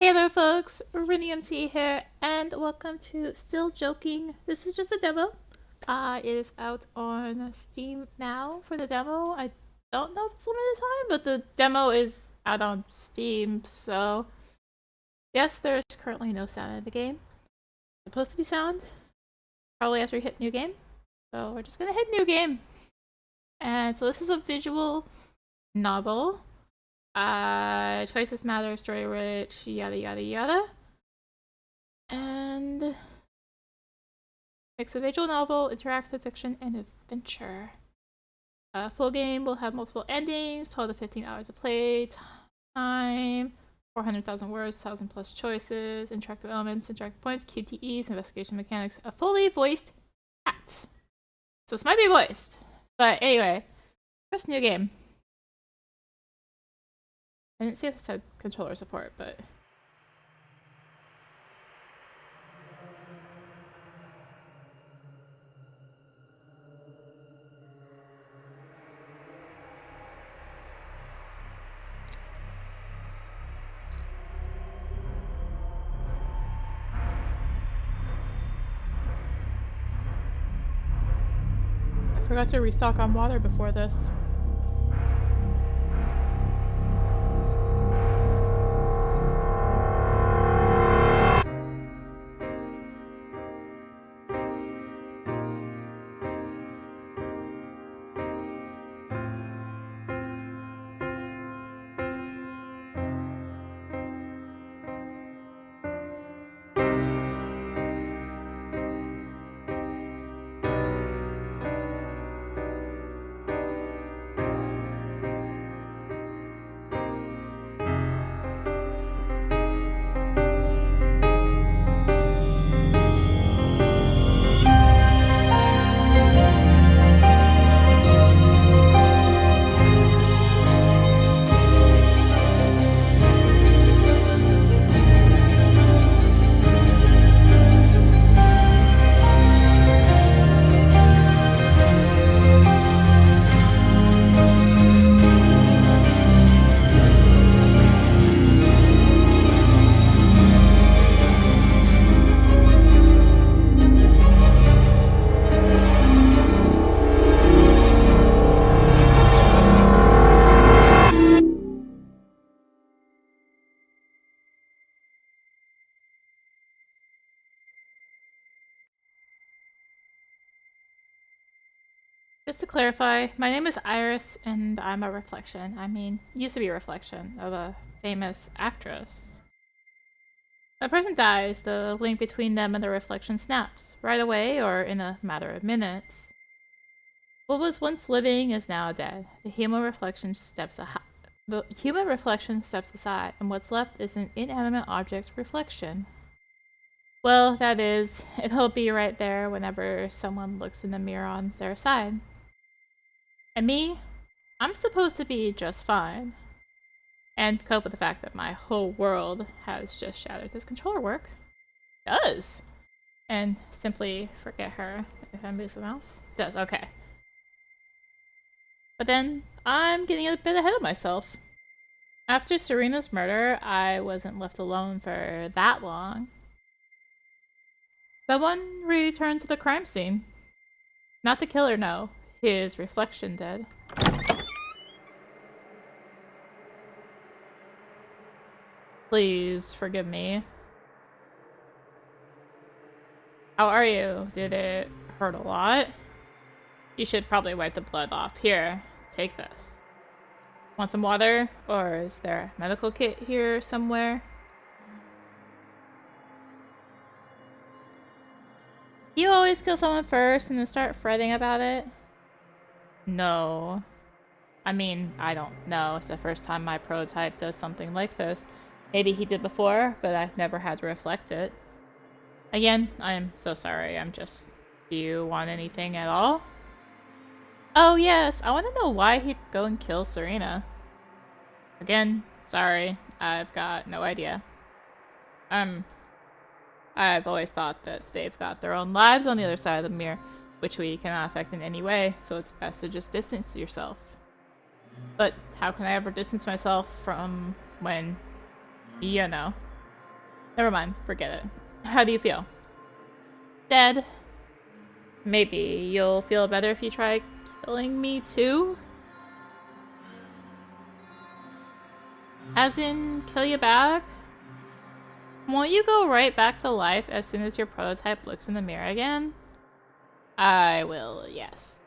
Hey there folks, rinimt here, and welcome to Still Joking. This is just a demo. It is out on Steam now for the demo. I don't know if it's limited time, but the demo is out on Steam, so yes, there's currently no sound in the game. It's supposed to be sound, probably after you hit new game. So we're just gonna hit new game. And so this is a visual novel. Choices matter, story rich, yada yada yada. And it's a visual novel, interactive fiction, and adventure. Full game will have multiple endings, 12 to 15 hours of play time, 400,000 words, 1,000 plus choices, interactive elements, interactive points, QTEs, investigation mechanics, a fully voiced cat. So this might be voiced. But anyway, first new game. I didn't see if it said controller support, but I forgot to restock on water before this. Just to clarify, my name is Iris, and I'm a reflection. I mean, used to be a reflection of a famous actress. When a person dies, the link between them and the reflection snaps, right away or in a matter of minutes. What was once living is now dead. The human reflection steps aside, and what's left is an inanimate object's reflection. Well, that is, it'll be right there whenever someone looks in the mirror on their side. And me, I'm supposed to be just fine. And cope with the fact that my whole world has just shattered. Does controller work? It does! And simply forget her if I move the mouse. It does, okay. But then, I'm getting a bit ahead of myself. After Serena's murder, I wasn't left alone for that long. Someone returned to the crime scene. Not the killer, no. His reflection did. Please forgive me. How are you? Did it hurt a lot? You should probably wipe the blood off. Here, take this. Want some water? Or is there a medical kit here somewhere? You always kill someone first and then start fretting about it? No. I mean, I don't know. It's the first time my prototype does something like this. Maybe he did before, but I've never had to reflect it. Again, I'm so sorry. Do you want anything at all? Oh yes, I want to know why he'd go and kill Serena. Again, sorry. I've got no idea. I've always thought that they've got their own lives on the other side of the mirror, which we cannot affect in any way, so it's best to just distance yourself. But how can I ever distance myself from when, you know? Never mind. Forget it. How do you feel? Dead? Maybe you'll feel better if you try killing me too? As in, kill you back? Won't you go right back to life as soon as your prototype looks in the mirror again? I will, yes.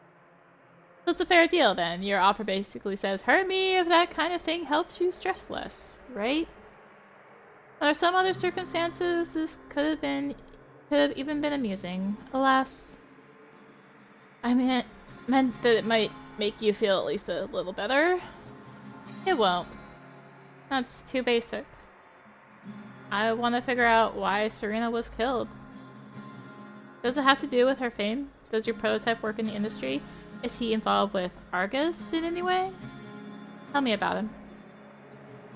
So it's a fair deal then. Your offer basically says, hurt me if that kind of thing helps you stress less, right? Under some other circumstances, this could have even been amusing. Alas, I meant that it might make you feel at least a little better. It won't. That's too basic. I want to figure out why Serena was killed. Does it have to do with her fame? Does your prototype work in the industry? Is he involved with Argus in any way? Tell me about him.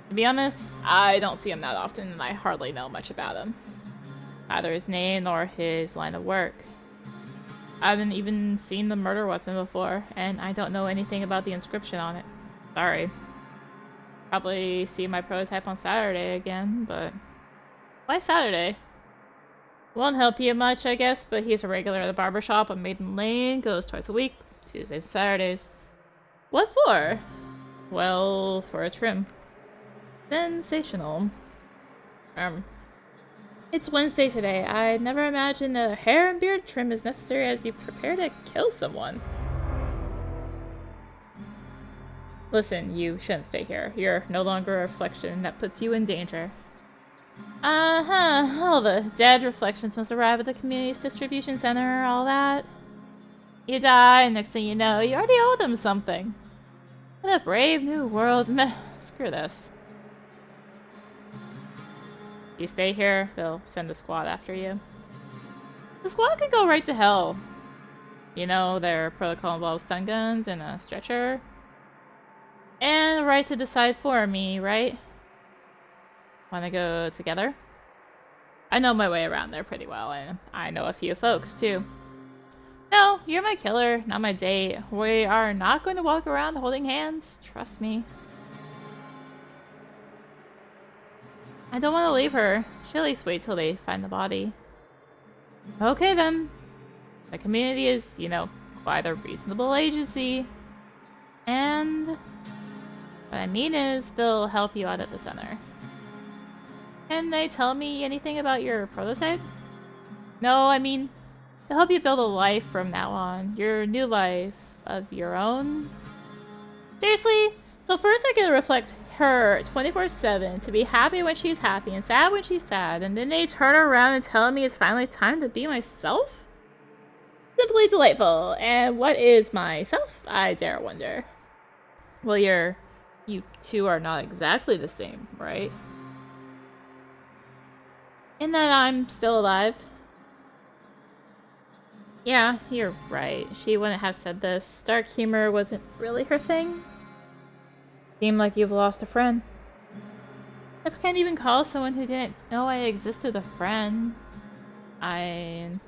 To be honest, I don't see him that often and I hardly know much about him. Neither his name nor his line of work. I haven't even seen the murder weapon before, and I don't know anything about the inscription on it. Sorry. Probably see my prototype on Saturday again, but... Why Saturday? Won't help you much, I guess, but he's a regular at the barbershop on Maiden Lane, goes twice a week, Tuesdays and Saturdays. What for? Well, for a trim. Sensational. It's Wednesday today. I never imagined a hair and beard trim is necessary as you prepare to kill someone. Listen, you shouldn't stay here. You're no longer a reflection that puts you in danger. All the dead reflections must arrive at the community's distribution center, all that. You die, and next thing you know, you already owe them something. What a brave new world. Meh, screw this. You stay here, they'll send a squad after you. The squad can go right to hell. You know, their protocol involves stun guns and a stretcher. And the right to decide for me, right? Wanna go together? I know my way around there pretty well, and I know a few folks, too. No, you're my killer, not my date. We are not going to walk around holding hands, trust me. I don't want to leave her. She'll at least wait till they find the body. Okay then. The community is, you know, quite a reasonable agency. And what I mean is, they'll help you out at the center. Can they tell me anything about your prototype? No, I mean, they'll help you build a life from now on. Your new life of your own. Seriously? So first I get to reflect her 24/7 to be happy when she's happy and sad when she's sad, and then they turn around and tell me it's finally time to be myself? Simply delightful. And what is myself, I dare wonder? Well, you two are not exactly the same, right? In that I'm still alive. Yeah, you're right. She wouldn't have said this. Dark humor wasn't really her thing. Seemed like you've lost a friend. I can't even call someone who didn't know I existed a friend. I'm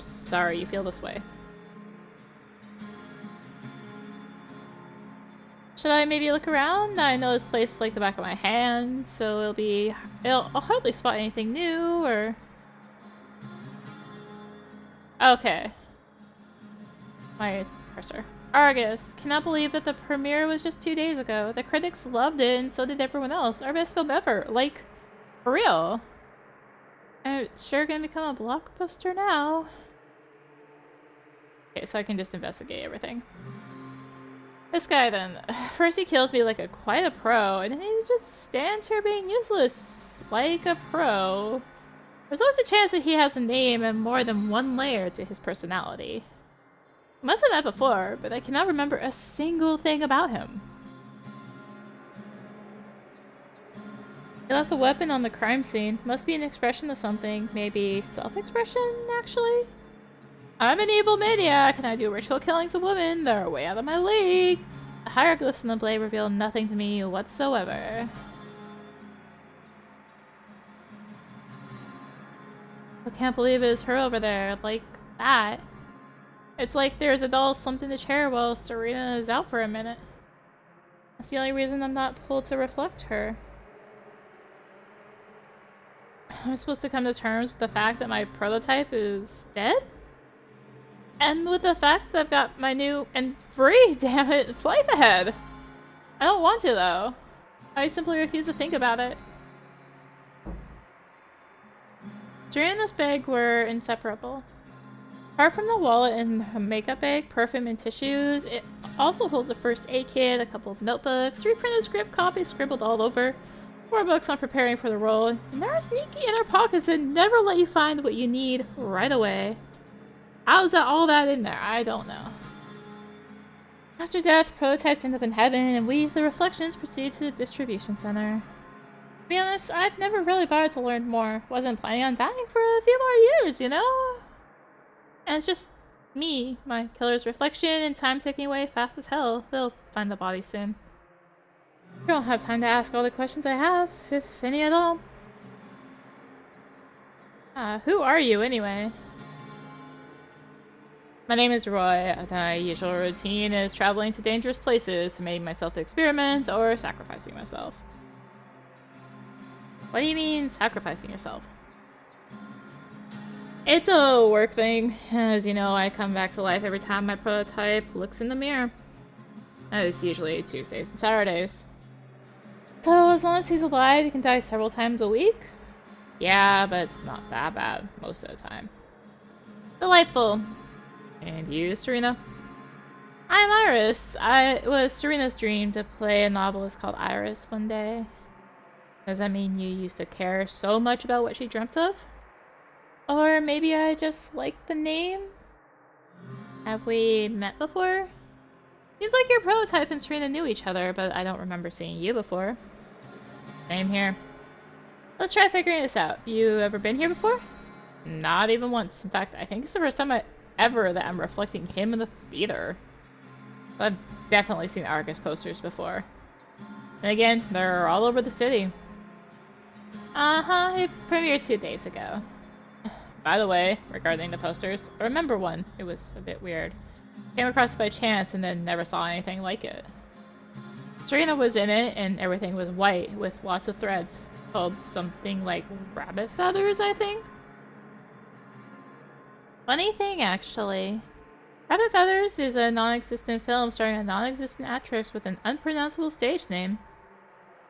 sorry you feel this way. Should I maybe look around? I know this place like the back of my hand, so I'll hardly spot anything new, or... Okay. My cursor. Argus. Cannot believe that the premiere was just 2 days ago. The critics loved it, and so did everyone else. Our best film ever. Like, for real. And it's sure gonna become a blockbuster now. Okay, so I can just investigate everything. This guy then. First he kills me like quite a pro, and then he just stands here being useless. Like a pro. There's always a chance that he has a name and more than one layer to his personality. We must have met before, but I cannot remember a single thing about him. He left the weapon on the crime scene. Must be an expression of something. Maybe self-expression, actually? I'm an evil maniac, and I do ritual killings of women. They're way out of my league. The hieroglyphs on the blade reveal nothing to me whatsoever. I can't believe it's her over there, like that. It's like there's a doll slumped in the chair while Serena is out for a minute. That's the only reason I'm not pulled to reflect her. I'm supposed to come to terms with the fact that my prototype is dead? And with the fact that I've got my new and free, damn it, life ahead. I don't want to, though. I simply refuse to think about it. Serena and this bag were inseparable. Apart from the wallet and the makeup bag, perfume, and tissues, it also holds a first aid kit, a couple of notebooks, 3 printed script copies scribbled all over, 4 books on preparing for the role, and they're sneaky in their pockets and never let you find what you need right away. How's that all that in there? I don't know. After death, prototypes end up in heaven, and we, the reflections, proceed to the distribution center. To be honest, I've never really bothered to learn more. Wasn't planning on dying for a few more years, you know? And it's just me, my killer's reflection, and time ticking away fast as hell. They'll find the body soon. I don't have time to ask all the questions I have, if any at all. Who are you, anyway? My name is Roy. My usual routine is traveling to dangerous places to make myself to experiments or sacrificing myself. What do you mean, sacrificing yourself? It's a work thing. As you know, I come back to life every time my prototype looks in the mirror. It's usually Tuesdays and Saturdays. So as long as he's alive, he can die several times a week? Yeah, but it's not that bad most of the time. Delightful. And you, Serena? I'm Iris. It was Serena's dream to play a novelist called Iris one day. Does that mean you used to care so much about what she dreamt of? Or maybe I just like the name? Have we met before? Seems like your prototype and Serena knew each other, but I don't remember seeing you before. Same here. Let's try figuring this out. You ever been here before? Not even once. In fact, I think it's the first time ever that I'm reflecting him in the theater. I've definitely seen Argus posters before. And again, they're all over the city. It premiered 2 days ago. By the way, regarding the posters, I remember one. It was a bit weird. Came across it by chance and then never saw anything like it. Serena was in it and everything was white with lots of threads. Called something like rabbit feathers, I think? Funny thing, actually. Rabbit Feathers is a non-existent film starring a non-existent actress with an unpronounceable stage name.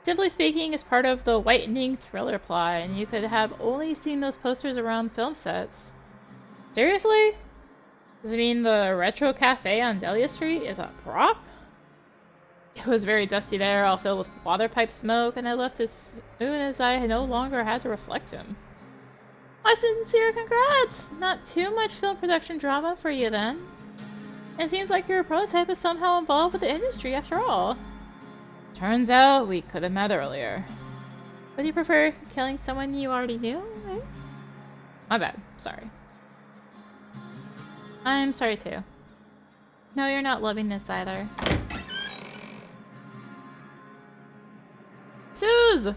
Simply speaking, it's part of the whitening thriller plot, and you could have only seen those posters around film sets. Seriously? Does it mean the retro cafe on Delia Street is a prop? It was very dusty there, all filled with water pipe smoke, and I left as soon as I no longer had to reflect him. My sincere congrats! Not too much film production drama for you then. It seems like your prototype is somehow involved with the industry after all. Turns out we could have met earlier. Would you prefer killing someone you already knew? My bad. Sorry. I'm sorry too. No, you're not loving this either. Suze!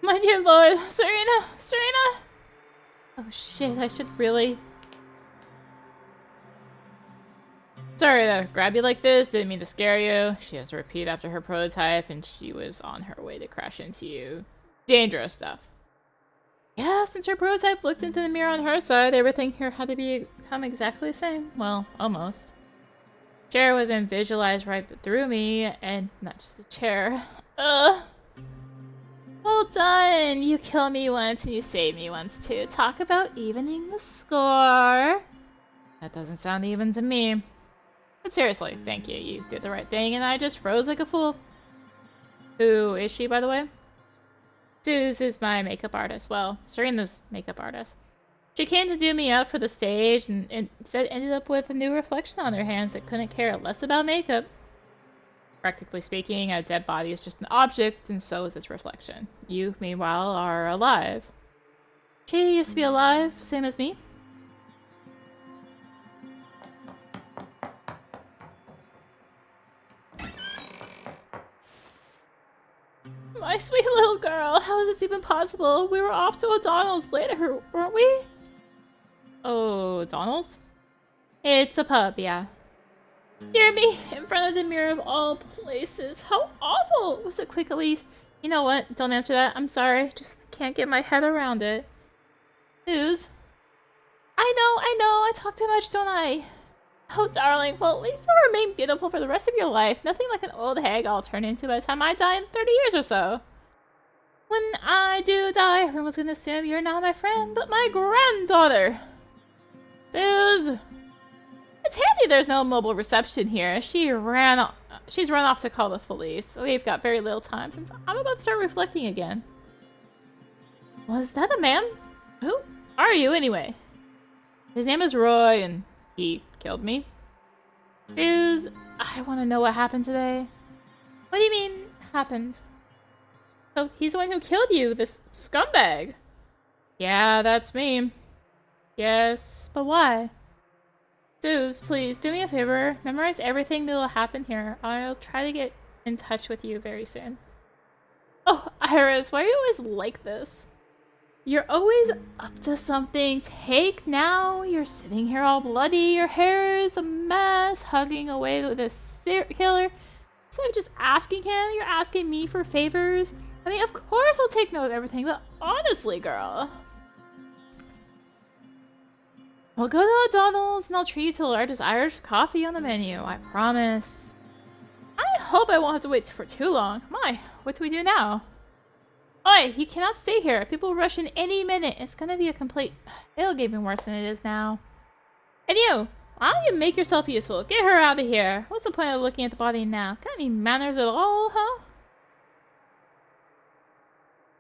My dear lord, Serena! Serena! Oh shit, I should really... Sorry to grab you like this, didn't mean to scare you. She has to repeat after her prototype and she was on her way to crash into you. Dangerous stuff. Yeah, since her prototype looked into the mirror on her side, everything here had to become exactly the same. Well, almost. Chair would have been visualized right through me, and not just the chair. Ugh. Well done! You kill me once and you save me once too. Talk about evening the score. That doesn't sound even to me. But seriously, thank you. You did the right thing and I just froze like a fool. Who is she, by the way? Suze is my makeup artist. Well, Serena's makeup artist. She came to do me up for the stage and instead ended up with a new reflection on her hands that couldn't care less about makeup. Practically speaking, a dead body is just an object, and so is its reflection. You, meanwhile, are alive. She used to be alive, same as me. My sweet little girl, how is this even possible? We were off to O'Donnell's later, weren't we? O'Donnell's? It's a pub, yeah. Dear me, in front of the mirror of all places. How awful! Was it quick, Elise? You know what? Don't answer that. I'm sorry. Just can't get my head around it. Suze? I know. I talk too much, don't I? Oh, darling. Well, at least you'll remain beautiful for the rest of your life. Nothing like an old hag I'll turn into by the time I die in 30 years or so. When I do die, everyone's gonna assume you're not my friend, but my granddaughter. Suze. It's handy there's no mobile reception here. She's run off to call the police. We've got very little time since I'm about to start reflecting again. Was that a man? Who are you anyway? His name is Roy and he killed me. Suze, I want to know what happened today. What do you mean, happened? Oh, he's the one who killed you, this scumbag. Yeah, that's me. Yes, but why? Suze, please, do me a favor. Memorize everything that'll happen here. I'll try to get in touch with you very soon. Oh, Iris, why are you always like this? You're always up to something. Take now. You're sitting here all bloody. Your hair is a mess. Hugging away with a serial killer. Instead of just asking him, you're asking me for favors. I mean, of course I'll take note of everything, but honestly, girl. We'll go to O'Donnell's and I'll treat you to the largest Irish coffee on the menu. I promise. I hope I won't have to wait for too long. My, what do we do now? Oi, you cannot stay here. People rush in any minute. It's gonna be a complete... It'll get even worse than it is now. And you! Why don't you make yourself useful? Get her out of here. What's the point of looking at the body now? Got any manners at all, huh?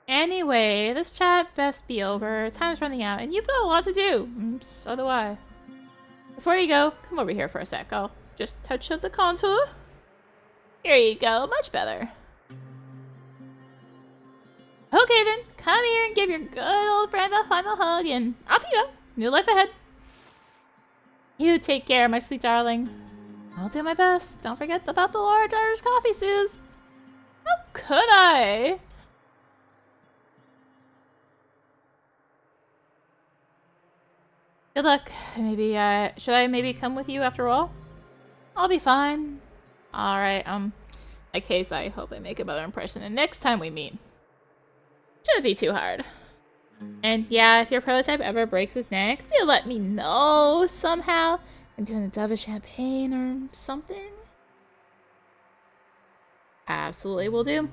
Anyway, this chat best be over. Time's running out, and you've got a lot to do. So do I. Before you go, come over here for a sec. I'll just touch up the contour. Here you go. Much better. Okay then, come here and give your good old friend a final hug, and off you go. New life ahead. You take care, my sweet darling. I'll do my best. Don't forget about the large Irish coffee, Suze. How could I? Good luck. Maybe, should I maybe come with you after all? I'll be fine. Alright, in that case, I hope I make a better impression the next time we meet. Shouldn't be too hard. And yeah, if your prototype ever breaks his neck, do let me know somehow. Maybe send a dove of champagne or something. Absolutely will do.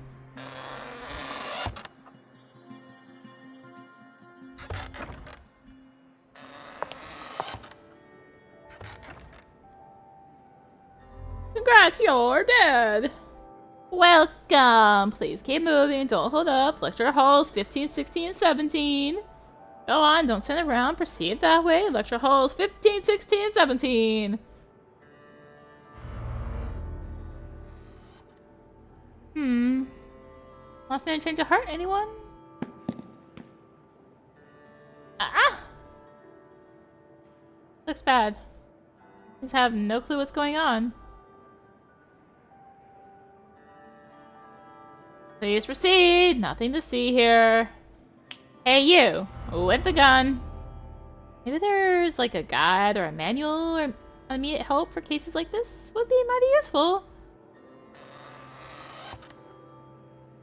Congrats, you're dead! Welcome! Please keep moving, don't hold up. Lecture halls 15, 16, 17. Go on, don't stand around, proceed that way. Lecture halls 15, 16, 17. Last minute change of heart, anyone? Ah! Looks bad. Just have no clue what's going on. Please proceed. Nothing to see here. Hey, you. With the gun. Maybe there's like a guide or a manual or immediate help for cases like this would be mighty useful.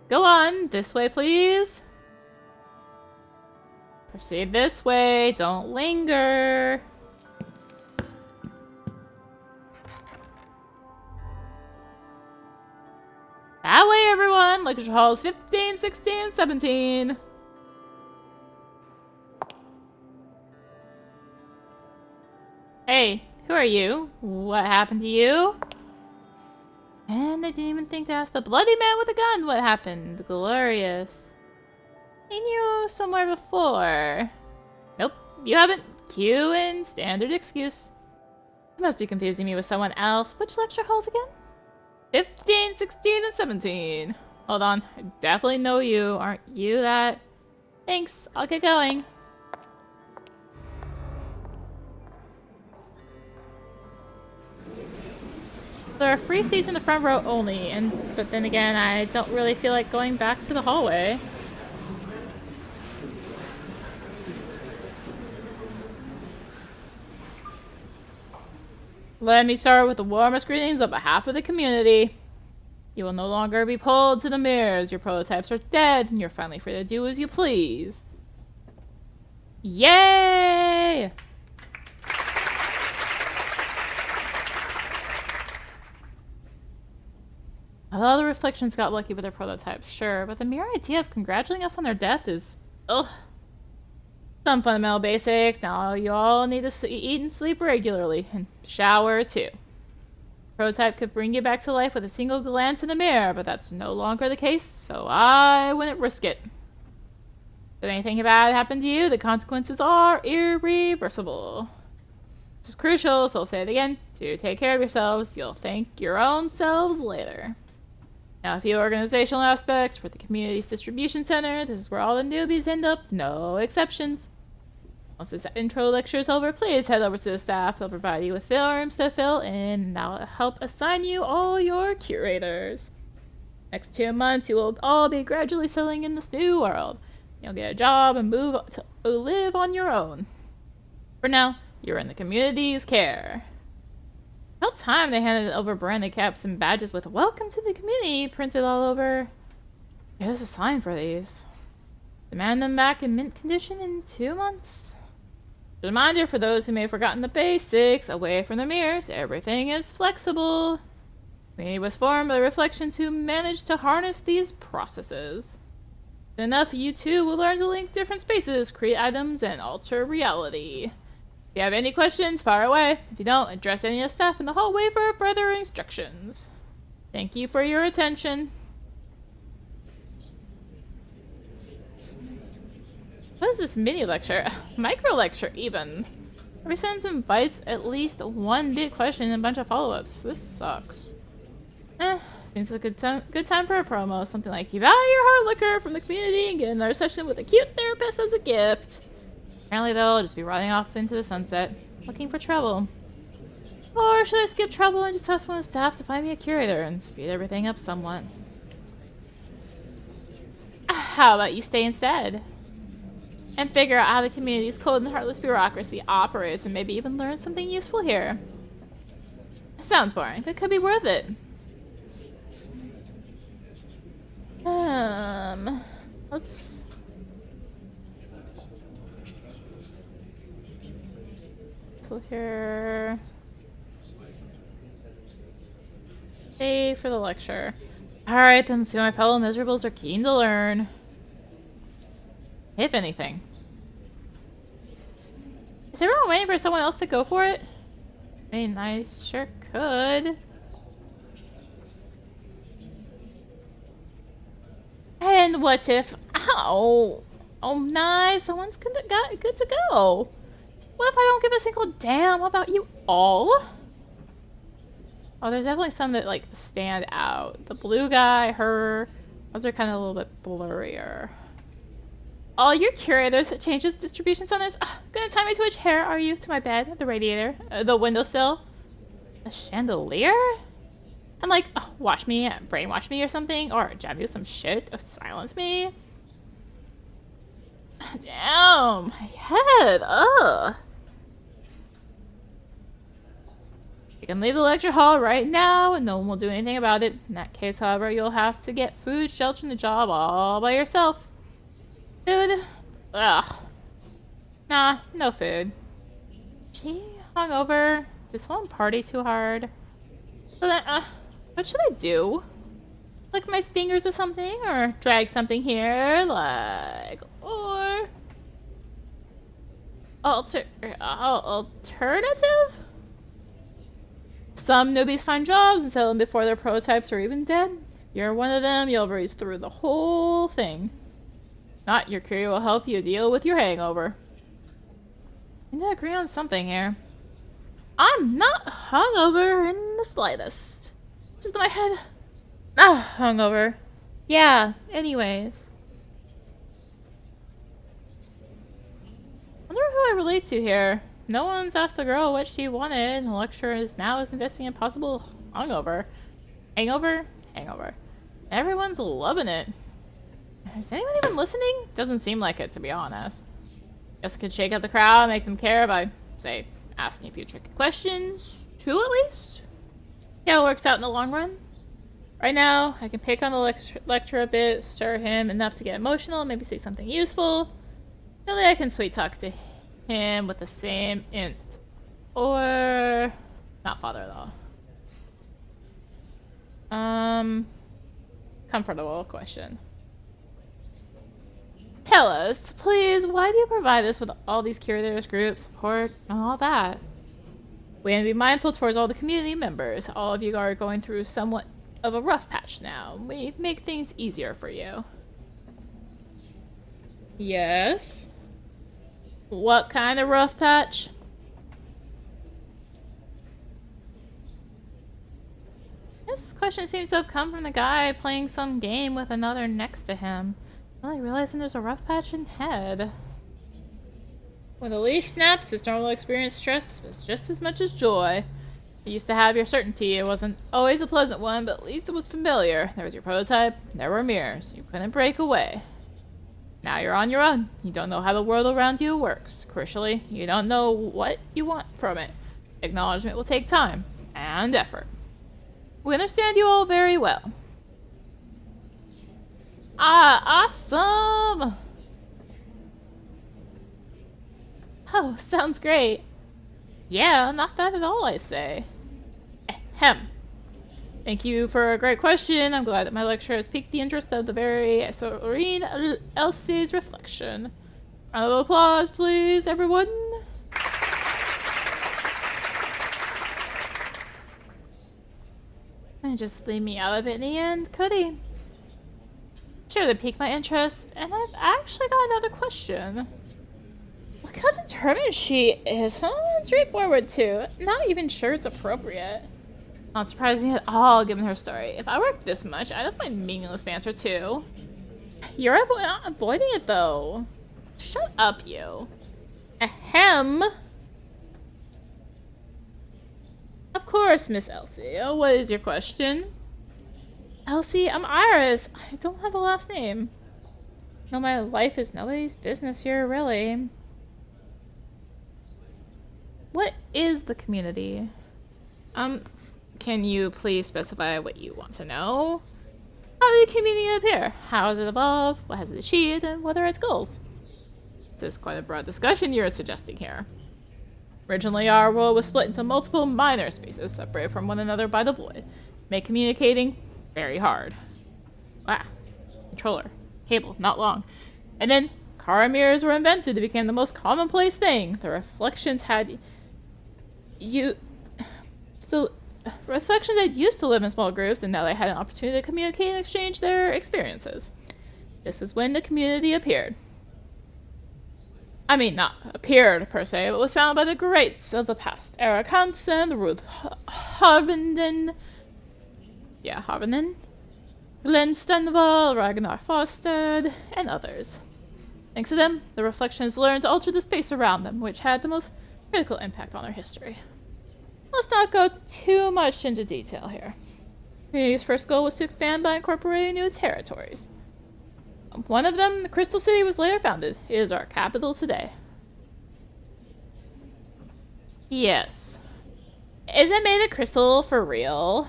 Go on. This way, please. Proceed this way. Don't linger. That way, everyone! Lecture halls 15, 16, 17. Hey, who are you? What happened to you? And I didn't even think to ask the bloody man with a gun what happened. Glorious. Seen you somewhere before. Nope, you haven't. Cue in standard excuse. You must be confusing me with someone else. Which lecture halls again? 15, 16, and 17. Hold on. I definitely know you. Aren't you that? Thanks. I'll get going. There are free seats in the front row only, but then again, I don't really feel like going back to the hallway. Let me start with the warmest greetings on behalf of the community. You will no longer be pulled to the mirrors. Your prototypes are dead, and you're finally free to do as you please. Yay! Although the reflections got lucky with their prototypes, sure, but the mere idea of congratulating us on their death is... ugh. Some fundamental basics. Now you all need to eat and sleep regularly, and shower too. Prototype could bring you back to life with a single glance in the mirror, but that's no longer the case, so I wouldn't risk it. If anything bad happened to you, the consequences are irreversible. This is crucial, so I'll say it again. To take care of yourselves, you'll thank your own selves later. Now, a few organizational aspects for the community's distribution center. This is where all the newbies end up, no exceptions. Once this intro lecture is over, please head over to the staff. They'll provide you with forms to fill in, and that'll help assign you all your curators. Next 2 months, you will all be gradually settling in this new world. You'll get a job and move to live on your own. For now, you're in the community's care. About time they handed over branded caps and badges with "Welcome to the community" printed all over. There's a sign for these. Demand them back in mint condition in 2 months. A reminder for those who may have forgotten the basics, away from the mirrors, everything is flexible. The community was formed by the reflections who managed to harness these processes. Soon enough, you too will learn to link different spaces, create items, and alter reality. If you have any questions, fire away. If you don't, address any of the staff in the hallway for further instructions. Thank you for your attention. What is this mini lecture? Micro lecture, even. Every sentence invites at least one big question and a bunch of follow-ups. This sucks. Seems like a good time for a promo. Something like, you value your hard liquor from the community and get another session with a cute therapist as a gift. Apparently, though, I'll just be riding off into the sunset, looking for trouble. Or should I skip trouble and just ask one of the staff to find me a curator and speed everything up somewhat? How about you stay instead? And figure out how the community's cold and heartless bureaucracy operates and maybe even learn something useful here. Sounds boring, but it could be worth it. Let's... So here... Stay for the lecture. Alright, then let's see what my fellow miserables are keen to learn. If anything. Is everyone waiting for someone else to go for it? I mean, I sure could. And what if... Ow! Oh, nice. Someone's good to go. What if I don't give a single damn about you all? Oh, there's definitely some that, like, stand out. The blue guy, her... Those are kind of a little bit blurrier. Oh, your curators changes distribution centers. Gonna tie me to a chair, are you? To my bed, the radiator, the windowsill, a chandelier? And like, watch me, brainwash me or something, or jab you some shit, or silence me. Damn, my head, ugh. You can leave the lecture hall right now, and no one will do anything about it. In that case, however, you'll have to get food, shelter, and a job all by yourself. Food? Ugh. Nah, no food. She hungover. Did someone party too hard? So then, what should I do? Lick my fingers or something? Or drag something here? Like, or... Alternative? Some newbies find jobs and sell them before their prototypes are even dead. If you're one of them, you'll breeze through the whole thing. Not, your career will help you deal with your hangover. We need to agree on something here. I'm not hungover in the slightest. Just in my head. Hungover. Yeah, anyways. Wonder who I relate to here. No one's asked the girl what she wanted, and the lecturer is investing in possible hungover. Hangover? Hangover. Everyone's loving it. Is anyone even listening? Doesn't seem like it, to be honest. Guess I could shake up the crowd and make them care by, say, asking a few tricky questions. 2 at least? Yeah, it works out in the long run. Right now, I can pick on the lecturer a bit, stir him enough to get emotional, maybe say something useful. Really, I can sweet talk to him with the same int. Or not bother though. Comfortable question. Tell us, please, why do you provide us with all these curators, groups, support, and all that? We need to be mindful towards all the community members. All of you are going through somewhat of a rough patch now. We make things easier for you. Yes? What kind of rough patch? This question seems to have come from the guy playing some game with another next to him. Really realizing there's a rough patch in head. When the leash snaps, his normal experience stress was just as much as joy. You used to have your certainty. It wasn't always a pleasant one, but at least it was familiar. There was your prototype, there were mirrors. You couldn't break away. Now you're on your own. You don't know how the world around you works. Crucially, you don't know what you want from it. Acknowledgement will take time and effort. We understand you all very well. Ah, awesome! Oh, sounds great. Yeah, not bad at all, I say. Ahem. Thank you for a great question. I'm glad that my lecture has piqued the interest of the very Serena Elsie's reflection. Round of applause, please, everyone. And just leave me out of it in the end, could he? Sure, that piqued my interest, and I've actually got another question. Look how determined she is, huh? Straightforward, too. Not even sure it's appropriate. Not surprising at all, given her story. If I worked this much, I'd have my meaningless banter, too. You're not avoiding it, though. Shut up, you. Ahem. Of course, Miss Elsie. What is your question? Elsie, I'm Iris. I don't have a last name. No, my life is nobody's business here, really. What is the community? Can you please specify what you want to know? How did the community appear? How has it evolved? What has it achieved? And what are its goals? This is quite a broad discussion you're suggesting here. Originally, our world was split into multiple minor spaces separated from one another by the void, make communicating very hard. Wow. Controller. Cable. Not long. And then, car mirrors were invented to become the most commonplace thing. The reflections had used to live in small groups, and now they had an opportunity to communicate and exchange their experiences. This is when the community appeared. I mean, not appeared per se, but was founded by the greats of the past. Eric Hansen, Ruth Harvenden, Glenn Stenval, Ragnar Fosted, and others. Thanks to them, the reflections learned to alter the space around them, which had the most critical impact on their history. Let's not go too much into detail here. Humanity's first goal was to expand by incorporating new territories. One of them, the Crystal City, was later founded. It is our capital today. Yes. Is it made of crystal for real?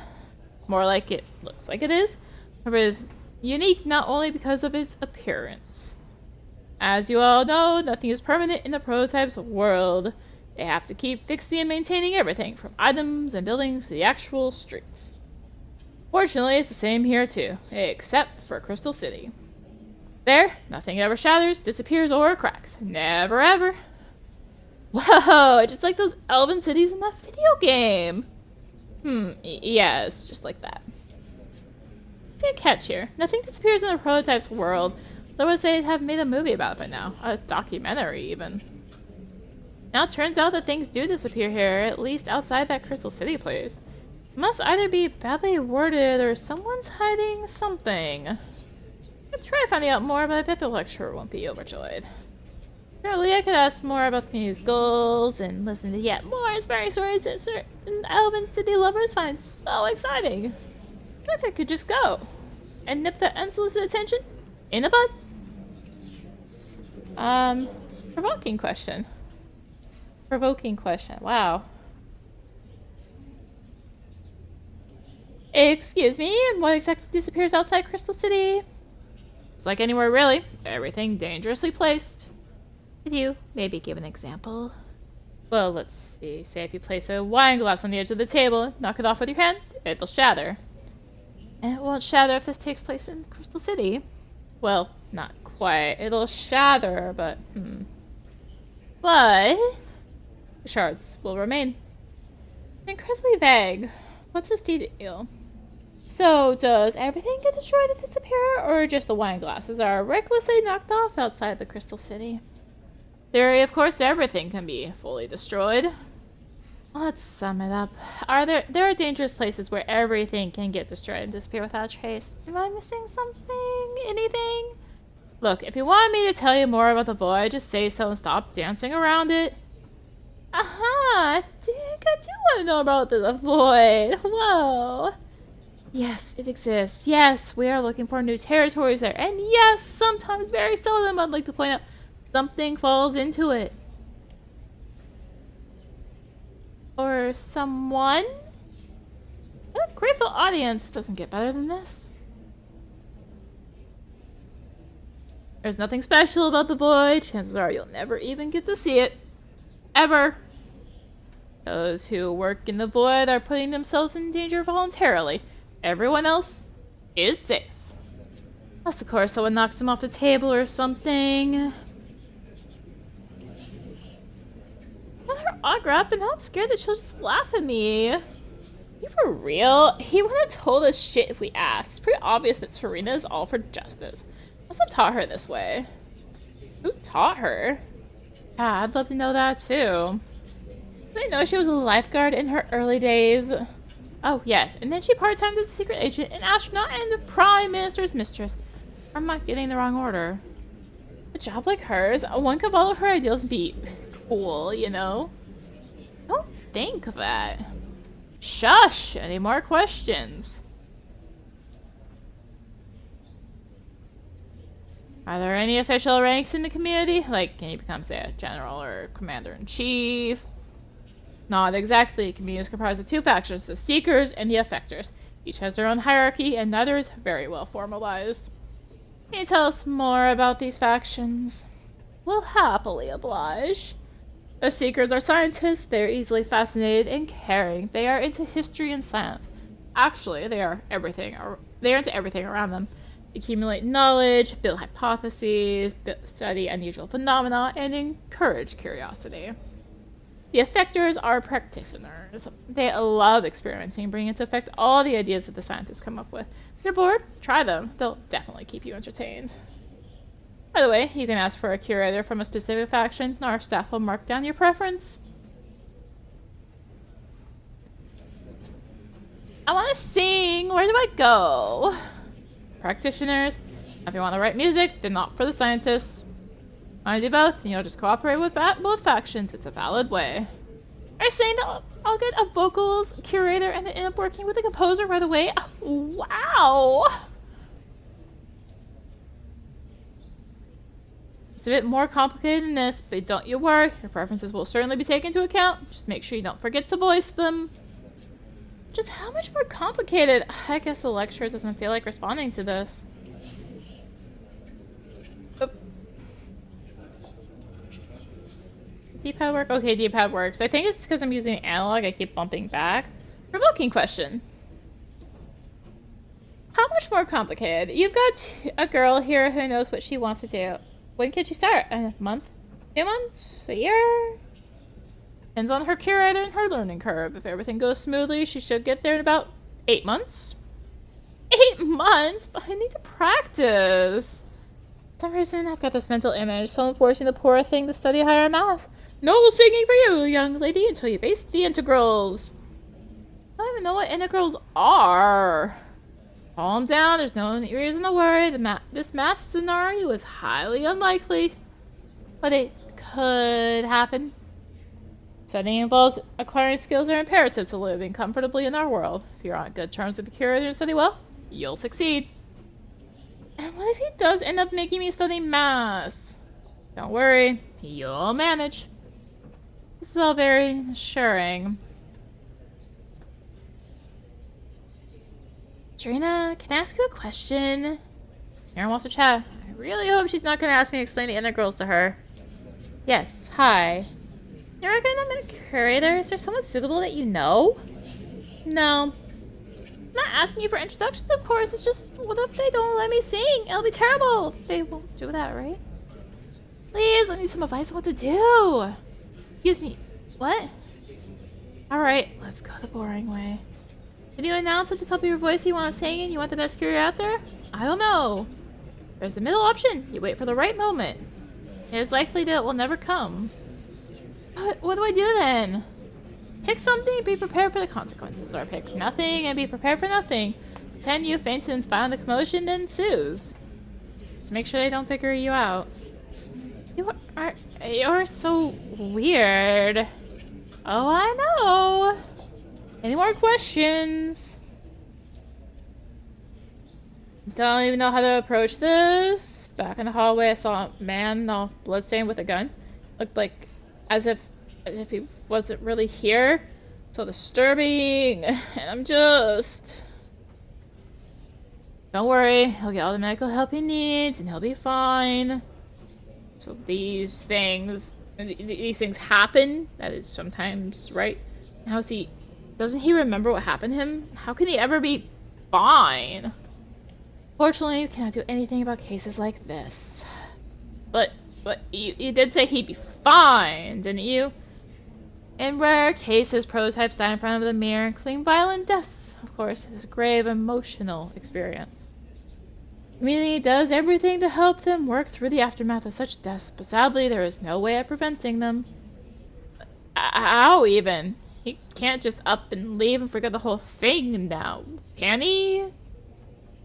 More like it looks like it is. But it is unique not only because of its appearance. As you all know, nothing is permanent in the prototype's world. They have to keep fixing and maintaining everything, from items and buildings to the actual streets. Fortunately, it's the same here too, except for Crystal City. There, nothing ever shatters, disappears, or cracks. Never ever. Whoa, just like those elven cities in that video game. Yeah, it's just like that. Good catch here. Nothing disappears in the prototype's world. Otherwise they'd have made a movie about it by now. A documentary, even. Now it turns out that things do disappear here, at least outside that Crystal City place. It must either be badly worded or someone's hiding something. I'd try finding out more, but I bet the lecturer won't be overjoyed. Surely I could ask more about the community's goals and listen to yet more inspiring stories that certain elven city lovers find so exciting. I bet I could just go and nip that unsolicited attention in the bud. Provoking question. Wow. Excuse me, and what exactly disappears outside Crystal City? It's like anywhere really. Everything dangerously placed. Could you maybe give an example? Well, let's see. Say if you place a wine glass on the edge of the table, knock it off with your hand, it'll shatter. And it won't shatter if this takes place in Crystal City. Well, not quite. It'll shatter, but But the shards will remain. Incredibly vague. What's this deal? So, does everything get destroyed and disappear, or just the wine glasses are recklessly knocked off outside the Crystal City? Theory, of course, everything can be fully destroyed. Let's sum it up. There are dangerous places where everything can get destroyed and disappear without trace. Am I missing something? Anything? Look, if you want me to tell you more about the void, just say so and stop dancing around it. Aha! I think I do want to know about the void. Whoa. Yes, it exists. Yes, we are looking for new territories there. And yes, sometimes, very seldom, I'd like to point out, something falls into it. Or someone? A grateful audience doesn't get better than this. There's nothing special about the void. Chances are you'll never even get to see it. Ever. Those who work in the void are putting themselves in danger voluntarily. Everyone else is safe. Unless, of course, someone knocks them off the table or something. Another autograph, and now I'm scared that she'll just laugh at me. You for real? He would have told us shit if we asked. It's pretty obvious that Serena is all for justice. Must have taught her this way. Who taught her? Yeah, I'd love to know that too. Did I know she was a lifeguard in her early days? Oh, yes. And then she part-timed as a secret agent, an astronaut, and the Prime Minister's mistress. Or am I getting the wrong order? A job like hers, one could follow her ideals and be cool, you know? Don't think that. Shush! Any more questions? Are there any official ranks in the community? Like, can you become, say, a general or commander-in-chief? Not exactly. Community is comprised of two factions, the Seekers and the Effectors. Each has their own hierarchy, and neither is very well formalized. Can you tell us more about these factions? We'll happily oblige. The Seekers are scientists. They are easily fascinated and caring. They are into history and science. Actually, they are into everything around them. Accumulate knowledge, build hypotheses, study unusual phenomena, and encourage curiosity. The Effectors are practitioners. They love experimenting, bringing into effect all the ideas that the scientists come up with. If you're bored, try them. They'll definitely keep you entertained. By the way, you can ask for a curator from a specific faction. Our staff will mark down your preference. I want to sing! Where do I go? Practitioners. If you want to write music, then not for the scientists. Want to do both, and you'll just cooperate with both factions. It's a valid way. Are you saying that I'll get a vocals curator and then end up working with a composer right away? Wow! It's a bit more complicated than this, but don't you worry. Your preferences will certainly be taken into account. Just make sure you don't forget to voice them. Just how much more complicated? I guess the lecturer doesn't feel like responding to this. D-pad work? Okay, D-pad works. I think it's because I'm using analog. I keep bumping back. Provoking question. How much more complicated? You've got a girl here who knows what she wants to do. When can she start? A month? 2 months? A year? Depends on her curator and her learning curve. If everything goes smoothly, she should get there in about 8 months. 8 months? But I need to practice. For some reason, I've got this mental image. Someone forcing the poor thing to study higher math. No singing for you, young lady, until you face the integrals. I don't even know what integrals are. Calm down. There's no reason to worry. This math scenario is highly unlikely, but it could happen. Studying involves acquiring skills that are imperative to living comfortably in our world. If you're on good terms with the curator and study well, you'll succeed. And what if he does end up making me study math? Don't worry, you'll manage. This is all very assuring. Serena, can I ask you a question? Aaron wants to chat. I really hope she's not going to ask me to explain the integrals to her. Yes, hi. You reckon I'm a curator? Is there someone suitable that you know? No. I'm not asking you for introductions, of course. It's just, what if they don't let me sing? It'll be terrible. They won't do that, right? Please, I need some advice on what to do. Excuse me. What? Alright, let's go the boring way. Did you announce at the top of your voice you want to sing and you want the best curator out there? I don't know. There's the middle option. You wait for the right moment. It is likely that it will never come. What do I do then? Pick something and be prepared for the consequences, or pick nothing and be prepared for nothing. Pretend you fainted in spite of the commotion that ensues. To make sure they don't figure you out. You're so weird. Oh, I know. Any more questions? Don't even know how to approach this. Back in the hallway, I saw a man all bloodstained with a gun. Looked like as if he wasn't really here. So disturbing. And I'm just... Don't worry, he'll get all the medical help he needs and he'll be fine. So these things happen. That is sometimes right. How is he... Doesn't he remember what happened to him? How can he ever be fine? Fortunately, you cannot do anything about cases like this. But you did say he'd be fine, didn't you? In rare cases, prototypes die in front of the mirror, including violent deaths. Of course, it is a grave emotional experience. The community does everything to help them work through the aftermath of such deaths, but sadly, there is no way of preventing them. How even? He can't just up and leave and forget the whole thing now, can he? You're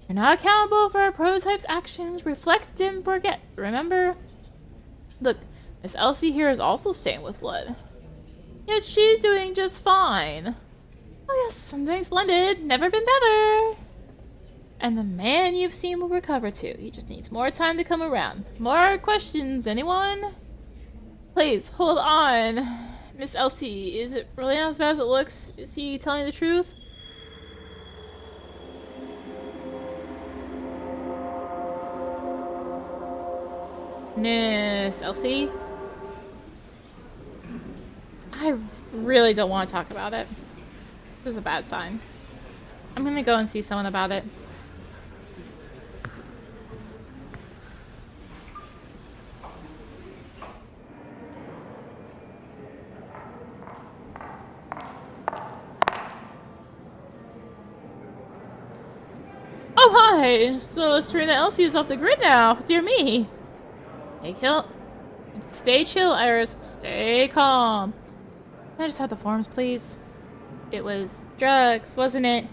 not accountable for our prototype's actions. Reflect and forget, remember? Look, Miss Elsie here is also stained with blood. Yet she's doing just fine. Oh yes, something splendid. Never been better. And the man you've seen will recover too. He just needs more time to come around. More questions, anyone? Please, hold on. Miss Elsie, is it really not as bad as it looks? Is he telling the truth? Miss Elsie? I really don't want to talk about it. This is a bad sign. I'm gonna go and see someone about it. Oh hi! So Serena Elsie is off the grid now. Dear me. Stay chill, Iris. Stay calm. Can I just have the forms, please? It was drugs, wasn't it?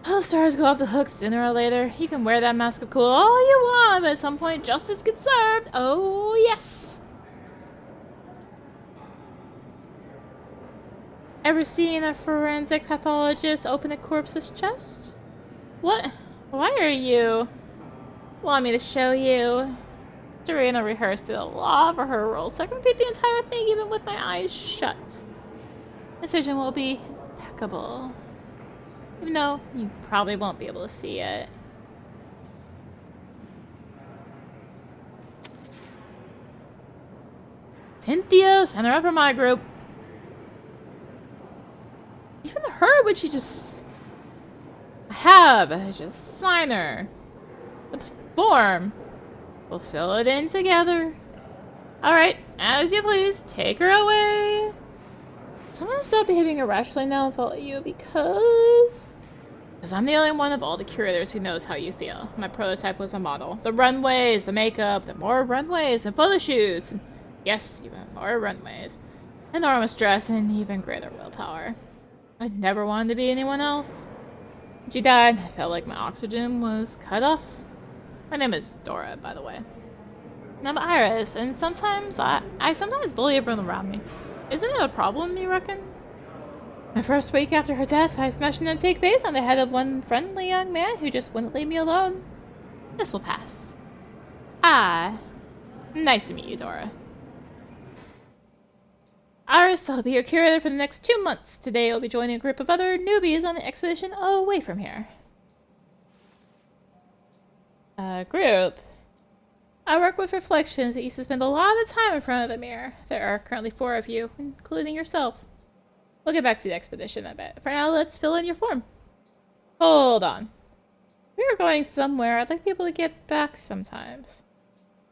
All stars go off the hook sooner or later. You can wear that mask of cool all you want, but at some point justice gets served. Oh, yes. Ever seen a forensic pathologist open a corpse's chest? What? Why are you? Want me to show you? Serena rehearsed it a lot for her role, so I can repeat the entire thing even with my eyes shut. Decision will be impeccable. Even though you probably won't be able to see it. Cynthia, send her up for my group. Even her, would she just... just sign her. But the form, we'll fill it in together. Alright, as you please, take her away. Someone stop behaving irrationally now and follow you because I'm the only one of all the curators who knows how you feel. My prototype was a model. The runways, the makeup, the more runways and photo shoots. And yes, even more runways. Enormous stress and even greater willpower. I never wanted to be anyone else. When she died, I felt like my oxygen was cut off. My name is Dora, by the way. And I'm Iris, and sometimes I sometimes bully everyone around me. Isn't it a problem, you reckon? The first week after her death, I smashed an intake base on the head of one friendly young man who just wouldn't leave me alone. This will pass. Nice to meet you, Dora. Iris, I'll be your curator for the next 2 months. Today I'll be joining a group of other newbies on an expedition away from here. Group? I work with Reflections that used to spend a lot of time in front of the mirror. There are currently 4 of you, including yourself. We'll get back to the expedition, I bet. For now, let's fill in your form. Hold on. We are going somewhere. I'd like people to get back sometimes.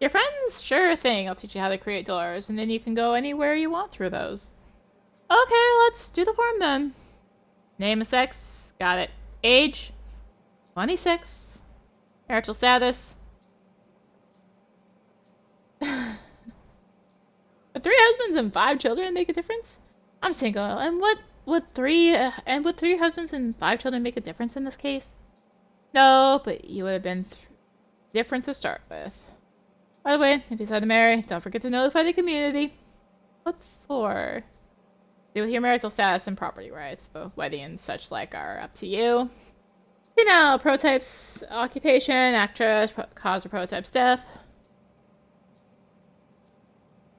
Your friends? Sure thing. I'll teach you how to create doors, and then you can go anywhere you want through those. Okay, let's do the form then. Name and sex. Got it. Age? 26. Marital status? Would 3 husbands and 5 children make a difference? I'm single, and would 3 husbands and 5 children make a difference in this case? No, but you would have been different to start with. By the way, if you decide to marry, don't forget to notify the community. What for? Do with your marital status and property rights. The wedding and such like are up to you. You know, prototype's occupation, actress, cause of prototype's death.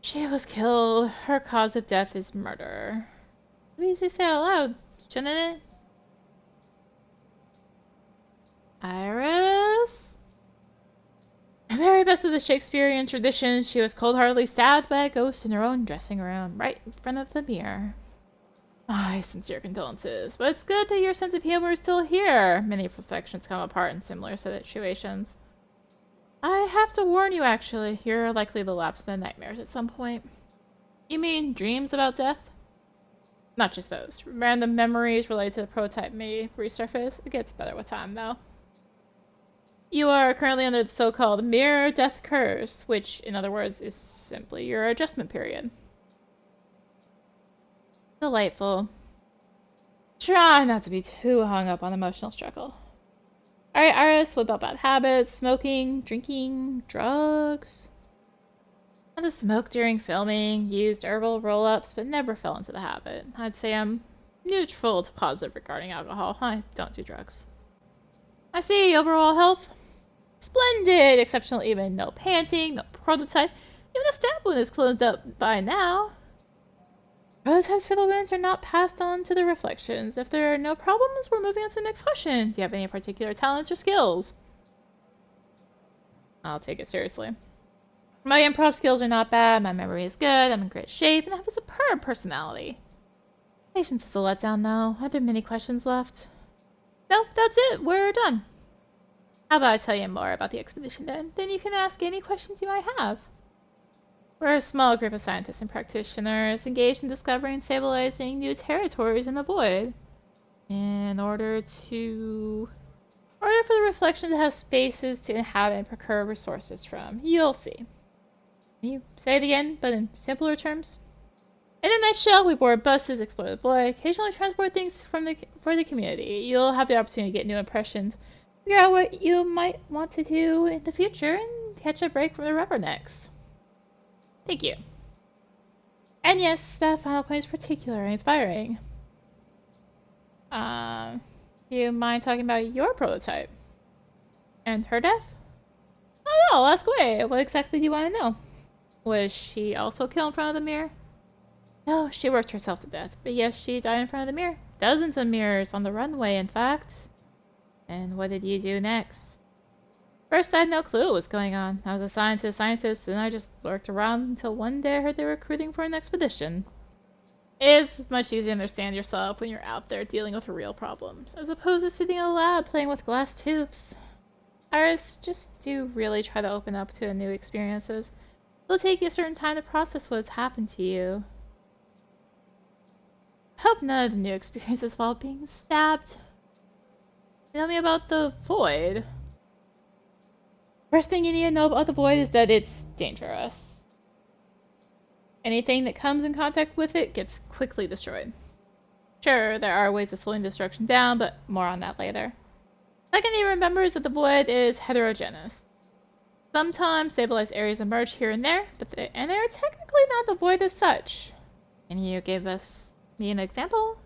She was killed. Her cause of death is murder. What do you say out loud? Shouldn't it? Iris? The very best of the Shakespearean tradition, she was cold-heartedly stabbed by a ghost in her own dressing room, right in front of the mirror. My sincere condolences, but it's good that your sense of humor is still here. Many reflections come apart in similar situations. I have to warn you, actually. You're likely to lapse into nightmares at some point. You mean dreams about death? Not just those. Random memories related to the prototype may resurface. It gets better with time, though. You are currently under the so-called mirror death curse, which, in other words, is simply your adjustment period. Delightful. Try not to be too hung up on emotional struggle. Alright, Iris, what about bad habits? Smoking, drinking, drugs? I just smoked during filming, used herbal roll-ups, but never fell into the habit. I'd say I'm neutral to positive regarding alcohol. I don't do drugs. I see. Overall health? Splendid! Exceptional even. No panting, no prototype. Even the stab wound is closed up by now. Prototype's fatal wounds are not passed on to the Reflections. If there are no problems, we're moving on to the next question. Do you have any particular talents or skills? I'll take it seriously. My improv skills are not bad, my memory is good, I'm in great shape, and I have a superb personality. Patience is a letdown, though. Are there many questions left? No, that's it. We're done. How about I tell you more about the expedition then? Then you can ask any questions you might have. We're a small group of scientists and practitioners engaged in discovering and stabilizing new territories in the void. In order for the Reflection to have spaces to inhabit and procure resources from. You'll see. Can you say it again, but in simpler terms? In a nutshell, we board buses, explore the void, occasionally transport things for the community. You'll have the opportunity to get new impressions, figure out what you might want to do in the future, and catch a break from the rubbernecks. Thank you. And yes, that final point is particularly inspiring. Do you mind talking about your prototype? And her death? I don't know, ask away. What exactly do you want to know? Was she also killed in front of the mirror? No, she worked herself to death. But yes, she died in front of the mirror. Dozens of mirrors on the runway, in fact. And what did you do next? First, I had no clue what was going on. I was assigned to a scientist, and I just lurked around until one day I heard they were recruiting for an expedition. It is much easier to understand yourself when you're out there dealing with real problems, as opposed to sitting in a lab playing with glass tubes. Iris, just do really try to open up to new experiences. It'll take you a certain time to process what's happened to you. I hope none of the new experiences involve being stabbed. Tell me about the void. First thing you need to know about the void is that it's dangerous. Anything that comes in contact with it gets quickly destroyed. Sure, there are ways of slowing destruction down, but more on that later. Second, you remember is that the void is heterogeneous. Sometimes stabilized areas emerge here and there, but they're technically not the void as such. Can you give me an example?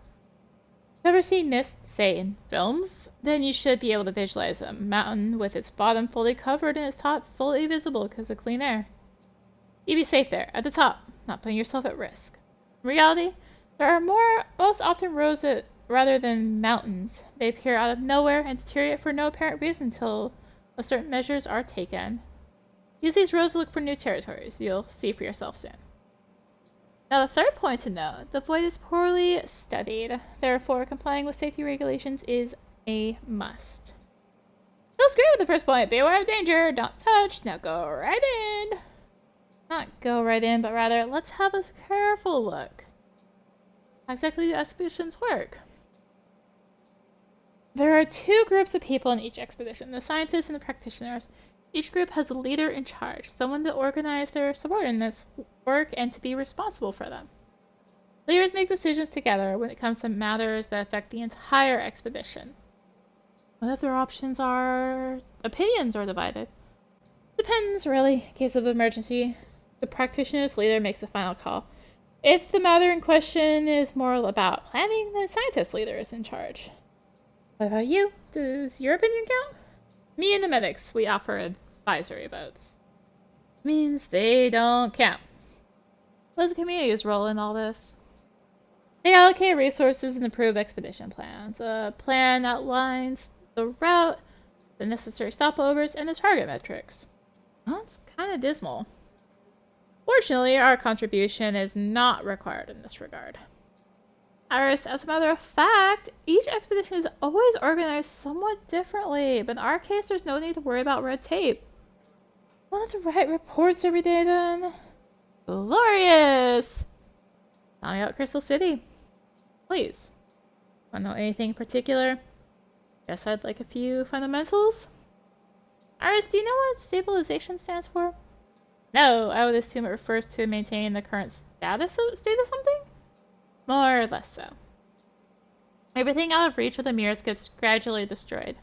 If you've ever seen mist, say, in films, then you should be able to visualize a mountain with its bottom fully covered and its top fully visible because of clean air. You'd be safe there, at the top, not putting yourself at risk. In reality, there are most often roads rather than mountains. They appear out of nowhere and deteriorate for no apparent reason until certain measures are taken. Use these roads to look for new territories. You'll see for yourself soon. Now, the third point to note, the void is poorly studied. Therefore, complying with safety regulations is a must. Feels great with the first point. Beware of danger. Don't touch. Now go right in. Not go right in, but rather, let's have a careful look. How exactly do expeditions work? There are two groups of people in each expedition, the scientists and the practitioners. Each group has a leader in charge, someone to organize their subordinates' work and to be responsible for them. Leaders make decisions together when it comes to matters that affect the entire expedition. What if their opinions are divided? Depends, really. In case of emergency, the practitioner's leader makes the final call. If the matter in question is more about planning, the scientist leader is in charge. What about you? Does your opinion count? Me and the medics, we offer advisory votes. Means they don't count. What is the community's role in all this? They allocate resources and approve expedition plans. A plan outlines the route, the necessary stopovers, and the target metrics. That's kind of dismal. Fortunately, our contribution is not required in this regard. Iris, as a matter of fact, each expedition is always organized somewhat differently, but in our case, there's no need to worry about red tape. We'll have to write reports every day then. Glorious! Tell me about Crystal City. Please. Want to know anything in particular? Guess I'd like a few fundamentals. Iris, do you know what stabilization stands for? No, I would assume it refers to maintaining the current state of something? More or less so. Everything out of reach of the mirrors gets gradually destroyed.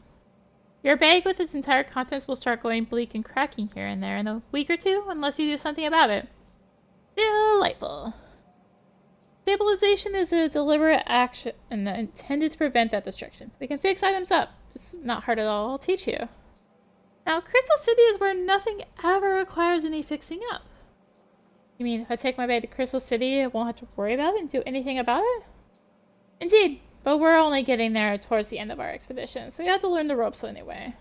Your bag with its entire contents will start going bleak and cracking here and there in a week or two, unless you do something about it. Delightful. Stabilization is a deliberate action intended to prevent that destruction. We can fix items up. It's not hard at all. I'll teach you. Now, Crystal City is where nothing ever requires any fixing up. You mean if I take my bag to Crystal City, I won't have to worry about it and do anything about it? Indeed, but we're only getting there towards the end of our expedition, so we have to learn the ropes anyway. Can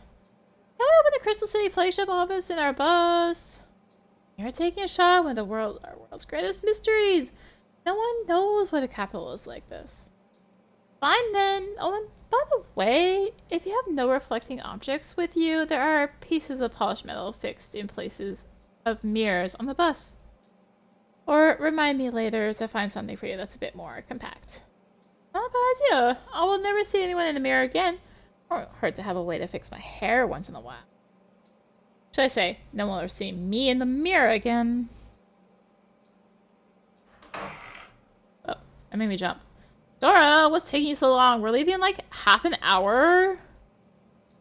we open the Crystal City flagship office in our bus? You're taking a shot with our world's greatest mysteries. No one knows why the capital is like this. Fine then. Oh, and by the way, if you have no reflecting objects with you, there are pieces of polished metal fixed in places of mirrors on the bus. Or remind me later to find something for you that's a bit more compact. Not a bad idea. I will never see anyone in the mirror again. Or it hurt to have a way to fix my hair once in a while. Should I say, no one will ever see me in the mirror again. Oh, that made me jump. Dora, what's taking you so long? We're leaving in like half an hour.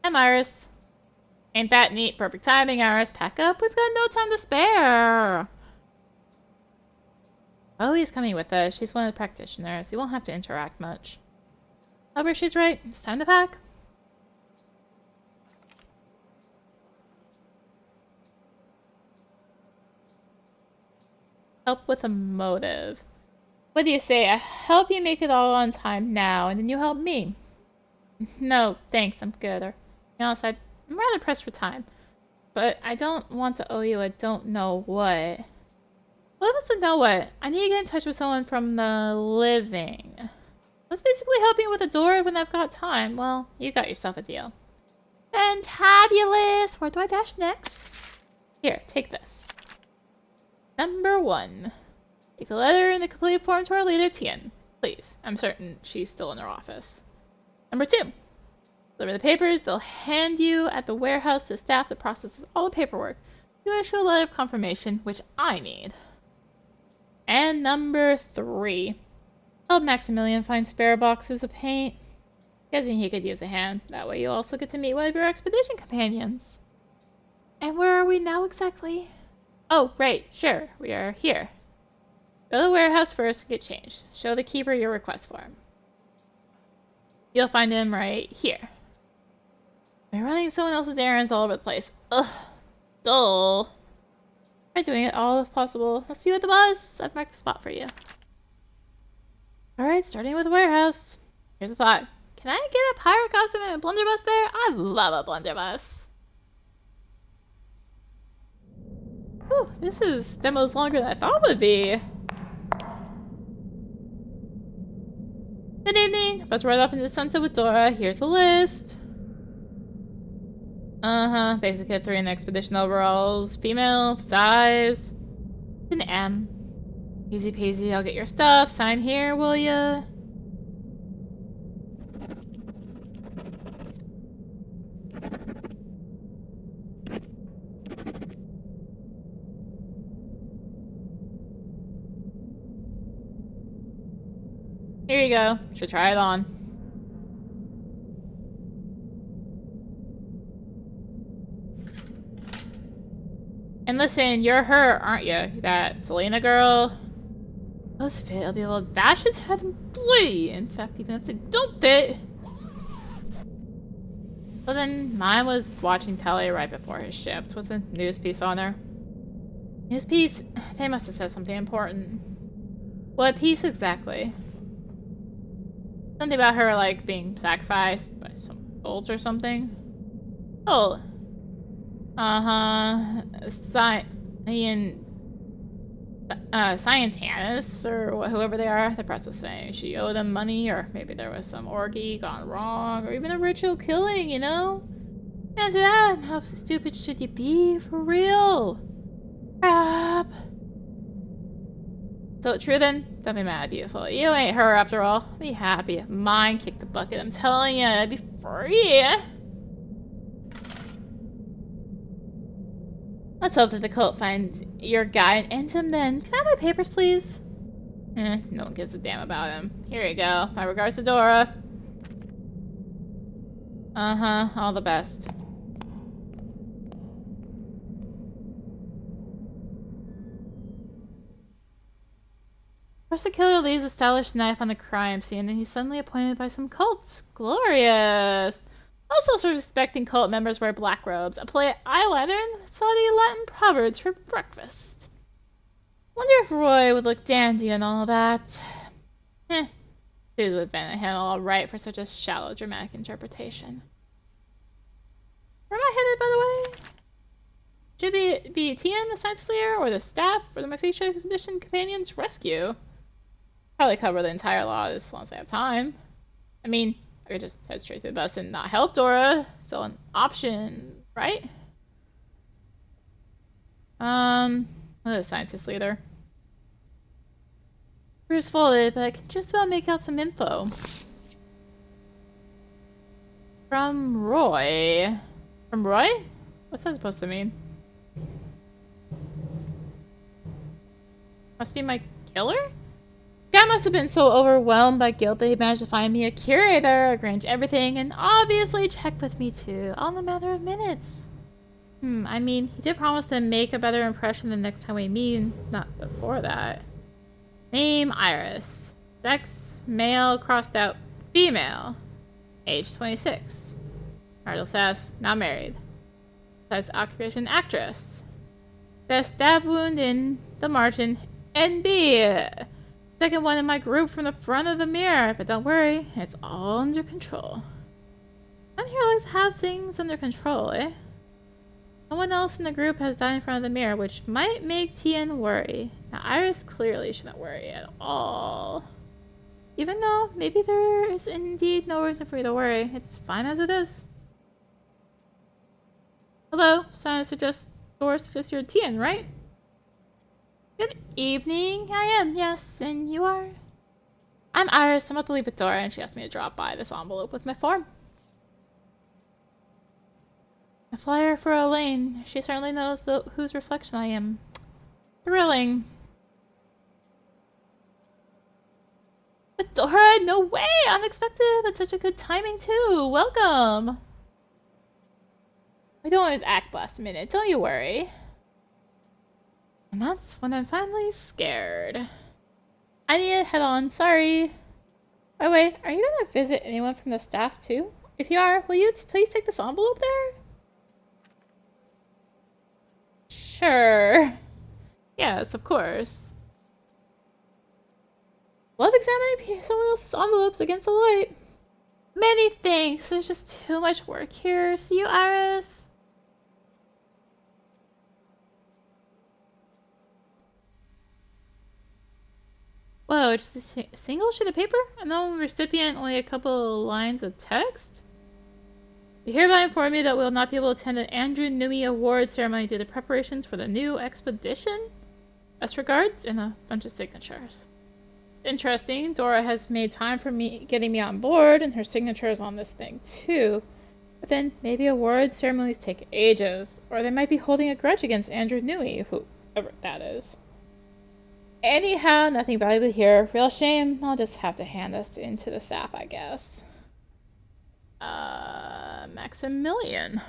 I'm Iris. Ain't that neat? Perfect timing, Iris. Pack up. We've got no time to spare. Oh, he's coming with us. She's one of the practitioners. You won't have to interact much. However, she's right. It's time to pack. Help with a motive. What do you say? I help you make it all on time now, and then you help me. No, thanks. I'm good. Or, I'm rather pressed for time. But I don't want to owe you a don't know what. What if it's a know what? I need to get in touch with someone from the living. That's basically helping with a door when I've got time. Well, you got yourself a deal. Fantabulous! Where do I dash next? Here, take this. Number 1. Take the letter in the complete form to our leader, Tien. Please. I'm certain she's still in her office. Number 2. Deliver the papers. They'll hand you at the warehouse to the staff that processes all the paperwork. You issue a letter of confirmation, which I need. And number 3. Help Maximilian find spare boxes of paint. Guessing he could use a hand. That way you also get to meet one of your expedition companions. And where are we now exactly? Oh, right, sure. We are here. Go to the warehouse first to get changed. Show the keeper your request form. You'll find him right here. We're running someone else's errands all over the place. Ugh. Dull. Try doing it all if possible. I'll see you at the bus. I've marked the spot for you. Alright, starting with warehouse. Here's a thought. Can I get a pirate costume and a blunderbuss there? I love a blunderbuss. Whew, this demo's longer than I thought it would be. Good evening. About to ride off into the sunset with Dora. Here's a list. Basic Kit 3 and expedition overalls. Female, size. An M. Easy peasy, I'll get your stuff. Sign here, will ya? Here you go. Should try it on. And listen, you're her, aren't you? That Serena girl? Those fit, I'll be able to bash his head and bleed. In fact, even if they don't fit. But then mine was watching telly right before his shift with a news piece on her. News piece? They must have said something important. What piece exactly? Something about her, like, being sacrificed by some cult or something. Oh. Scientists, or whoever they are, the press was saying she owed them money, or maybe there was some orgy gone wrong, or even a ritual killing, you know? And to that, how stupid should you be, for real? Crap. So true then? Don't be mad, beautiful. You ain't her after all. Be happy. Mine kicked the bucket, I'm telling you, I'd be free. Let's hope that the cult finds your guy and ends him then. Can I have my papers, please? No one gives a damn about him. Here you go. My regards to Dora. All the best. First, the killer leaves a stylish knife on a crime scene, and he's suddenly appointed by some cults. Glorious! Also suspecting cult members wear black robes, apply eyeliner, and Saudi Latin proverbs for breakfast. Wonder if Roy would look dandy and all that. Suze would have been a handle all right for such a shallow, dramatic interpretation. Where am I headed, by the way? Should be Tien, the scientist leader, or the staff for the Mephisto Expedition Companions Rescue? Probably cover the entire lot as long as I have time. I mean, I could just head straight to the bus and not help Dora. Still an option, right? Look at the scientist leader. Bruce folded, but I can just about make out some info. From Roy. From Roy? What's that supposed to mean? Must be my killer? Guy must have been so overwhelmed by guilt that he managed to find me a curator, arrange everything, and obviously check with me too, all in a matter of minutes. I mean, he did promise to make a better impression the next time we meet, not before that. Name, Iris. Sex, male, crossed out, female. Age, 26. Marital status, not married. Besides occupation, actress. Best stab wound in the margin, NB. Second one in my group from the front of the mirror, but don't worry, it's all under control. One here likes to have things under control, eh? Someone else in the group has died in front of the mirror, which might make Tien worry. Now, Iris clearly shouldn't worry at all. Even though maybe there is indeed no reason for you to worry, it's fine as it is. Hello, Dora suggests you're Tien, right? Good evening. I am, yes. And you are? I'm Iris. I'm about to leave with Dora, and she asked me to drop by this envelope with my form. A flyer for Elaine. She certainly knows whose reflection I am. Thrilling. But Dora, no way! Unexpected, but such a good timing too. Welcome. We don't always act last minute, don't you worry. And that's when I'm finally scared. I need to head on, sorry. By the way, are you gonna visit anyone from the staff too? If you are, will you please take this envelope there? Sure. Yes, of course. Love examining someone else's envelopes against the light. Many thanks. There's just too much work here. See you, Iris. Whoa, it's just a single sheet of paper? And no recipient, only a couple lines of text? We hereby inform you that we will not be able to attend an Andrew Numi Award ceremony due to preparations for the new expedition. Best regards, and a bunch of signatures. Interesting. Dora has made time for getting me on board, and her signature is on this thing too. But then maybe award ceremonies take ages, or they might be holding a grudge against Andrew Nui, whoever that is. Anyhow, nothing valuable here. Real shame. I'll just have to hand this in to the staff, I guess. Maximilian.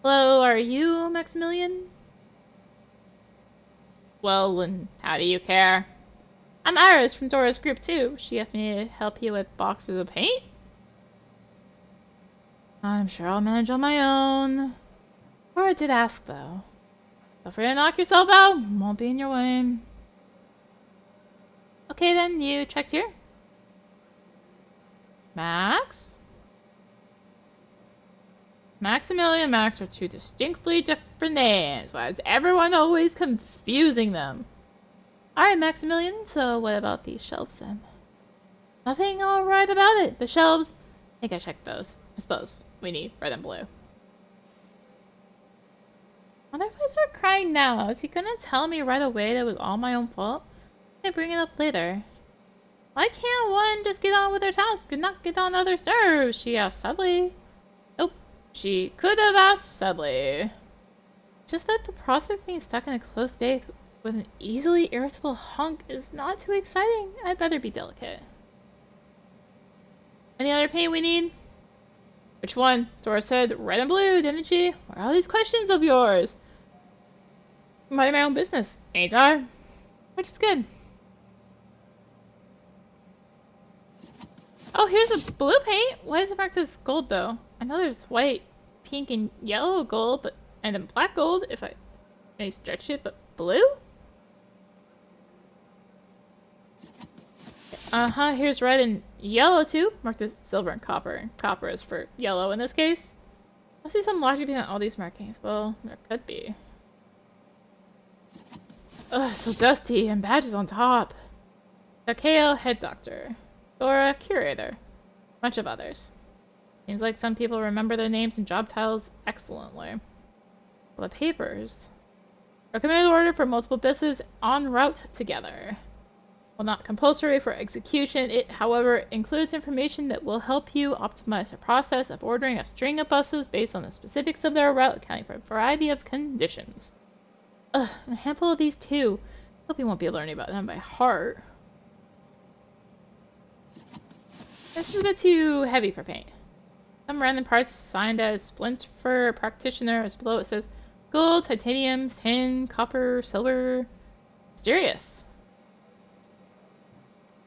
Hello, are you Maximilian? Well, and how do you care? I'm Iris from Dora's group too. She asked me to help you with boxes of paint. I'm sure I'll manage on my own. Dora did ask though. Feel free to knock yourself out. Won't be in your way. Okay then, you checked here? Max? Maximilian and Max are two distinctly different names. Why is everyone always confusing them? Alright, Maximilian, so what about these shelves then? Nothing alright about it. The shelves, I think I checked those. I suppose we need red and blue. Wonder if I start crying now. Is he gonna tell me right away that it was all my own fault? I bring it up later. Why can't one just get on with their task and not get on others' nerves? She asked sadly. Nope. She could have asked sadly. Just that the prospect of being stuck in a closed space with an easily irritable hunk is not too exciting. I'd better be delicate. Any other paint we need? Which one? Dora said red and blue, didn't she? What are all these questions of yours? Mind my own business, ain't I? Which is good. Oh, here's a blue paint. Why is it marked as gold though? I know there's white, pink, and yellow gold, and then black gold if I may stretch it, but blue? Here's red and yellow too, marked as silver and copper. Copper is for yellow in this case. Must be some logic behind all these markings. Well, there could be. Ugh, so dusty, and badges on top. Takeo, head doctor. Dora, curator. A bunch of others. Seems like some people remember their names and job titles excellently. Well, the papers. Recommended order for multiple businesses en route together. While not compulsory for execution, it, however, includes information that will help you optimize the process of ordering a string of buses based on the specifics of their route, accounting for a variety of conditions. Ugh, a handful of these too. Hope you won't be learning about them by heart. This is a bit too heavy for paint. Some random parts signed as splints for practitioner, as below it says gold, titanium, tin, copper, silver. Mysterious.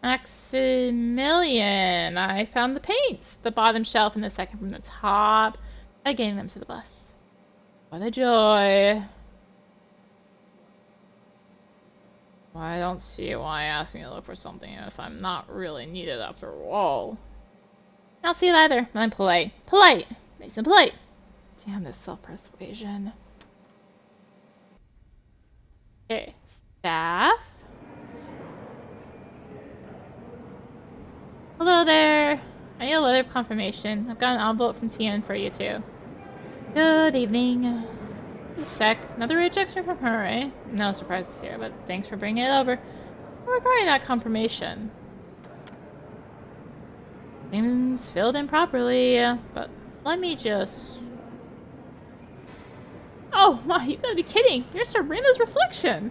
Maximilian, I found the paints. The bottom shelf and the second from the top. I'm getting them to the bus. What a joy. Well, I don't see why ask me to look for something if I'm not really needed after all. I don't see it either. I'm polite. Polite! Nice and polite. Damn this self-persuasion. Okay, staff. Hello there. I need a letter of confirmation. I've got an envelope from TN for you too. Good evening. Just a sec. Another rejection from her, eh? No surprises here, but thanks for bringing it over. Regarding that confirmation. Name's filled in properly, but let me just... Oh my, you gotta be kidding! You're Serena's reflection!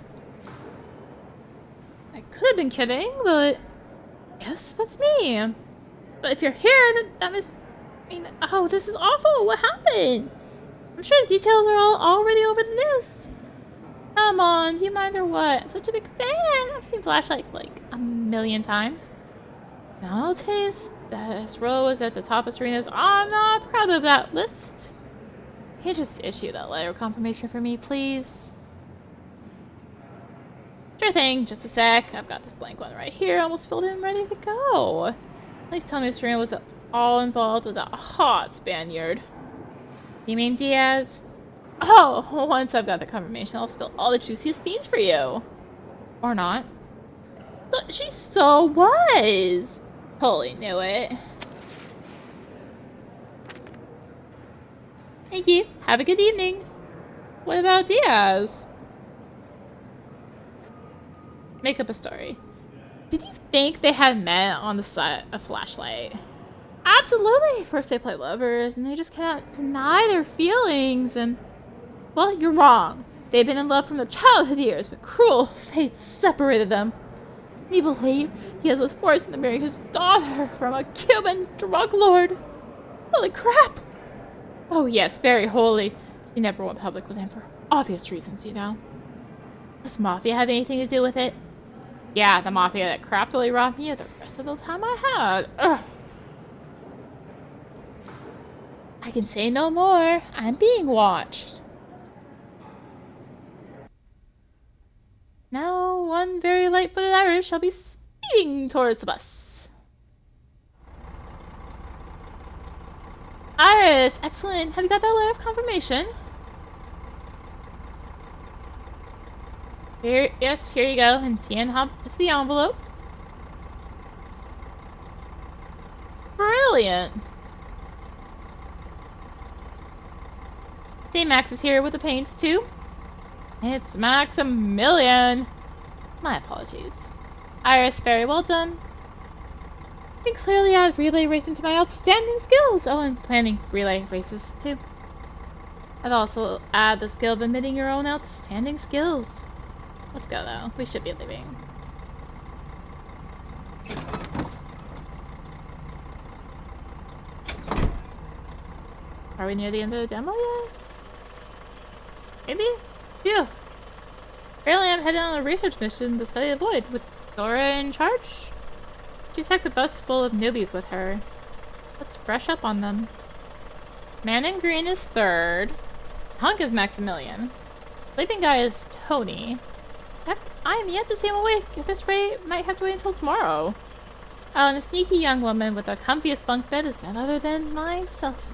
I could have been kidding, but... Yes, that's me. But if you're here, then that must mean... Oh, this is awful! What happened? I'm sure the details are all already over the news. Come on, do you mind or what? I'm such a big fan! I've seen Flashlight like a million times. Now I'll taste this row is at the top of Serena's. I'm not proud of that list. Can you just issue that letter of confirmation for me, please? Sure thing, just a sec. I've got this blank one right here, almost filled in, ready to go. Please tell me Serena was all involved with that hot Spaniard. You mean Diaz? Oh, once I've got the confirmation, I'll spill all the juiciest beans for you. Or not. She so was! Totally knew it. Thank you. Have a good evening. What about Diaz? Make up a story. Did you think they had met on the set of Flashlight? Absolutely! First they play lovers, and they just cannot deny their feelings, and... Well, you're wrong. They've been in love from their childhood years, but cruel fate separated them. Can you believe Diaz was forced to marry his daughter from a Cuban drug lord? Holy crap! Oh yes, very holy. He never went public with him for obvious reasons, you know. Does Mafia have anything to do with it? Yeah, the Mafia that craftily robbed me of the rest of the time I had. Ugh. I can say no more. I'm being watched. Now, one very light-footed Irish shall be speeding towards the bus. Iris, excellent. Have you got that letter of confirmation? Here, yes, here you go. And Tian is the envelope. Brilliant. St. Max is here with the paints too. It's Maximilian. My apologies. Iris, very well done. I can clearly add relay racing to my outstanding skills. Oh, and planning relay races too. I'd also add the skill of admitting your own outstanding skills. Let's go though. We should be leaving. Are we near the end of the demo yet? Maybe? Phew. Apparently I'm headed on a research mission to study the void with Dora in charge. She's packed a bus full of newbies with her. Let's brush up on them. Man in green is third. Hunk is Maximilian. Sleeping guy is Tony. In fact, I am yet to see him awake. At this rate, might have to wait until tomorrow. Oh, and a sneaky young woman with the comfiest bunk bed is none other than myself.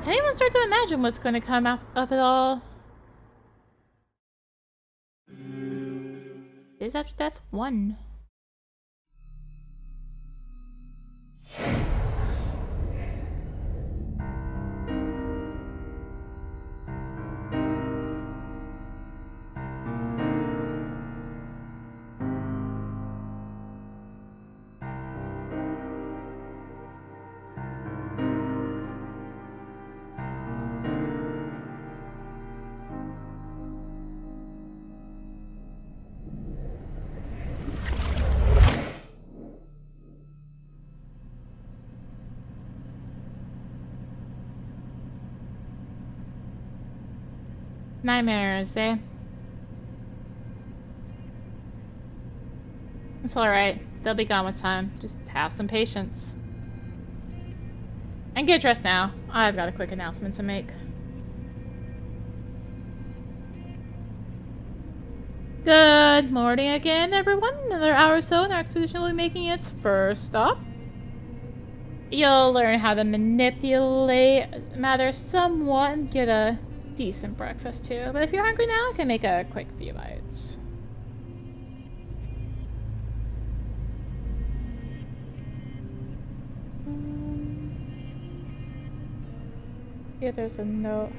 Can anyone start to imagine what's going to come out of it all? Days After Death 1. Nightmares, eh? It's alright. They'll be gone with time. Just have some patience. And get dressed now. I've got a quick announcement to make. Good morning again, everyone. Another hour or so and our expedition will be making its first stop. You'll learn how to manipulate matter somewhat and get a decent breakfast too, but if you're hungry now, I can make a quick few bites. Yeah, there's a note.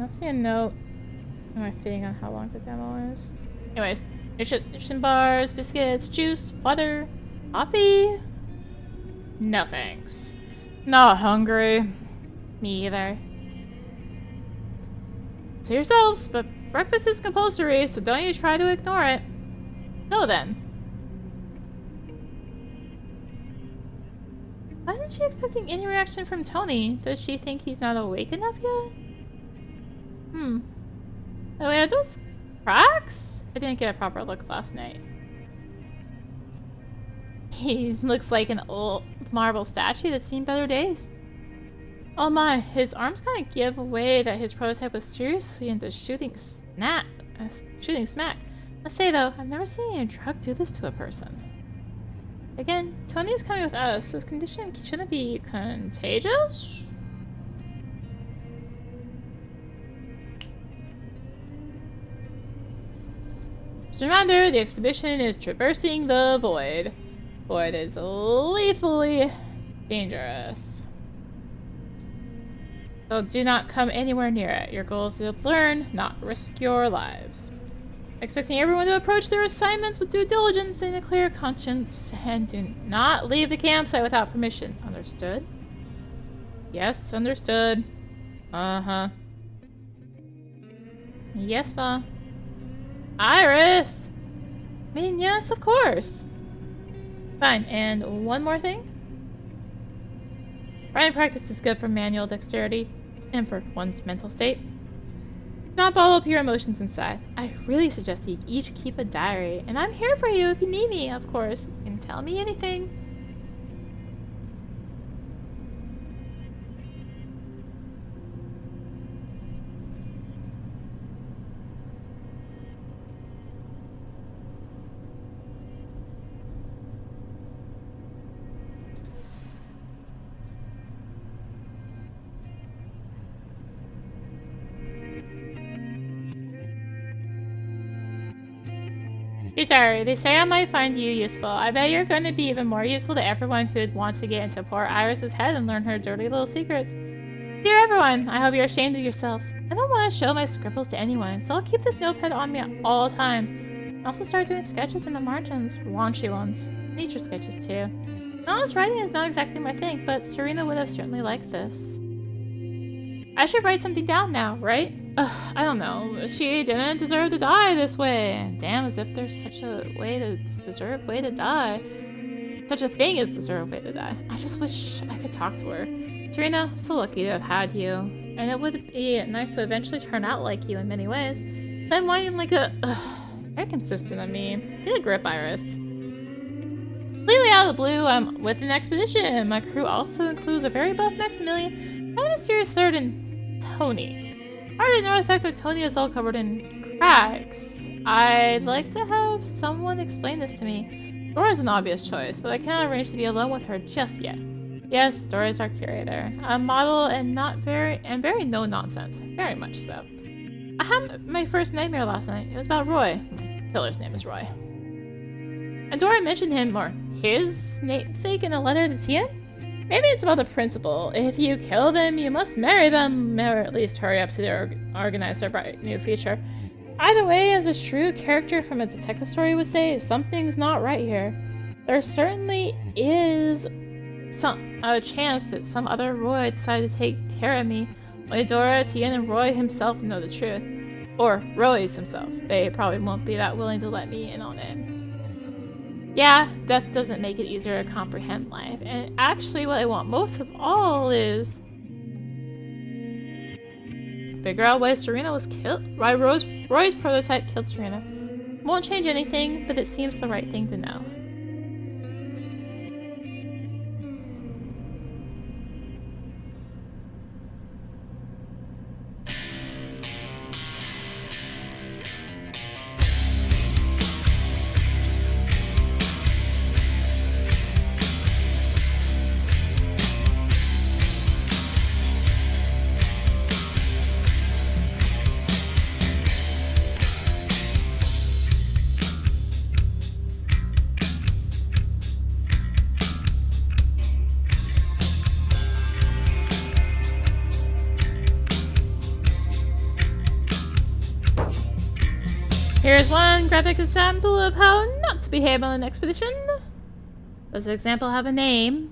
I see a note. Am I fitting on how long the demo is? Anyways, nutrition bars, biscuits, juice, water. Coffee? No thanks. Not hungry. Me either. To yourselves, but breakfast is compulsory, so don't you try to ignore it. No then. Wasn't she expecting any reaction from Tony? Does she think he's not awake enough yet? By the way, are those cracks? I didn't get a proper look last night. He looks like an old marble statue that's seen better days. Oh my, his arms kind of give away that his prototype was seriously into shooting smack. Let's say though, I've never seen a drug do this to a person. Again, Tony's coming with us. This condition shouldn't be contagious? Just a reminder, the expedition is traversing the void. Void is lethally dangerous. So do not come anywhere near it. Your goal is to learn, not risk your lives. Expecting everyone to approach their assignments with due diligence and a clear conscience, and do not leave the campsite without permission. Understood? Yes, understood. Uh-huh. Yes, Ma. Iris! I mean, yes, of course. Fine, and one more thing? Writing practice is good for manual dexterity and for one's mental state. Do not bottle up your emotions inside. I really suggest you each keep a diary, and I'm here for you if you need me, of course. You can tell me anything. Dear diary, they say I might find you useful. I bet you're going to be even more useful to everyone who'd want to get into poor Iris's head and learn her dirty little secrets. Dear everyone, I hope you're ashamed of yourselves. I don't want to show my scribbles to anyone, so I'll keep this notepad on me at all times. I'll also start doing sketches in the margins, raunchy ones. Nature sketches too. Honest writing is not exactly my thing, but Serena would have certainly liked this. I should write something down now, right? I don't know. She didn't deserve to die this way. Damn, as if there's such a way to die. Such a thing as deserved way to die. I just wish I could talk to her. Serena, I'm so lucky to have had you. And it would be nice to eventually turn out like you in many ways. But I'm whining like a... very consistent of me. Get a grip, Iris. Completely out of the blue, I'm with an expedition. My crew also includes a very buff Maximilian and a mysterious third in Tony. I already know the fact that Tony is all covered in cracks. I'd like to have someone explain this to me. Dora's an obvious choice, but I cannot arrange to be alone with her just yet. Yes, Dora's our curator. A model and very no nonsense. Very much so. I had my first nightmare last night. It was about Roy. My killer's name is Roy. And Dora mentioned him, or his namesake, in a letter to Tien? Maybe it's about the principle. If you kill them, you must marry them, or at least hurry up to organize their bright new future. Either way, as a shrewd character from a detective story would say, something's not right here. There certainly is a chance that some other Roy decided to take care of me. Only Dora, Tien, and Roy himself know the truth. Or Roy's himself. They probably won't be that willing to let me in on it. Yeah, death doesn't make it easier to comprehend life, and actually what I want most of all is figure out why Serena was killed, why Roy's prototype killed Serena. Won't change anything, but it seems the right thing to know. Here's one graphic example of how not to behave on an expedition. Does the example have a name?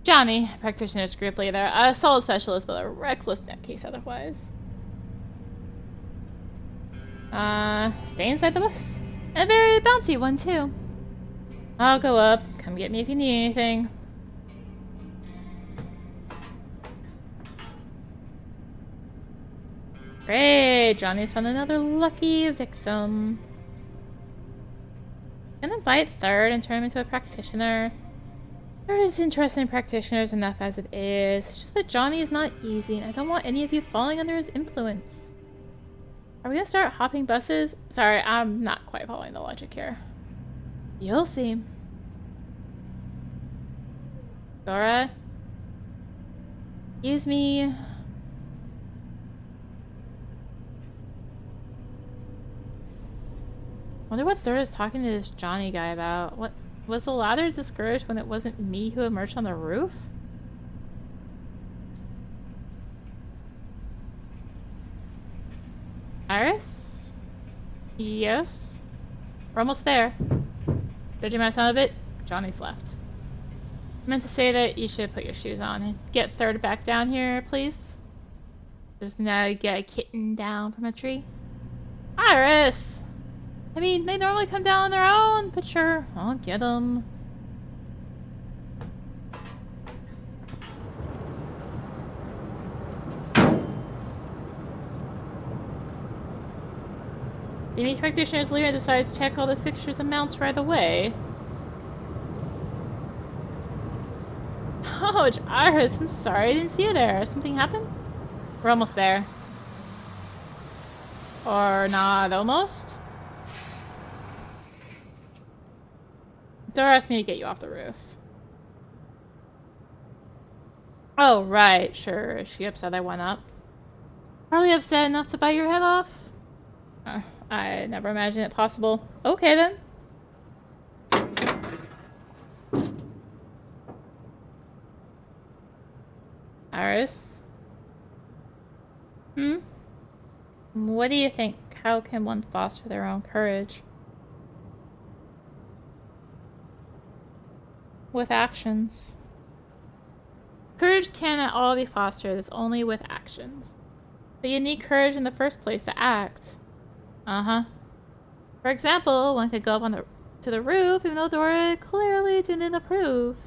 Johnny, practitioner's group leader, a solid specialist, but a reckless nutcase otherwise. Stay inside the bus. And a very bouncy one, too. I'll go up. Come get me if you need anything. Great! Johnny's found another lucky victim. Gonna invite third and turn him into a practitioner. Art is interesting in practitioners enough as it is. It's just that Johnny is not easy, and I don't want any of you falling under his influence. Are we gonna start hopping buses? Sorry, I'm not quite following the logic here. You'll see. Dora? Excuse me. Wonder what Third is talking to this Johnny guy about. What was the ladder discouraged when it wasn't me who emerged on the roof? Iris? Yes? We're almost there. Judging by the sound of it, Johnny's left. I meant to say that you should put your shoes on and get Third back down here, please. Just now get a kitten down from a tree. Iris! I mean, they normally come down on their own, but sure, I'll get them. The meat practitioner's leader decides to check all the fixtures and mounts right away. Ouch, Iris, I'm sorry, I didn't see you there. Something happened? We're almost there. Or not almost? Dora asked me to get you off the roof. Oh, right, sure. Is she upset I went up? Probably upset enough to bite your head off? I never imagined it possible. Okay, then. Iris? What do you think? How can one foster their own courage? With actions. Courage cannot all be fostered, it's only with actions. But you need courage in the first place to act. For example, one could go up to the roof even though Dora clearly didn't approve.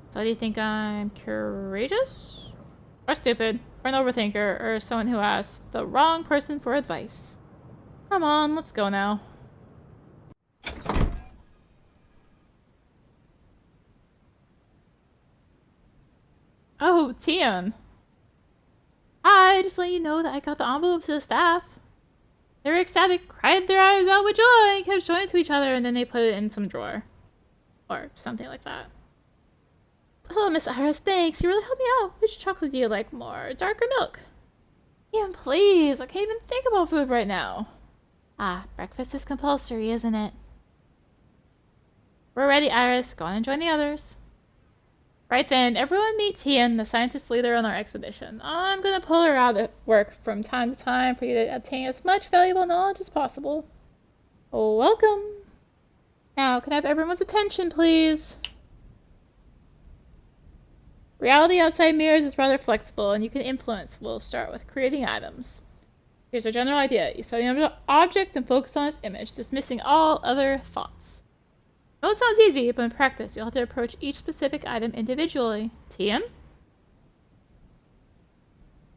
So do you think I'm courageous? Or stupid? Or an overthinker? Or someone who asked the wrong person for advice? Come on, let's go now. Oh, Tian. Hi, just let you know that I got the envelope to the staff. They were ecstatic, cried their eyes out with joy, and kept showing it to each other, and then they put it in some drawer. Or something like that. Oh, Miss Iris, thanks. You really helped me out. Which chocolate do you like more? Dark or milk? Ian, please. I can't even think about food right now. Ah, breakfast is compulsory, isn't it? We're ready, Iris. Go on and join the others. Right then, everyone meet Tian, the scientist leader on our expedition. I'm gonna pull her out of work from time to time for you to obtain as much valuable knowledge as possible. Oh, welcome. Now, can I have everyone's attention, please? Reality outside mirrors is rather flexible, and you can influence. We'll start with creating items. Here's our general idea. You study an object and focus on its image, dismissing all other thoughts. I know it sounds easy, but in practice, you'll have to approach each specific item individually. Tian?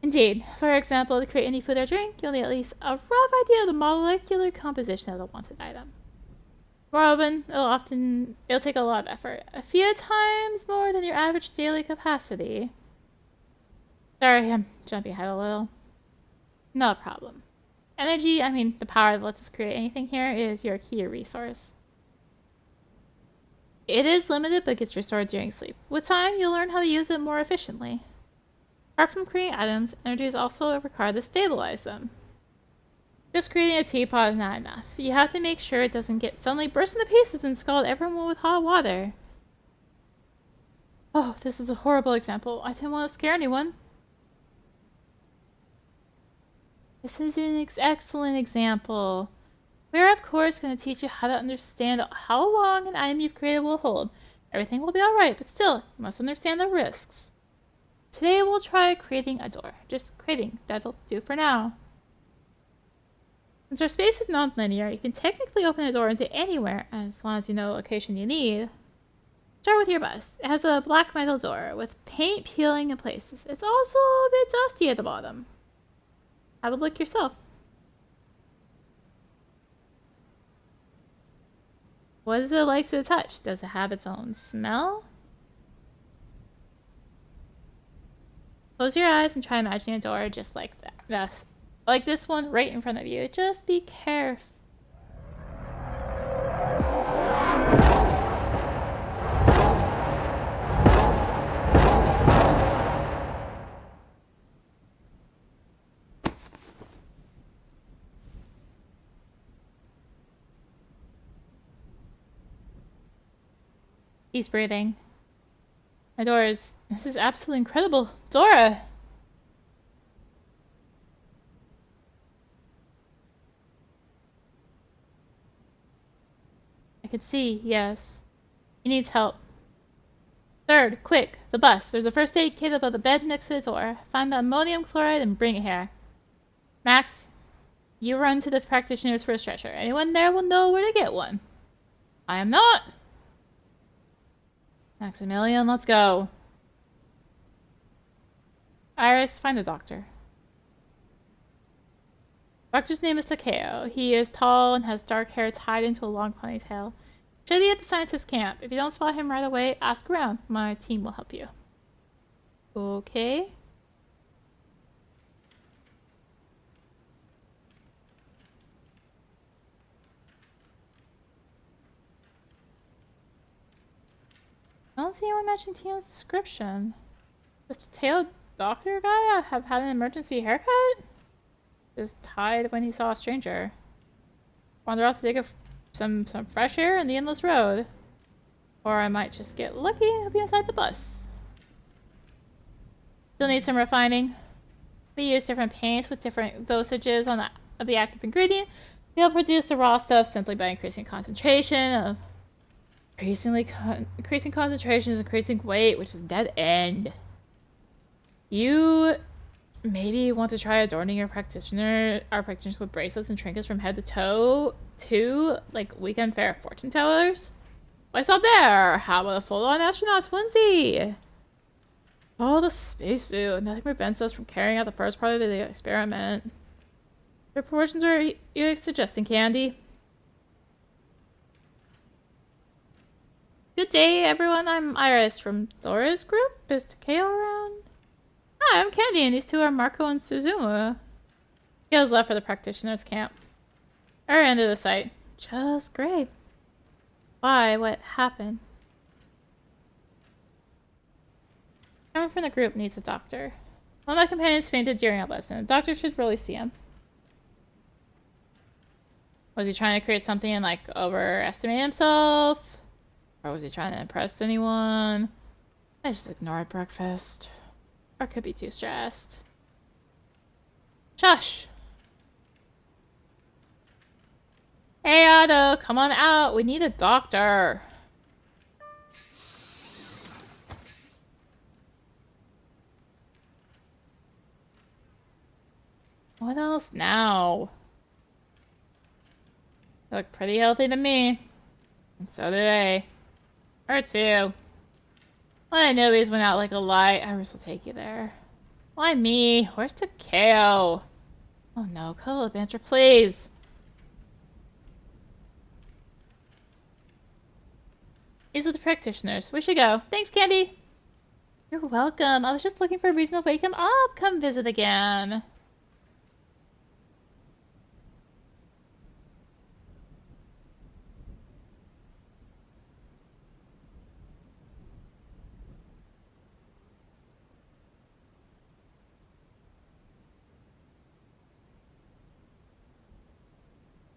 Indeed. For example, to create any food or drink, you'll need at least a rough idea of the molecular composition of the wanted item. More often, it'll take a lot of effort. A few times more than your average daily capacity. Sorry, I'm jumping ahead a little. No problem. Energy, the power that lets us create anything here is your key resource. It is limited, but gets restored during sleep. With time, you'll learn how to use it more efficiently. Apart from creating items, energy is also required to stabilize them. Just creating a teapot is not enough. You have to make sure it doesn't suddenly burst into pieces and scald everyone with hot water. Oh, this is a horrible example. I didn't want to scare anyone. This is an excellent example. We're of course going to teach you how to understand how long an item you've created will hold. Everything will be alright, but still, you must understand the risks. Today we'll try creating a door. Just creating, that'll do for now. Since our space is non-linear, you can technically open a door into anywhere, as long as you know the location you need. Start with your bus. It has a black metal door, with paint peeling in places. It's also a bit dusty at the bottom. Have a look yourself. What is it like to touch? Does it have its own smell? Close your eyes and try imagining a door just like that. That's like this one right in front of you. Just be careful. He's breathing. My door is... This is absolutely incredible. Dora! I can see, yes. He needs help. Third, quick, the bus. There's a first aid kit above the bed next to the door. Find the ammonium chloride and bring it here. Max, you run to the practitioners for a stretcher. Anyone there will know where to get one. I am not. Maximilian, let's go. Iris, find the doctor. Doctor's name is Takeo. He is tall and has dark hair tied into a long ponytail. Should be at the scientist camp. If you don't spot him right away, ask around. My team will help you. Okay. I don't see anyone matching Tio's description. Does Teo doctor guy have had an emergency haircut? Just tied when he saw a stranger. Wander off to take some fresh air in the endless road. Or I might just get lucky and be inside the bus. Still need some refining. We use different paints with different dosages of the active ingredient. We'll produce the raw stuff simply by increasing concentration of... Increasing concentration is increasing weight, which is dead end. You maybe want to try adorning our practitioners with bracelets and trinkets from head to toe, too, like weekend fair fortune tellers? Why stop there? How about a full-on astronaut's onesie? Oh, the spacesuit. Nothing prevents us from carrying out the first part of the experiment. What proportions are you suggesting, Candy? Good day, everyone. I'm Iris from Dora's group. Is Takeo around? Hi, I'm Candy, and these two are Marco and Suzumu. Takeo's left for the practitioner's camp. Our end of the site. Just great. Why? What happened? Someone from the group needs a doctor. One of my companions fainted during a lesson. The doctor should really see him. Was he trying to create something and, like, overestimate himself? Or was he trying to impress anyone? I just ignored breakfast. Or could be too stressed. Shush! Hey, Otto, come on out. We need a doctor. What else now? They look pretty healthy to me. And so do they. Her too. Well, I know these went out like a light. Iris will take you there. Why me? Where's Takeo? Oh no, cut a little banter, please. These are the practitioners. We should go. Thanks, Candy. You're welcome. I was just looking for a reason to wake him up. Come visit again.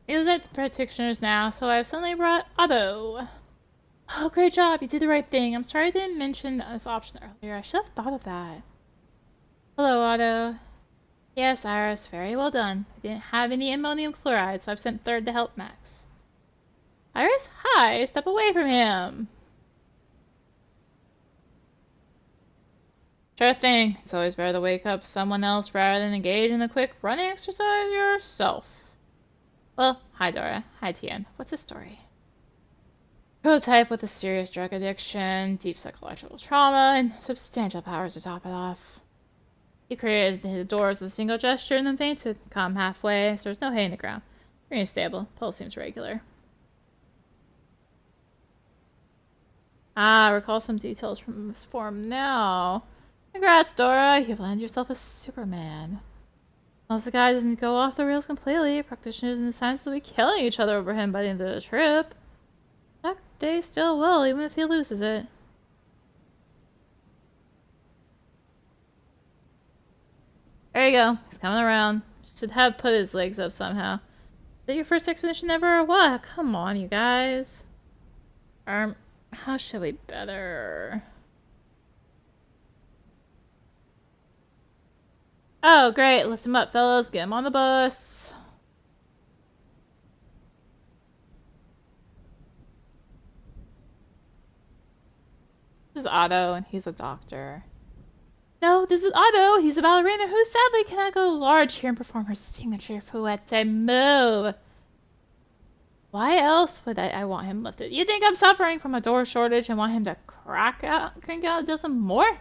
It was at the practitioners now, so I've suddenly brought Otto. Oh, great job. You did the right thing. I'm sorry I didn't mention this option earlier. I should have thought of that. Hello, Otto. Yes, Iris. Very well done. I didn't have any ammonium chloride, so I've sent third to help Max. Iris? Hi. Step away from him. Sure thing. It's always better to wake up someone else rather than engage in the quick running exercise yourself. Well, hi Dora. Hi Tien. What's the story? Prototype with a serious drug addiction, deep psychological trauma, and substantial powers to top it off. He created the doors with a single gesture and then fainted. Calm halfway, so there's no hay in the ground. Pretty stable. Pulse seems regular. Ah, recall some details from this form now. Congrats, Dora. You've landed yourself a Superman. Unless the guy doesn't go off the rails completely, practitioners in the science will be killing each other over him by the end of the trip. That day still will, even if he loses it. There you go. He's coming around. Should have put his legs up somehow. Is that your first expedition ever or what? Come on, you guys. How should we better? Oh, great. Lift him up, fellas. Get him on the bus. This is Otto, and he's a doctor. No, this is Otto. He's a ballerina who sadly cannot go large here and perform her signature fouette move. Why else would I want him lifted? You think I'm suffering from a door shortage and want him to crank out a dozen more?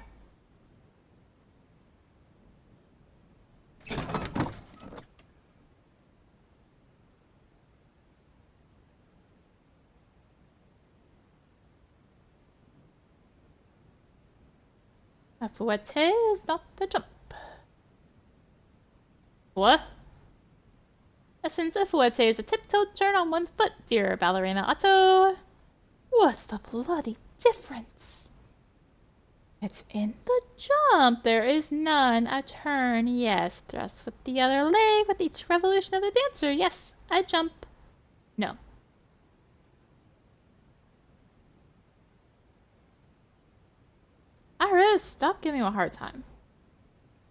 A fouette is not a jump. What? Since a fouette is a tiptoe turn on one foot, dear ballerina Otto. What's the bloody difference? It's in the jump. There is none. A turn, yes. Thrust with the other leg with each revolution of the dancer. Yes, a jump. No. Iris, stop giving me a hard time.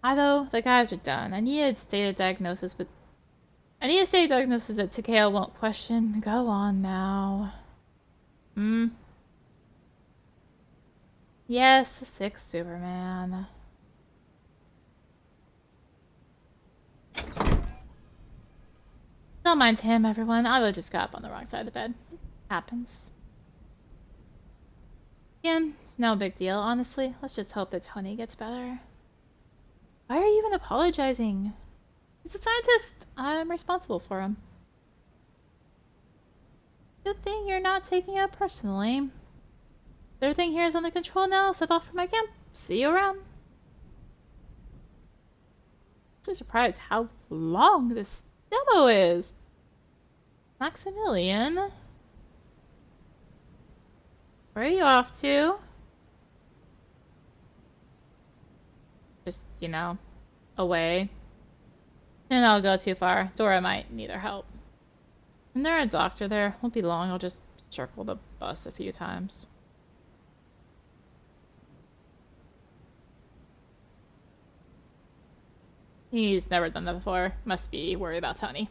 Although the guys are done. I need a stated diagnosis that Takeo won't question. Go on now. Yes, sick Superman. Don't mind him, everyone. Otto just got up on the wrong side of the bed. It happens. Again, no big deal, honestly. Let's just hope that Tony gets better. Why are you even apologizing? He's a scientist. I'm responsible for him. Good thing you're not taking it personally. Everything here is under control now. Set off for my camp. See you around. I'm so surprised how long this demo is. Maximilian? Where are you off to? Just, away. And I'll go too far. Dora might need our help. Isn't there a doctor there? Won't be long. I'll just circle the bus a few times. He's never done that before. Must be worried about Tony.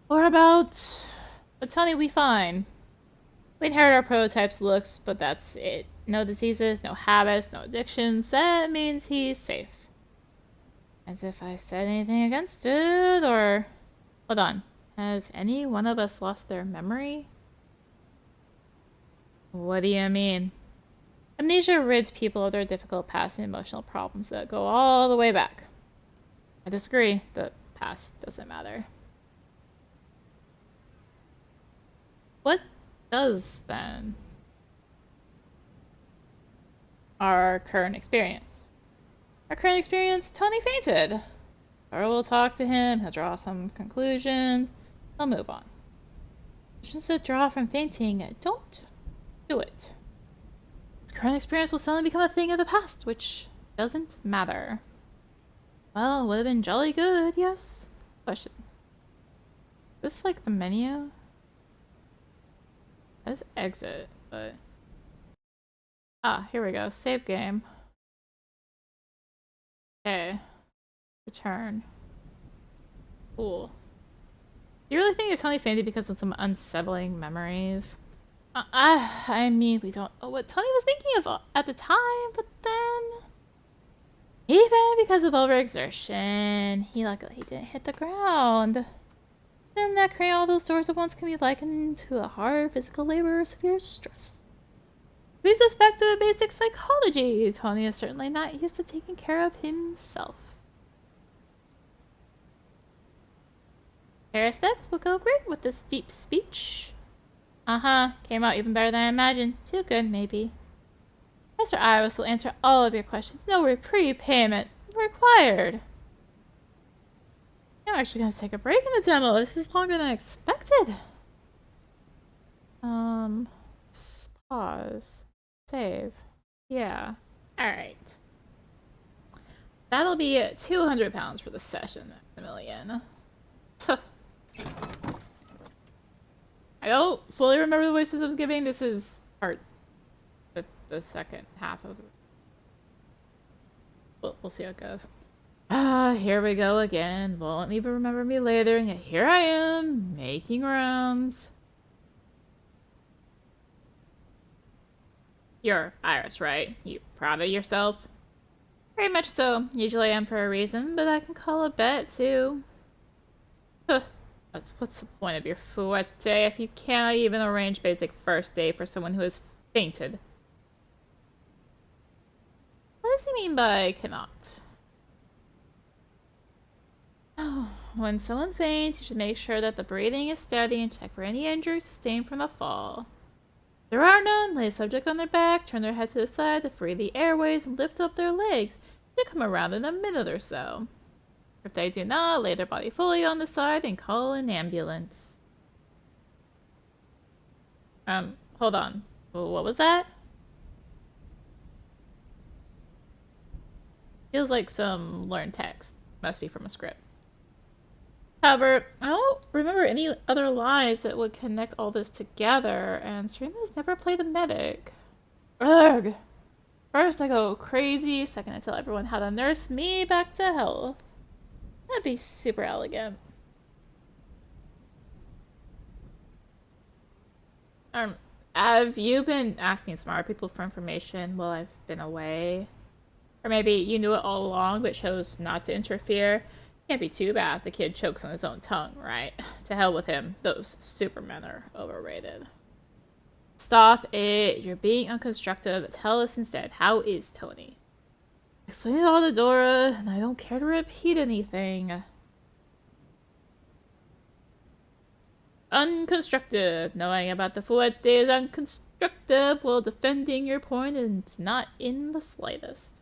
Or about... But Tony will be fine. We inherit our prototype's looks, but that's it. No diseases, no habits, no addictions. That means he's safe. As if I said anything against it, or... Hold on. Has any one of us lost their memory? What do you mean? Amnesia rids people of their difficult past and emotional problems that go all the way back. I disagree. The past doesn't matter. What does, then? Our current experience. Tony fainted. Or we'll talk to him, he'll draw some conclusions, he'll move on. Just to draw from fainting, don't do it. His current experience will suddenly become a thing of the past, which doesn't matter. Well, would have been jolly good, yes? Question. Is this like the menu? Let's exit, but... Ah, here we go. Save game. Okay. Return. Cool. Do you really think it's Tony fainted because of some unsettling memories? I mean, we don't know what Tony was thinking of at the time, but then... Even because of overexertion, he luckily didn't hit the ground. Then that creating all those doors at once can be likened to a hard physical labor or severe stress. We suspect of basic psychology. Tony is certainly not used to taking care of himself. Aspects will go great with this deep speech. Uh-huh. Came out even better than I imagined. Too good, maybe. Mr. Iris will answer all of your questions. No prepayment required. I'm actually gonna take a break in the demo. This is longer than expected. Pause. Save. Yeah. Alright. That'll be £200 for the session, Maximilian. I don't fully remember the voices I was giving. This is part the second half of it. We'll see how it goes. Here we go again. Won't even remember me later, and yet here I am, making rounds. You're Iris, right? You proud of yourself? Very much so. Usually I am for a reason, but I can call a bet, too. What's the point of your fouette if you can't even arrange basic first date for someone who has fainted? What does he mean by cannot? When someone faints, you should make sure that the breathing is steady and check for any injuries sustained from the fall. If there are none, lay the subject on their back, turn their head to the side to free the airways, and lift up their legs. They'll come around in a minute or so. If they do not, lay their body fully on the side and call an ambulance. Hold on. What was that? Feels like some learned text. Must be from a script. However, I don't remember any other lines that would connect all this together, and Serena's never played a medic. Ugh! First I go crazy, second I tell everyone how to nurse me back to health. That'd be super elegant. Have you been asking smart people for information while I've been away? Or maybe you knew it all along but chose not to interfere? Can't be too bad if the kid chokes on his own tongue, right? To hell with him. Those supermen are overrated. Stop it. You're being unconstructive. Tell us instead, how is Tony? Explain it all to Dora, and I don't care to repeat anything. Unconstructive. Knowing about the fouette is unconstructive while defending your point is not in the slightest.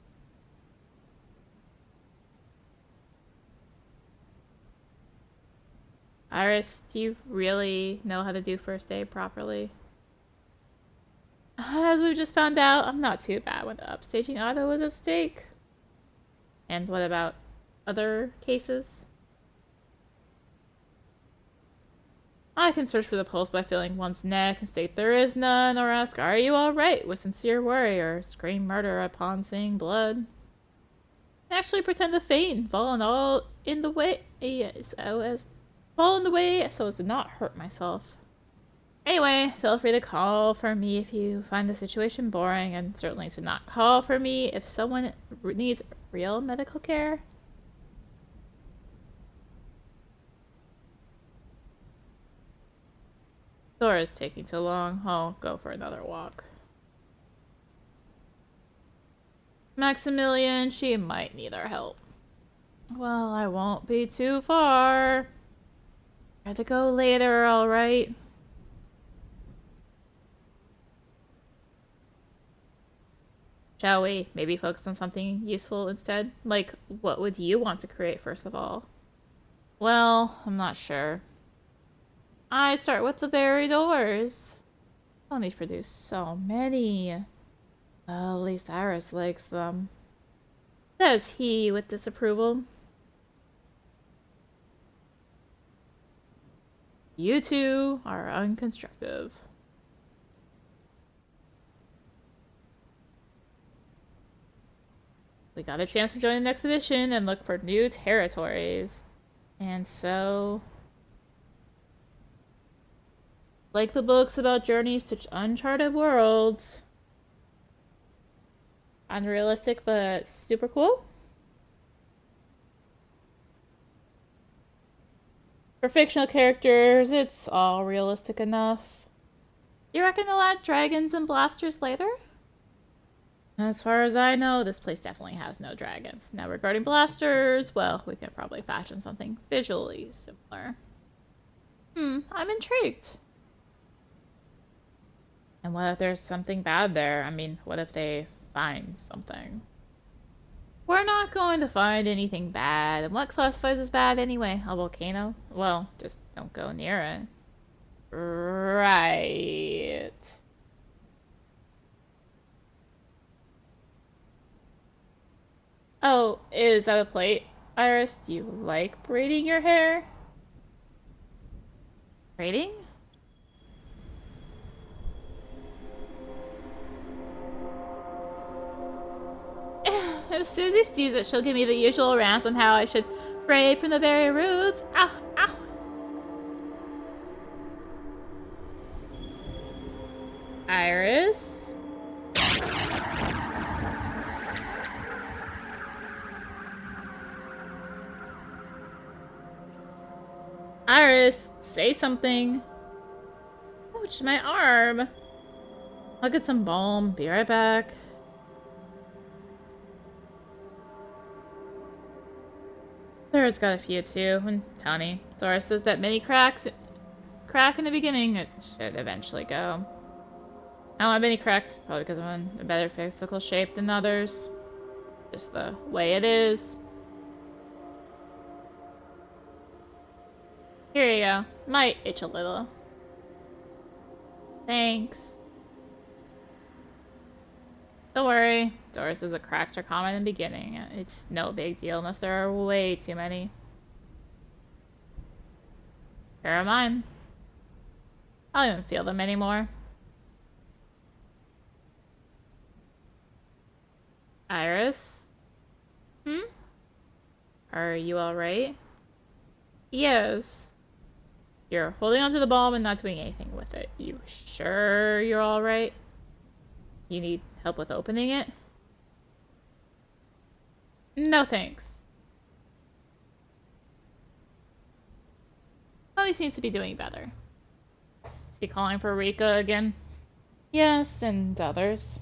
Iris, do you really know how to do first aid properly? As we just found out, I'm not too bad when the upstaging auto was at stake. And what about other cases? I can search for the pulse by feeling one's neck and state there is none, or ask, are you alright, with sincere worry, or scream murder upon seeing blood. Actually pretend to faint and fall in the way so as to not hurt myself. Anyway, feel free to call for me if you find the situation boring, and certainly to not call for me if someone needs real medical care. Dora's taking too long. I'll go for another walk. Maximilian, she might need our help. Well, I won't be too far. Try to go later, alright? Shall we maybe focus on something useful instead? Like, what would you want to create first of all? Well, I'm not sure. I start with the very doors. I'll need to produce so many. Well, at least Iris likes them. Says he with disapproval. You two are unconstructive. We got a chance to join an expedition and look for new territories. And so... like the books about journeys to uncharted worlds. Unrealistic, but super cool. For fictional characters, it's all realistic enough. You reckon they'll add dragons and blasters later? As far as I know, this place definitely has no dragons. Now regarding blasters, well, we can probably fashion something visually similar. I'm intrigued. And what if there's something bad there? I mean, what if they find something? We're not going to find anything bad. And what classifies as bad anyway? A volcano? Well, just don't go near it. Right. Oh, is that a plate? Iris, do you like braiding your hair? Braiding? If Susie sees it, she'll give me the usual rant on how I should braid from the very roots. Ow, ow. Iris? Iris, say something. Ouch, my arm. I'll get some balm. Be right back. Third's got a few too, and Tony. Doris says that many crack in the beginning. It should eventually go. I don't have many cracks, probably because I'm in a better physical shape than others. Just the way it is. Here you go. Might itch a little. Thanks. Don't worry. Doris says the cracks are common in the beginning. It's no big deal unless there are way too many. Here are mine. I don't even feel them anymore. Iris? Hmm? Are you alright? Yes. You're holding onto the balm and not doing anything with it. You sure you're alright? You need help with opening it? No thanks. Well, he seems to be doing better. Is he calling for Rika again? Yes, and others.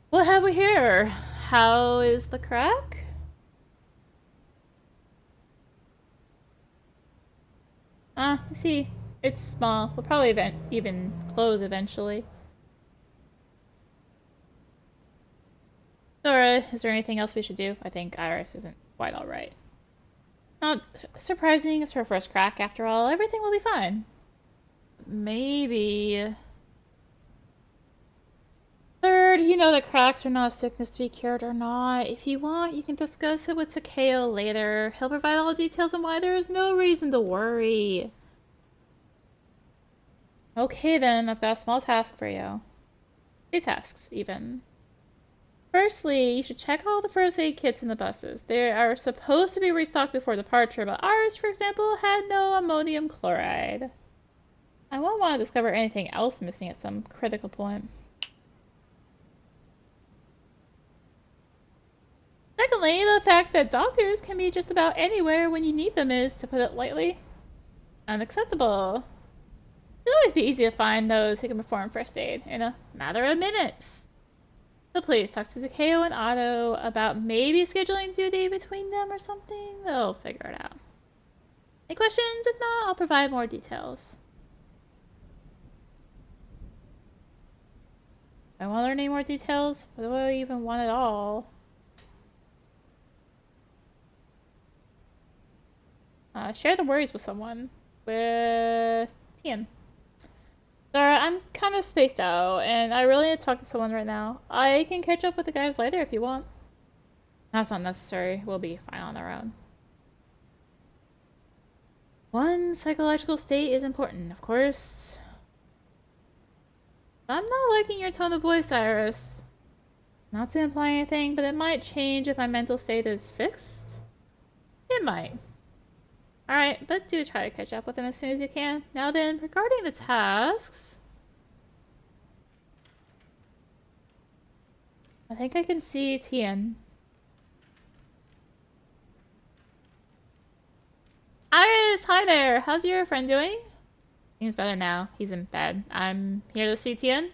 What have we here? How is the crack? I see. It's small. We'll probably even close eventually. Dora, is there anything else we should do? I think Iris isn't quite alright. Not surprising, it's her first crack after all. Everything will be fine. Maybe... Third, you know that cracks are not a sickness to be cured or not. If you want, you can discuss it with Takeo later. He'll provide all the details on why there is no reason to worry. Okay then, I've got a small task for you. 2 tasks, even. Firstly, you should check all the first aid kits in the buses. They are supposed to be restocked before departure, but ours, for example, had no ammonium chloride. I won't want to discover anything else missing at some critical point. Secondly, the fact that doctors can be just about anywhere when you need them is, to put it lightly, unacceptable. It'll always be easy to find those who can perform first aid in a matter of minutes. So please talk to Takeo and Otto about maybe scheduling duty between them or something. They'll figure it out. Any questions? If not, I'll provide more details. I want to learn any more details. What do I even want at all? Share the worries with someone. With Tien. Zara, I'm kind of spaced out, and I really need to talk to someone right now. I can catch up with the guys later if you want. That's not necessary. We'll be fine on our own. One psychological state is important, of course. I'm not liking your tone of voice, Iris. Not to imply anything, but it might change if my mental state is fixed. It might. Alright, but do try to catch up with him as soon as you can. Now then, regarding the tasks... I think I can see Tien. Iris, hi there! How's your friend doing? Seems better now. He's in bed. I'm here to see Tien.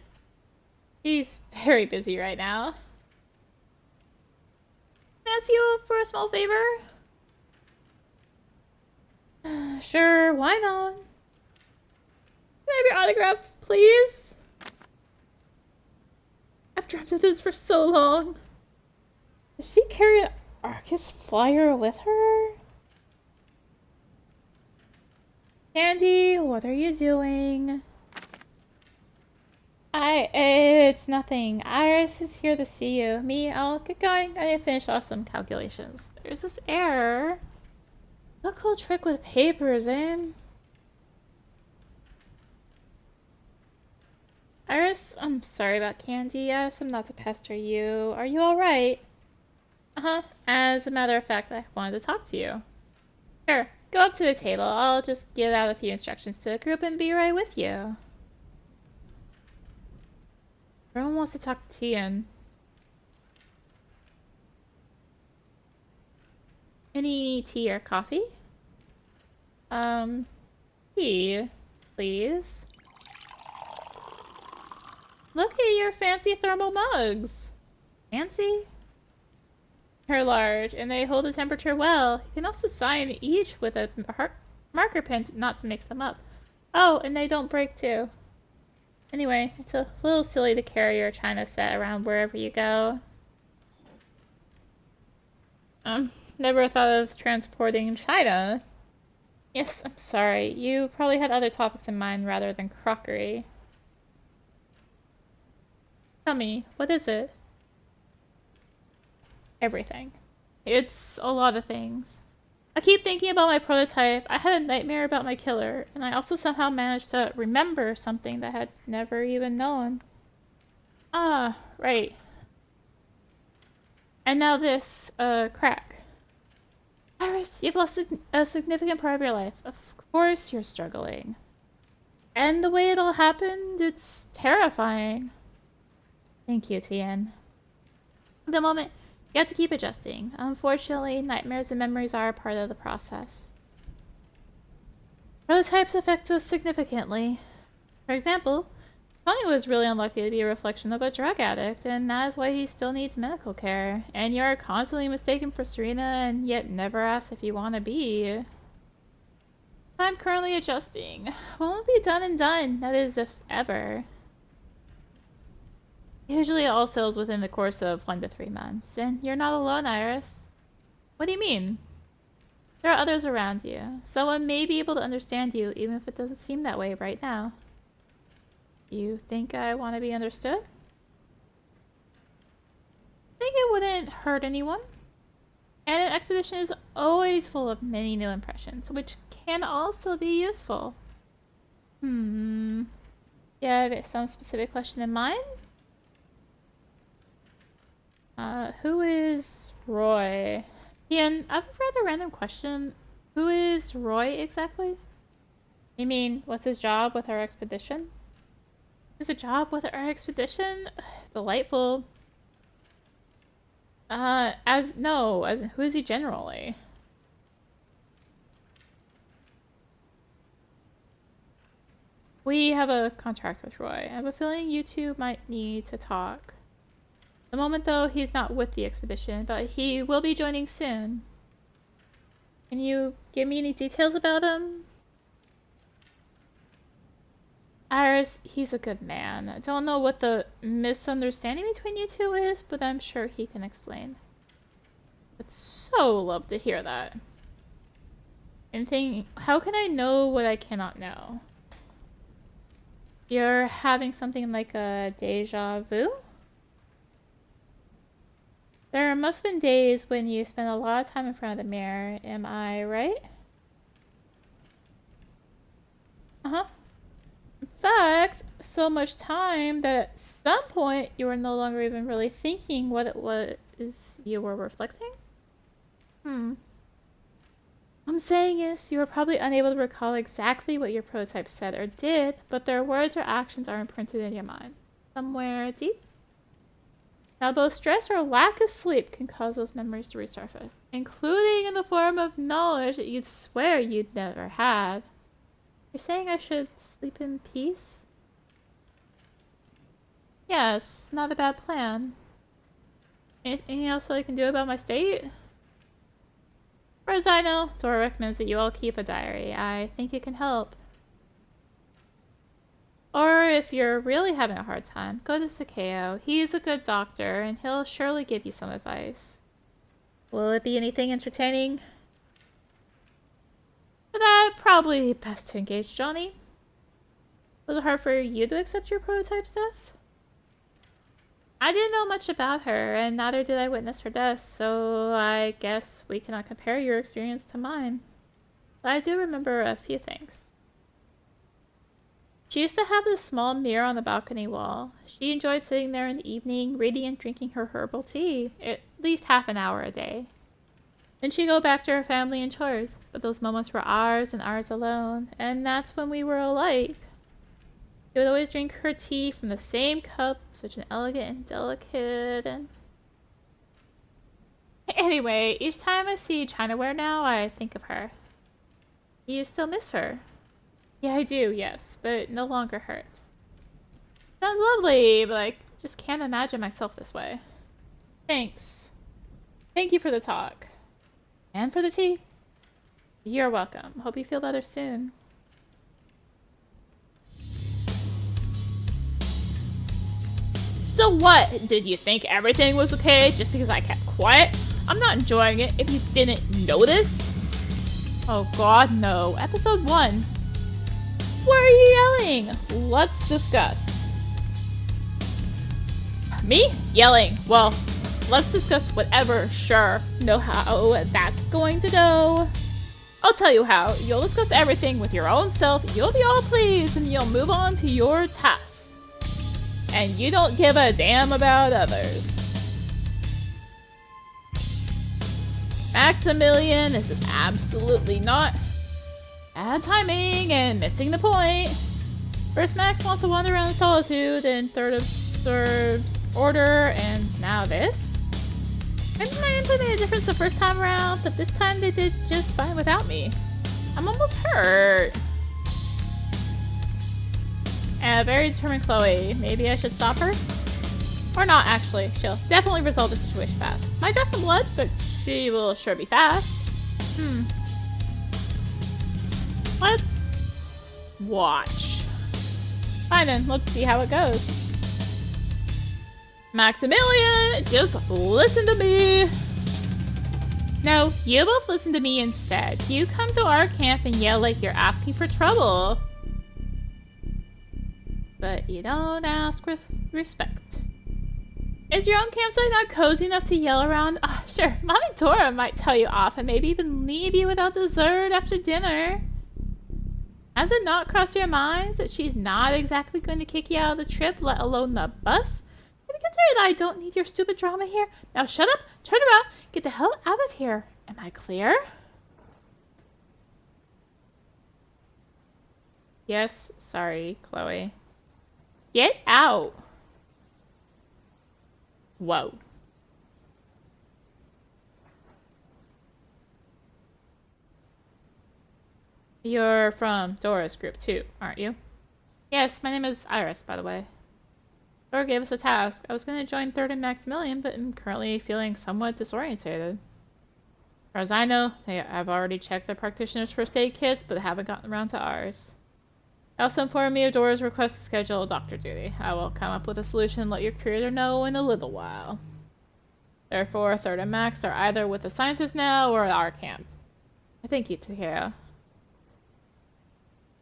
He's very busy right now. Can I ask you for a small favor? Sure, why not? Can I have your autograph, please? dreamt of this for so long. Does she carry an Arcus flyer with her? Candy, what are you doing? It's nothing. Iris is here to see you. Me, I'll get going. I need to finish off some calculations. There's this error. What a cool trick with papers, eh? Iris, I'm sorry about Candy. Yes, I'm not to pester you. Are you alright? Uh-huh. As a matter of fact, I wanted to talk to you. Sure. Go up to the table. I'll just give out a few instructions to the group and be right with you. Everyone wants to talk to Tian. Any tea or coffee? Tea, please. Look at your fancy thermal mugs. Fancy? They're large, and they hold the temperature well. You can also sign each with a marker pen not to mix them up. Oh, and they don't break too. Anyway, it's a little silly to carry your china set around wherever you go. Never thought of transporting china. Yes, I'm sorry. You probably had other topics in mind rather than crockery. Tell me, what is it? Everything. It's a lot of things. I keep thinking about my prototype. I had a nightmare about my killer, and I also somehow managed to remember something that I had never even known. Ah, right. And now this, crack. Iris, you've lost a significant part of your life. Of course you're struggling. And the way it all happened, it's terrifying. Thank you, Tian. At the moment, you have to keep adjusting. Unfortunately, nightmares and memories are a part of the process. Prototypes affect us significantly. For example, Tony was really unlucky to be a reflection of a drug addict, and that is why he still needs medical care. And you're constantly mistaken for Serena, and yet never asked if you want to be. I'm currently adjusting. Won't be done and done, that is, if ever. Usually it all settles within the course of 1 to 3 months, and you're not alone, Iris. What do you mean? There are others around you. Someone may be able to understand you, even if it doesn't seem that way right now. You think I want to be understood? I think it wouldn't hurt anyone. And an expedition is always full of many new impressions, which can also be useful. You have some specific question in mind? Who is Roy? Ian, I've read a random question. Who is Roy exactly? You mean, what's his job with our expedition? His job with our expedition? Delightful. As who is he generally? We have a contract with Roy. I have a feeling you two might need to talk. At the moment, though, he's not with the expedition, but he will be joining soon. Can you give me any details about him? Iris, he's a good man. I don't know what the misunderstanding between you two is, but I'm sure he can explain. I'd so love to hear that. And think, how can I know what I cannot know? You're having something like a deja vu? There must have been days when you spent a lot of time in front of the mirror, am I right? Uh-huh. In fact, so much time that at some point you were no longer even really thinking what it was you were reflecting? What I'm saying is, you were probably unable to recall exactly what your prototype said or did, but their words or actions are imprinted in your mind. Somewhere deep? Now, both stress or lack of sleep can cause those memories to resurface, including in the form of knowledge that you'd swear you'd never had. You're saying I should sleep in peace? Yes, not a bad plan. Anything else I can do about my state? As far as I know, Dora recommends that you all keep a diary. I think it can help. Or if you're really having a hard time, go to Sakeo. He's a good doctor, and he'll surely give you some advice. Will it be anything entertaining? For that, probably best to engage Johnny. Was it hard for you to accept your prototype stuff? I didn't know much about her, and neither did I witness her death, so I guess we cannot compare your experience to mine. But I do remember a few things. She used to have this small mirror on the balcony wall. She enjoyed sitting there in the evening, reading and drinking her herbal tea, at least half an hour a day. Then she'd go back to her family and chores, but those moments were ours and ours alone, and that's when we were alike. She would always drink her tea from the same cup, such an elegant and delicate and... Anyway, each time I see Chinaware now, I think of her. You still miss her? Yeah, I do, yes, but it no longer hurts. Sounds lovely, but I just can't imagine myself this way. Thanks. Thank you for the talk. And for the tea. You're welcome. Hope you feel better soon. So what? Did you think everything was okay just because I kept quiet? I'm not enjoying it if you didn't notice. Oh god, no. Episode 1. Why are you yelling? Let's discuss. Me? Yelling. Well, let's discuss whatever. Sure. Know how that's going to go. I'll tell you how. You'll discuss everything with your own self. You'll be all pleased and you'll move on to your tasks. And you don't give a damn about others. Maximilian, this is absolutely not bad timing and missing the point. First, Max wants to wander around in solitude, and third observes order, and now this? Maybe my input made a difference the first time around, but this time they did just fine without me. I'm almost hurt. And a very determined Chloe. Maybe I should stop her? Or not, actually. She'll definitely resolve the situation fast. Might draw some blood, but she will sure be fast. Let's watch. Fine then, let's see how it goes. Maximilian, just listen to me. No, you both listen to me instead. You come to our camp and yell like you're asking for trouble. But you don't ask with respect. Is your own campsite not cozy enough to yell around? Oh, sure, Mommy Dora might tell you off and maybe even leave you without dessert after dinner. Has it not crossed your minds that she's not exactly going to kick you out of the trip, let alone the bus? Maybe consider that I don't need your stupid drama here. Now shut up, turn around, get the hell out of here. Am I clear? Yes, sorry, Chloe. Get out. Whoa. You're from Dora's group too, aren't you? Yes, my name is Iris, by the way. Dora gave us a task. I was going to join 3rd and Maximilian, but I'm currently feeling somewhat disorientated. As far as I know, I've already checked the practitioner's first aid kits, but haven't gotten around to ours. They also informed me of Dora's request to schedule doctor duty. I will come up with a solution and let your curator know in a little while. Therefore, 3rd and Max are either with the scientists now or at our camp. Thank you, Takeo.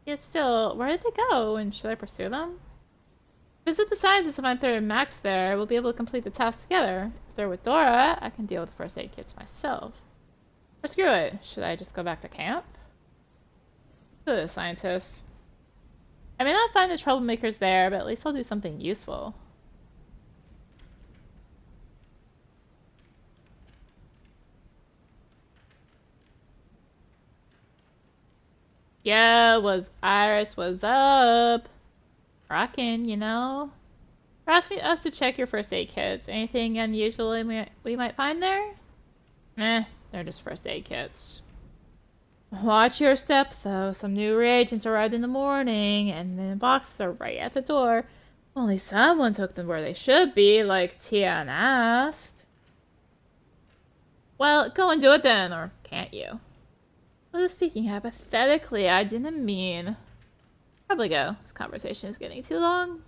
Yet still, where did they go, and should I pursue them? Visit the scientists and find 3rd and Max there. We'll be able to complete the task together. If they're with Dora, I can deal with the first aid kits myself. Or screw it, should I just go back to camp? Go to the scientists. I may not find the troublemakers there, but at least I'll do something useful. Yeah, Iris, what's up? Rockin', you know? Ask us to check your first aid kits. Anything unusual we might find there? They're just first aid kits. Watch your step, though. Some new reagents arrived in the morning, and the boxes are right at the door. Only someone took them where they should be, like Tian asked. Well, go and do it then, or can't you? Well, speaking hypothetically, I didn't mean... Probably go. This conversation is getting too long.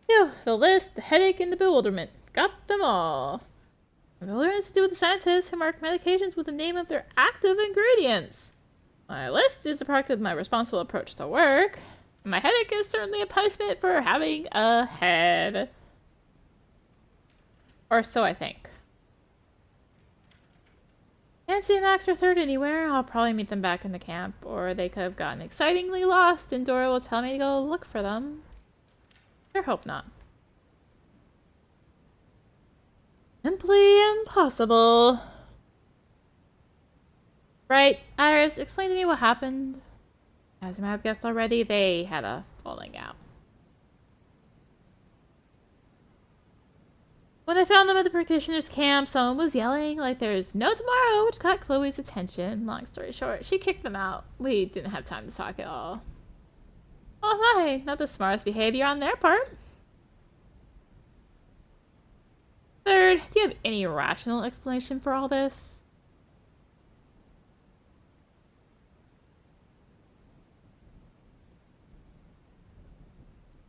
Phew, the list, the headache, and the bewilderment. Got them all. Bewilderment is to do with the scientists who mark medications with the name of their active ingredients. My list is the product of my responsible approach to work. And my headache is certainly a punishment for having a head. Or so I think. Can't see Max or Third anywhere. I'll probably meet them back in the camp. Or they could have gotten excitingly lost and Dora will tell me to go look for them. Sure hope not. Simply impossible. Right, Iris, explain to me what happened. As you might have guessed already, they had a falling out. When I found them at the practitioner's camp, someone was yelling like there's no tomorrow, which caught Chloe's attention. Long story short, she kicked them out. We didn't have time to talk at all. Oh my, not the smartest behavior on their part. Third, do you have any rational explanation for all this?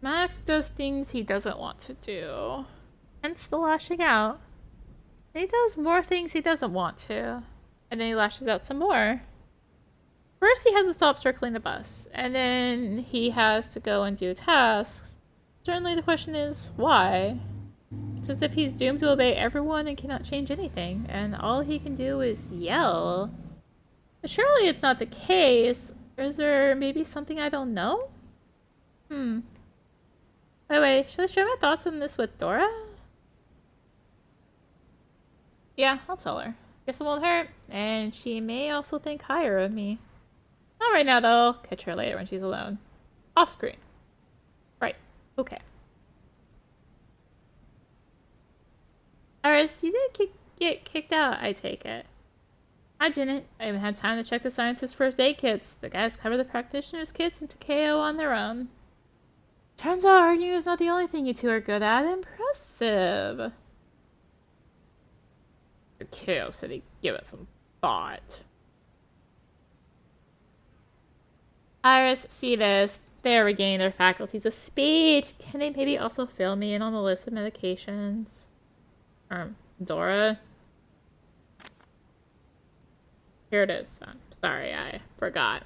Max does things he doesn't want to do. Hence the lashing out. And he does more things he doesn't want to. And then he lashes out some more. First he has to stop circling the bus. And then he has to go and do tasks. Certainly the question is, why? It's as if he's doomed to obey everyone and cannot change anything. And all he can do is yell. But surely it's not the case. Or is there maybe something I don't know? By the way, should I share my thoughts on this with Dora? Yeah, I'll tell her. Guess it won't hurt. And she may also think higher of me. Not right now, though. Catch her later when she's alone. Off screen. Right. Okay. Iris, you didn't get kicked out, I take it. I didn't. I even had time to check the scientist's first aid kits. The guys covered the practitioner's kits and KO on their own. Turns out arguing is not the only thing you two are good at. Impressive. KO said he'd give it some thought. Iris, see this. They're regaining their faculties of speech. Can they maybe also fill me in on the list of medications? Dora? Here it is. I'm sorry, I forgot.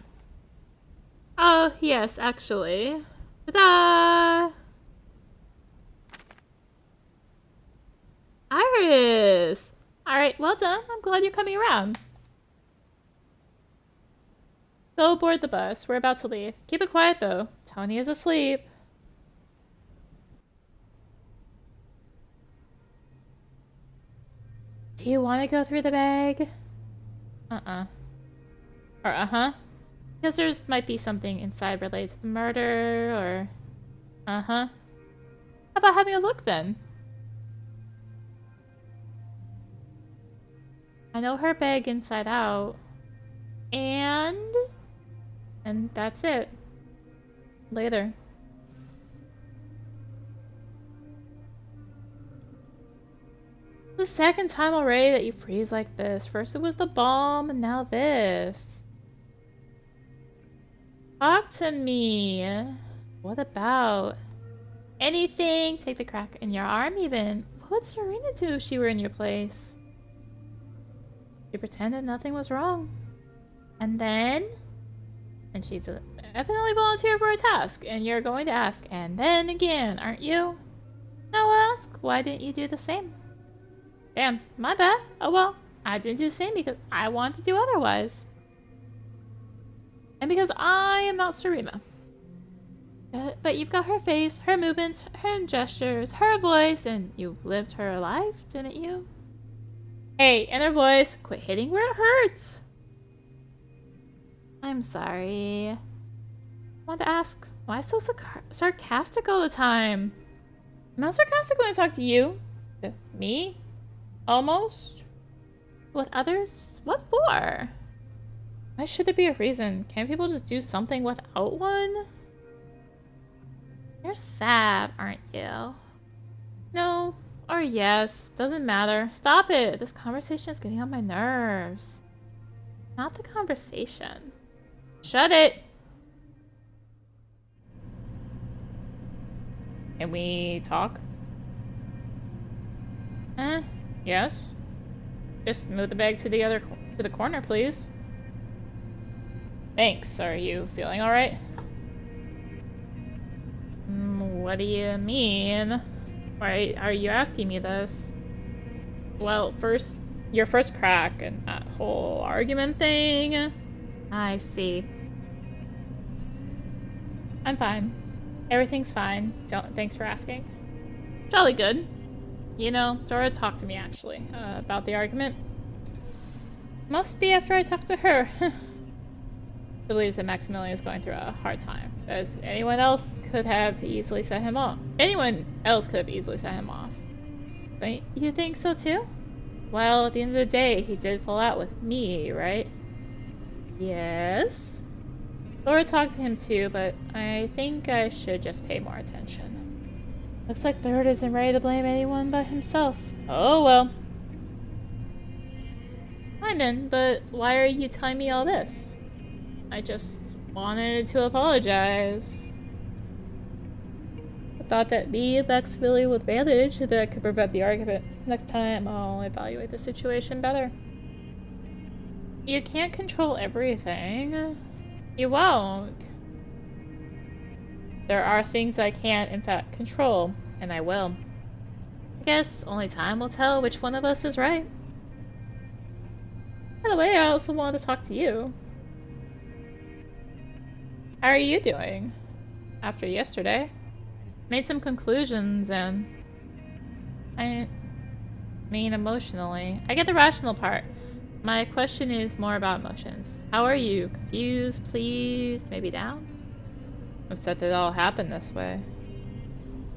Oh, yes, actually. Ta-da! Iris! Alright, well done. I'm glad you're coming around. Go board the bus. We're about to leave. Keep it quiet, though. Tony is asleep. Do you want to go through the bag? Uh-uh. Or uh-huh? Because there might be something inside related to the murder, or... Uh-huh. How about having a look, then? I know her bag inside out. And that's it. Later. The second time already that you freeze like this. First it was the bomb, and now this. Talk to me. What about? Anything. Take the crack in your arm even. What would Serena do if she were in your place? She pretended nothing was wrong. And then? And she'd definitely volunteer for a task. And you're going to ask, and then again, aren't you? Now I'll ask, why didn't you do the same? Damn, my bad. Oh well, I didn't do the same because I wanted to do otherwise. And because I am not Serena. But you've got her face, her movements, her gestures, her voice, and you lived her life, didn't you? Hey, inner voice, quit hitting where it hurts. I'm sorry. I want to ask, why so sarcastic all the time? I'm not sarcastic when I talk to you. To me? Almost? With others? What for? Why should there be a reason? Can't people just do something without one? You're sad, aren't you? No. Or yes. Doesn't matter. Stop it. This conversation is getting on my nerves. Not the conversation. Shut it. Can we talk? Yes. Just move the bag to the corner, please. Thanks. Are you feeling all right? What do you mean? Why are you asking me this? Well, your first crack and that whole argument thing. I see. I'm fine. Everything's fine. Thanks for asking. Jolly good. You know, Dora talked to me actually about the argument. Must be after I talked to her. Believes that Maximilian is going through a hard time, as anyone else could have easily set him off. Right? You think so too? Well, at the end of the day, he did fall out with me, right? Yes. Laura talked to him too, but I think I should just pay more attention. Looks like Third isn't ready to blame anyone but himself. Oh well. Fine then, but why are you telling me all this? I just wanted to apologize. I thought that me Maximilian would manage that I could prevent the argument. Next time I'll evaluate the situation better. You can't control everything. You won't. There are things I can't, in fact, control, and I will. I guess only time will tell which one of us is right. By the way, I also wanted to talk to you. How are you doing? After yesterday? Made some conclusions and... I mean emotionally. I get the rational part. My question is more about emotions. How are you? Confused, pleased, maybe down? Upset that it all happened this way.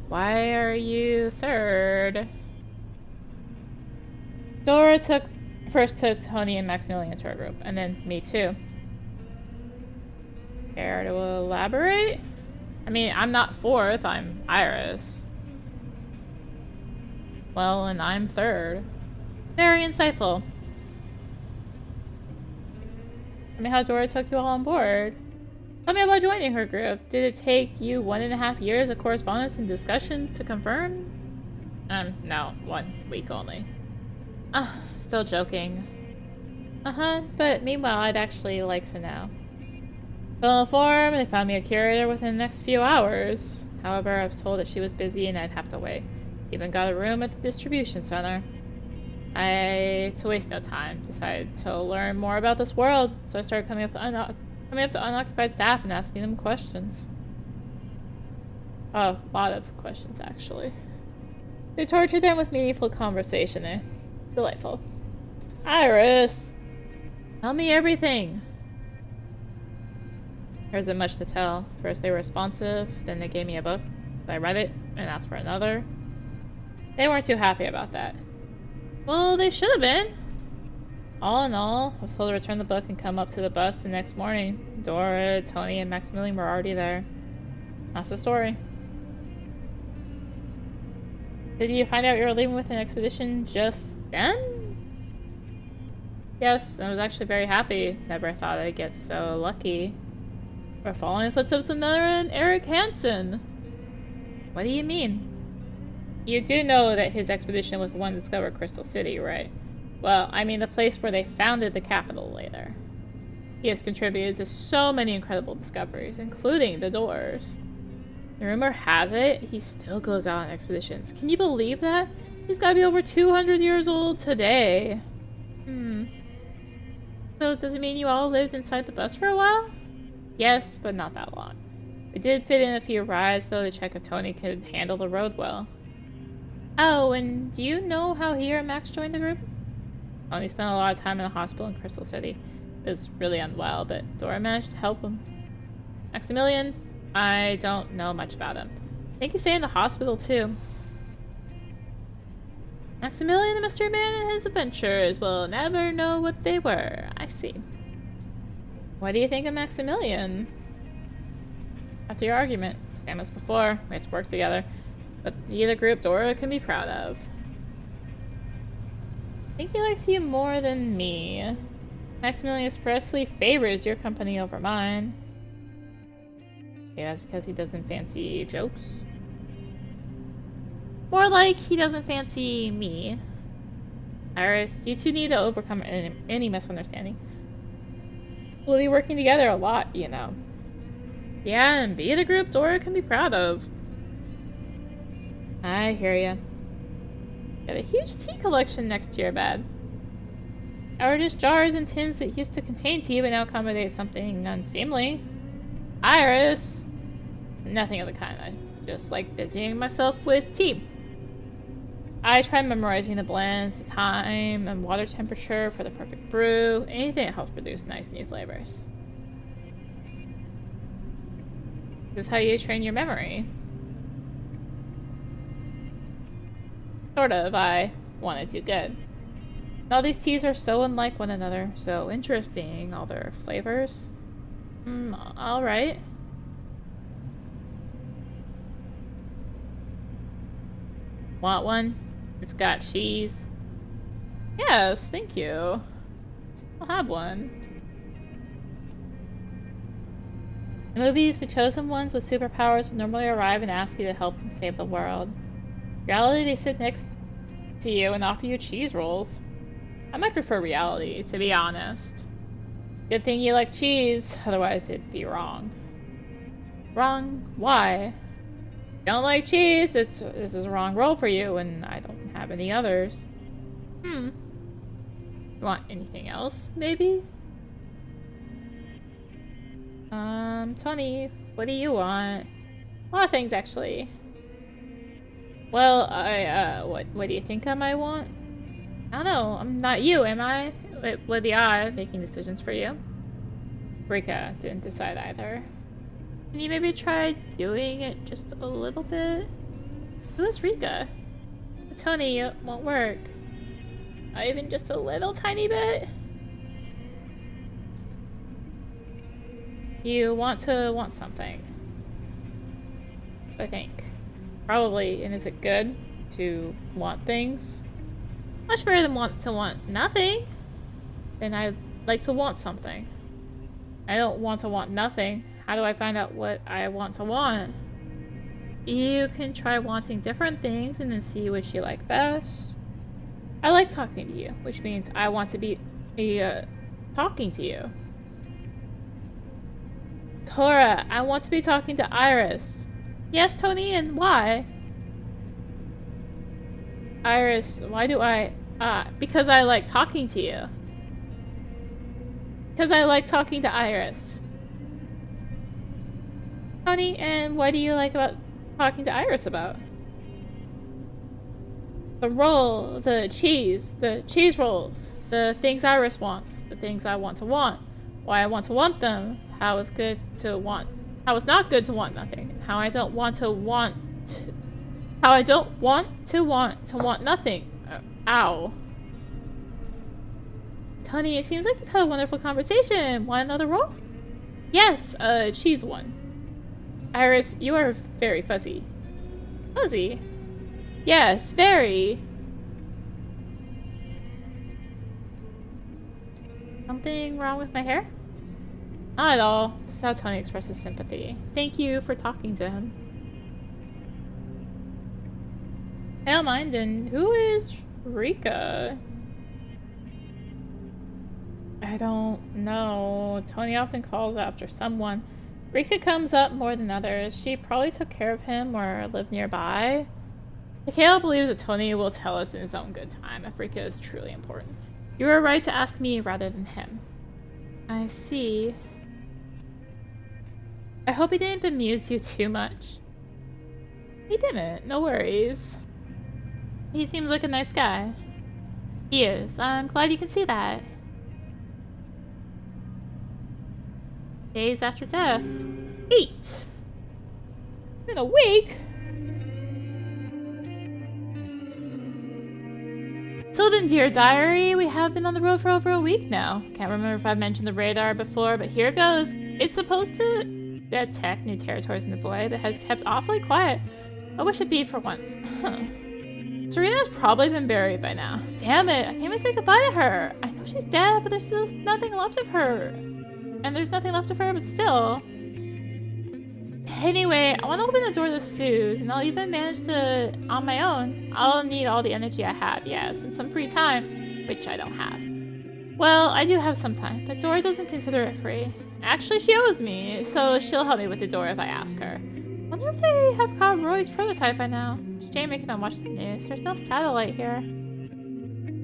Why are you Third? Dora first took Tony and Maximilian to our group, and then me too. Care to elaborate? I mean, I'm not fourth, I'm Iris. Well, and I'm Third. Very insightful. I mean, how Dora took you all on board. Tell me about joining her group. Did it take you 1.5 years of correspondence and discussions to confirm? No, 1 week only. Still joking. But meanwhile, I'd actually like to know. Well informed, they found me a curator within the next few hours. However, I was told that she was busy and I'd have to wait. Even got a room at the distribution center. To waste no time, decided to learn more about this world, so I started coming up to unoccupied staff and asking them questions. Oh, a lot of questions, actually. They tortured them with meaningful conversation, eh? Delightful. Iris! Tell me everything! There isn't much to tell. First they were responsive, then they gave me a book. I read it, and asked for another. They weren't too happy about that. Well, they should have been. All in all, I was told to return the book and come up to the bus the next morning. Dora, Tony, and Maximilian were already there. That's the story. Did you find out you were leaving with an expedition just then? Yes, I was actually very happy. Never thought I'd get so lucky. We're following the footsteps of another Eric Hansen. What do you mean? You do know that his expedition was the one to discover Crystal City, right? Well, I mean the place where they founded the capital later. He has contributed to so many incredible discoveries, including the doors. The rumor has it, he still goes out on expeditions. Can you believe that? He's gotta be over 200 years old today. So does it mean you all lived inside the bus for a while? Yes, but not that long. We did fit in a few rides, though, to check if Tony could handle the road well. Oh, and do you know how he or Max joined the group? Tony spent a lot of time in a hospital in Crystal City. He was really unwell, but Dora managed to help him. Maximilian? I don't know much about him. I think he stayed in the hospital, too. Maximilian, the mystery man, and his adventures will never know what they were. I see. What do you think of Maximilian? After your argument, same as before, we had to work together. But be the group Dora can be proud of. think he likes you more than me. Maximilian expressly favors your company over mine. Yeah, that's because he doesn't fancy jokes. More like he doesn't fancy me. Iris, you two need to overcome any misunderstanding. We'll be working together a lot, you know. Yeah, and be the group Dora can be proud of. I hear ya. Got a huge tea collection next to your bed. Or just jars and tins that used to contain tea but now accommodate something unseemly. Iris! Nothing of the kind. I just like busying myself with tea. I try memorizing the blends, the time, and water temperature for the perfect brew. Anything that helps produce nice new flavors. This is how you train your memory. Sort of. I want to do good. All these teas are so unlike one another, so interesting, all their flavors. Alright. Want one? It's got cheese. Yes, thank you. I'll have one. In movies, the chosen ones with superpowers would normally arrive and ask you to help them save the world. In reality, they sit next to you and offer you cheese rolls. I might prefer reality, to be honest. Good thing you like cheese, otherwise it'd be wrong. Wrong? Why? You don't like cheese, this is a wrong role for you, and I don't have any others. You want anything else, maybe? Tony, what do you want? A lot of things, actually. Well, what do you think I might want? I don't know, I'm not you, am I? It would be odd making decisions for you. Rika didn't decide either. Can you maybe try doing it just a little bit? Who is Rika? Tony, it won't work. Not even just a little tiny bit? You want to want something. I think. Probably, and is it good to want things? Much better than want to want nothing. Then I'd like to want something. I don't want to want nothing. How do I find out what I want to want? You can try wanting different things and then see which you like best. I like talking to you, which means I want to be talking to you. Tora, I want to be talking to Iris. Yes, Tony, and why? Iris, why do I... because I like talking to you. Because I like talking to Iris. Tony, and what do you like about talking to Iris about? The roll, the cheese rolls, the things Iris wants, the things I want to want, why I want to want them, how it's good to want, how it's not good to want nothing, how I don't want to want, how I don't want to want nothing. Ow. Tony, it seems like you've had a wonderful conversation. Want another roll? Yes, cheese one. Iris, you are very fuzzy. Fuzzy? Yes, very. Something wrong with my hair? Not at all. This is how Tony expresses sympathy. Thank you for talking to him. I don't mind, and who is Rika? I don't know. Tony often calls after someone. Rika comes up more than others. She probably took care of him or lived nearby. Mikhail believes that Tony will tell us in his own good time if Rika is truly important. You were right to ask me rather than him. I see. I hope he didn't amuse you too much. He didn't. No worries. He seems like a nice guy. He is. I'm glad you can see that. Days after death. 8! In a week? So then, dear diary, we have been on the road for over a week now. Can't remember if I've mentioned the radar before, but here goes. It's supposed to detect new territories in the void, but has kept awfully quiet. I wish it'd be for once. Serena's probably been buried by now. Damn it, I can't even say goodbye to her. I know she's dead, but there's still nothing left of her. And there's nothing left of her, but still. Anyway, I want to open the door to Sue's, and I'll even manage to, on my own, I'll need all the energy I have, yes, and some free time, which I don't have. Well, I do have some time, but Dora doesn't consider it free. Actually, she owes me, so she'll help me with the door if I ask her. Wonder if they have caught Roy's prototype by now. Shame making them watch the news. There's no satellite here.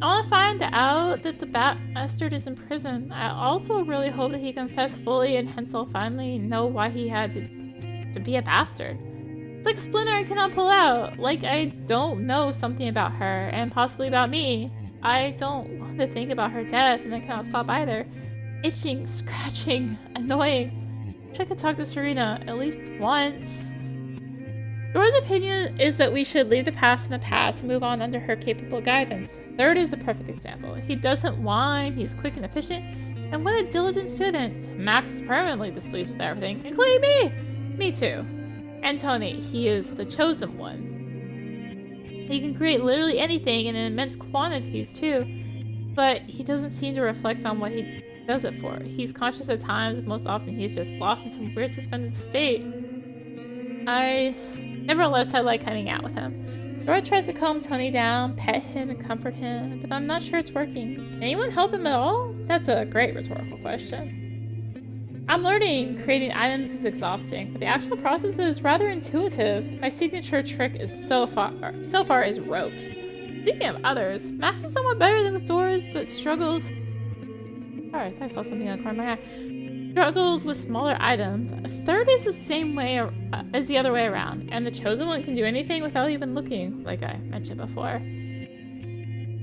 I want to find out that the bastard is in prison. I also really hope that he confessed fully and hence I'll finally know why he had to be a bastard. It's like a splinter I cannot pull out. Like I don't know something about her, and possibly about me. I don't want to think about her death, and I cannot stop either. Itching, scratching, annoying. Wish I could talk to Serena at least once. Dora's opinion is that we should leave the past in the past and move on under her capable guidance. Third is the perfect example. He doesn't whine, he's quick and efficient, and what a diligent student. Max is permanently displeased with everything, including me! Me too. And Tony, he is the chosen one. He can create literally anything in immense quantities too, but he doesn't seem to reflect on what he does it for. He's conscious at times, but most often he's just lost in some weird suspended state. Nevertheless, I like hanging out with him. Dora tries to calm Tony down, pet him, and comfort him, but I'm not sure it's working. Can anyone help him at all? That's a great rhetorical question. I'm learning creating items is exhausting, but the actual process is rather intuitive. My signature trick is so far is ropes. Speaking of others, Max is somewhat better than with doors, but struggles. Sorry, I thought I saw something in the corner of my eye. Struggles with smaller items. Third is the same way as the other way around, and the chosen one can do anything without even looking, like I mentioned before.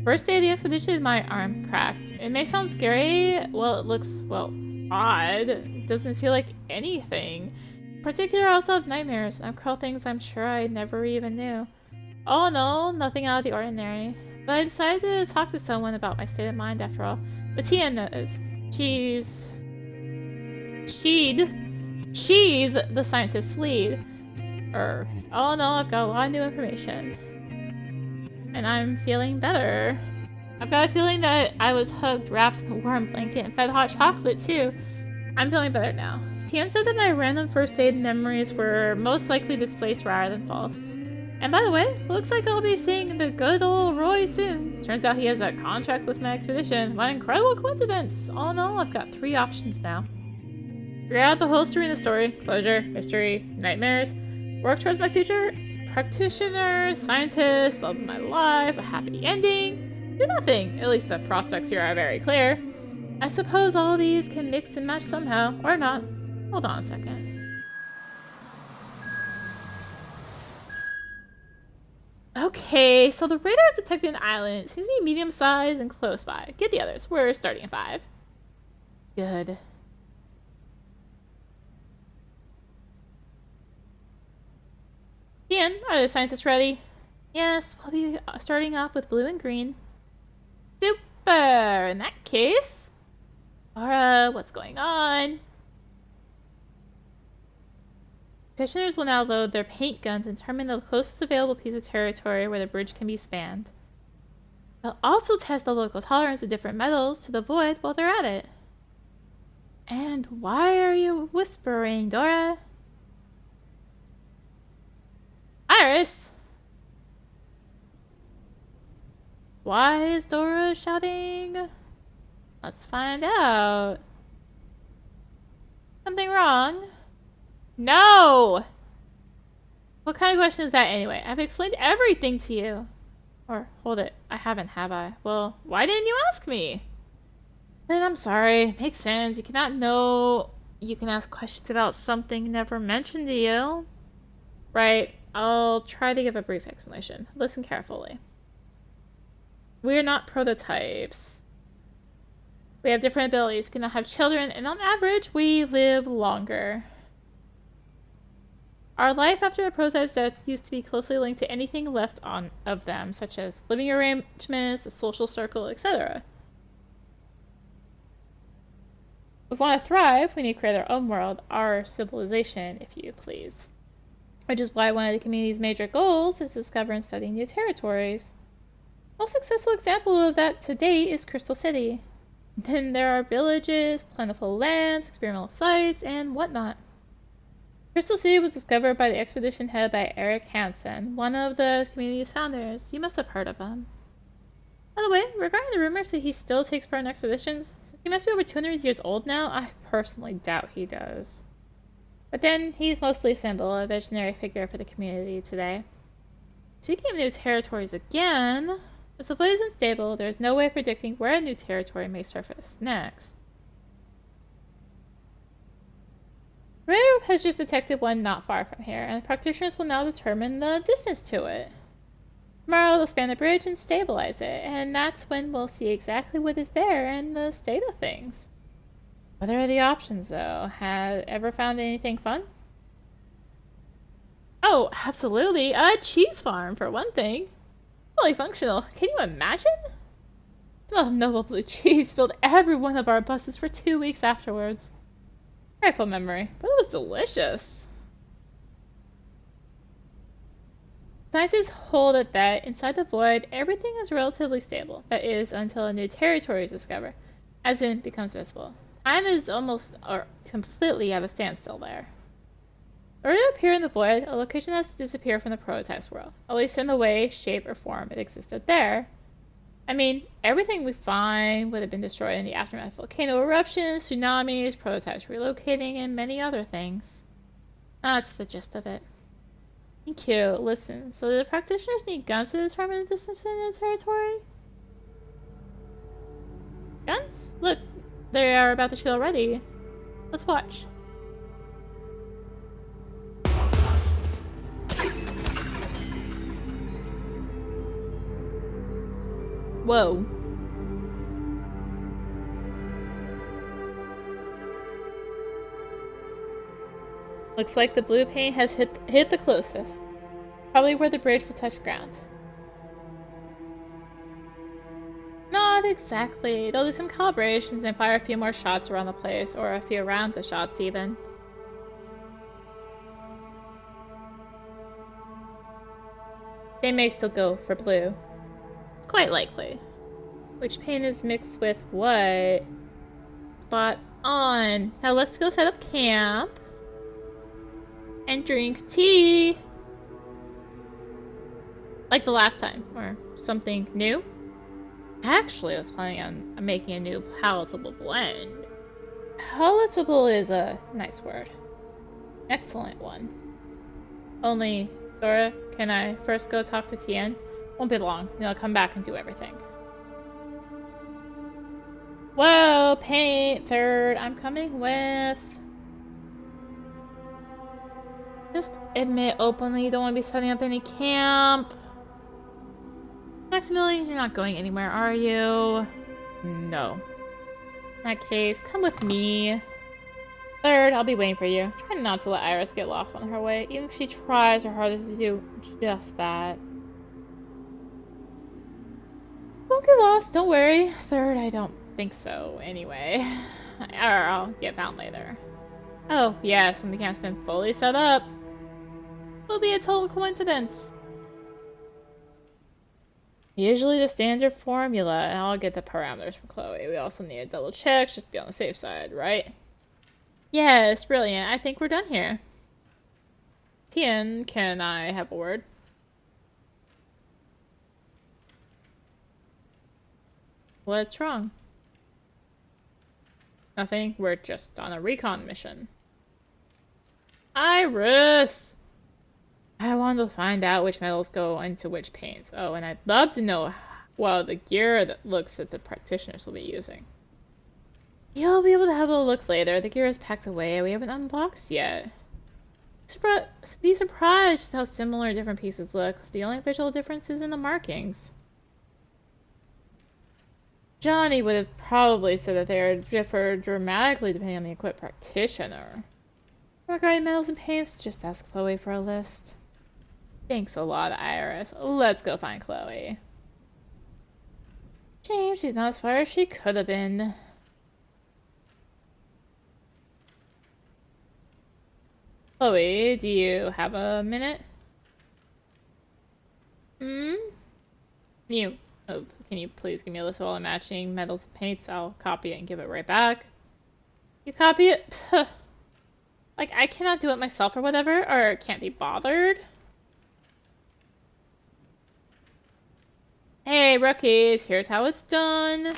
First day of the expedition, my arm cracked. It may sound scary. Well, it looks, well, odd. It doesn't feel like anything. In particular, I also have nightmares. I'm cruel things I'm sure I never even knew. Oh no, nothing out of the ordinary. But I decided to talk to someone about my state of mind after all. But Tia knows. She's the scientist's lead. Oh no, I've got a lot of new information. And I'm feeling better. I've got a feeling that I was hugged, wrapped in a warm blanket, and fed hot chocolate too. I'm feeling better now. Tien said that my random first aid memories were most likely displaced rather than false. And by the way, looks like I'll be seeing the good old Roy soon. Turns out he has a contract with my expedition. What an incredible coincidence! All in all, I've got 3 options now. Figure out the whole Serena story. Closure, mystery, nightmares. Work towards my future. Practitioner, scientist, love of my life, a happy ending. Do nothing. At least the prospects here are very clear. I suppose all these can mix and match somehow, or not. Hold on a second. Okay, so the radar is detecting an island. It seems to be medium-sized and close by. Get the others. We're starting at 5. Good. Ian, are the scientists ready? Yes, we'll be starting off with blue and green. Super! In that case... Laura, what's going on? Petitioners will now load their paint guns and determine the closest available piece of territory where the bridge can be spanned. They'll also test the local tolerance of different metals to the void while they're at it. And why are you whispering, Dora? Iris! Why is Dora shouting? Let's find out. Something wrong? No! What kind of question is that anyway? I've explained everything to you. Or, hold it, I haven't, have I? Well, why didn't you ask me? Then I'm sorry. Makes sense. You cannot know you can ask questions about something never mentioned to you. Right. I'll try to give a brief explanation. Listen carefully. We're not prototypes. We have different abilities. We cannot have children, and on average, we live longer. Our life after a prototype's death used to be closely linked to anything left on of them, such as living arrangements, the social circle, etc. If we want to thrive, we need to create our own world, our civilization, if you please. which is why one of the community's major goals is to discover and study new territories. Most successful example of that to date is Crystal City. Then there are villages, plentiful lands, experimental sites, and whatnot. Crystal City was discovered by the expedition headed by Eric Hansen, one of the community's founders. You must have heard of them. By the way, regarding the rumors that he still takes part in expeditions, he must be over 200 years old now. I personally doubt he does. But then, he's mostly a symbol, a visionary figure for the community today. Speaking of new territories again, as the void is unstable, there is no way of predicting where a new territory may surface next. Rare has just detected one not far from here, and the practitioners will now determine the distance to it. Tomorrow they'll span the bridge and stabilize it, and that's when we'll see exactly what is there and the state of things. What are the options, though? Have ever found anything fun? Oh, absolutely. A cheese farm, for one thing. Fully functional. Can you imagine? The smell of noble blue cheese filled every one of our buses for 2 weeks afterwards. Frightful memory, but it was delicious. Scientists hold it that inside the void, everything is relatively stable. That is, until a new territory is discovered, as in becomes visible. Time is almost or completely at a standstill there. In order to appear in the void, a location has to disappear from the prototype's world, at least in the way, shape, or form it existed there. I mean, everything we find would have been destroyed in the aftermath of volcano eruptions, tsunamis, prototypes relocating, and many other things. That's the gist of it. Thank you. Listen, so do the practitioners need guns to determine the distance in their territory? Guns? Look, they are about to shoot already. Let's watch. Whoa. Looks like the blue paint has hit the closest. Probably where the bridge will touch ground. Not exactly. They'll do some calibrations and fire a few more shots around the place, or a few rounds of shots even. They may still go for blue. It's quite likely. Which paint is mixed with what? Spot on. Now let's go set up camp. And drink tea. Like the last time, or something new. Actually, I was planning on making a new palatable blend. Palatable is a nice word. Excellent one. Only, Dora, can I first go talk to Tien? Won't be long, then I'll come back and do everything. Whoa, paint, third, I'm coming with... Just admit openly you don't want to be setting up any camp. Maximilian, you're not going anywhere, are you? No. In that case, come with me. Third, I'll be waiting for you. Try not to let Iris get lost on her way, even if she tries her hardest to do just that. Won't get lost, don't worry. Third, I don't think so, anyway. Or I'll get found later. Oh, yes, when the camp's been fully set up. It'll be a total coincidence. Usually the standard formula, and I'll get the parameters from Chloe. We also need a double check, just to be on the safe side, right? Yes, brilliant. I think we're done here. Tien, can I have a word? What's wrong? Nothing. We're just on a recon mission. Iris! I wanted to find out which metals go into which paints. Oh, and I'd love to know, well, the gear that looks that the practitioners will be using. You'll be able to have a look later. The gear is packed away. We haven't unboxed yet. Be surprised how similar different pieces look. The only visual difference is in the markings. Johnny would have probably said that they differ dramatically depending on the equipped practitioner. Regarding metals and paints, just ask Chloe for a list. Thanks a lot, Iris. Let's go find Chloe. Shame she's not as far as she could have been. Chloe, do you have a minute? Hmm? You, can you please give me a list of all the matching metals and paints? I'll copy it and give it right back. You copy it? Like, I cannot do it myself or whatever, or can't be bothered. Hey, rookies, here's how it's done.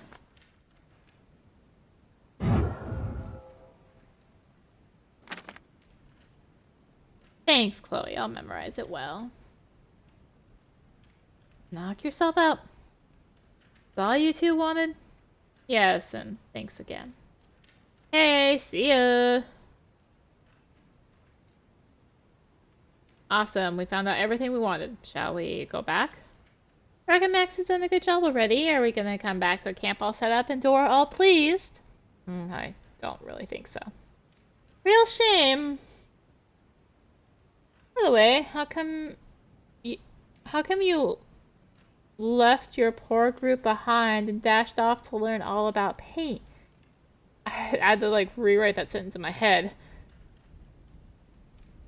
Thanks, Chloe. I'll memorize it well. Knock yourself out. That's all you two wanted? Yes, and thanks again. Hey, see ya. Awesome, we found out everything we wanted. Shall we go back? I reckon Max has done a good job already. Are we gonna come back to a camp all set up and Dora all pleased? I don't really think so. Real shame. By the way, how come you left your poor group behind and dashed off to learn all about paint? I had to like rewrite that sentence in my head.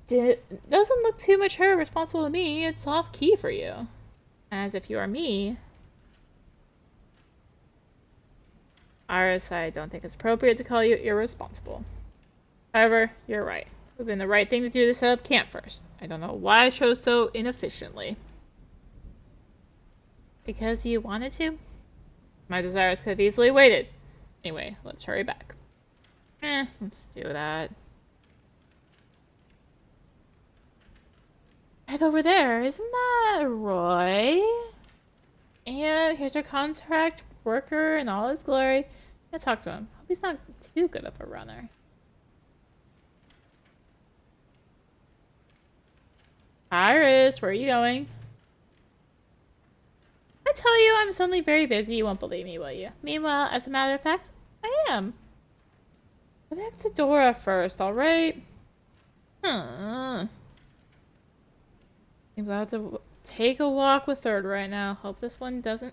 Doesn't look too mature or responsible to me. It's off key for you. As if you are me. Iris, I don't think it's appropriate to call you irresponsible. However, you're right. It would have been the right thing to do to set up camp first. I don't know why I chose so inefficiently. Because you wanted to? My desires could have easily waited. Anyway, let's hurry back. Let's do that. Right over there, isn't that Roy? And here's our contract worker in all his glory. Let's talk to him. Hope he's not too good of a runner. Iris, where are you going? I tell you I'm suddenly very busy, you won't believe me, will you? Meanwhile, as a matter of fact, I am. Go back to Dora first, alright? Seems I have to take a walk with Third right now. Hope this one doesn't...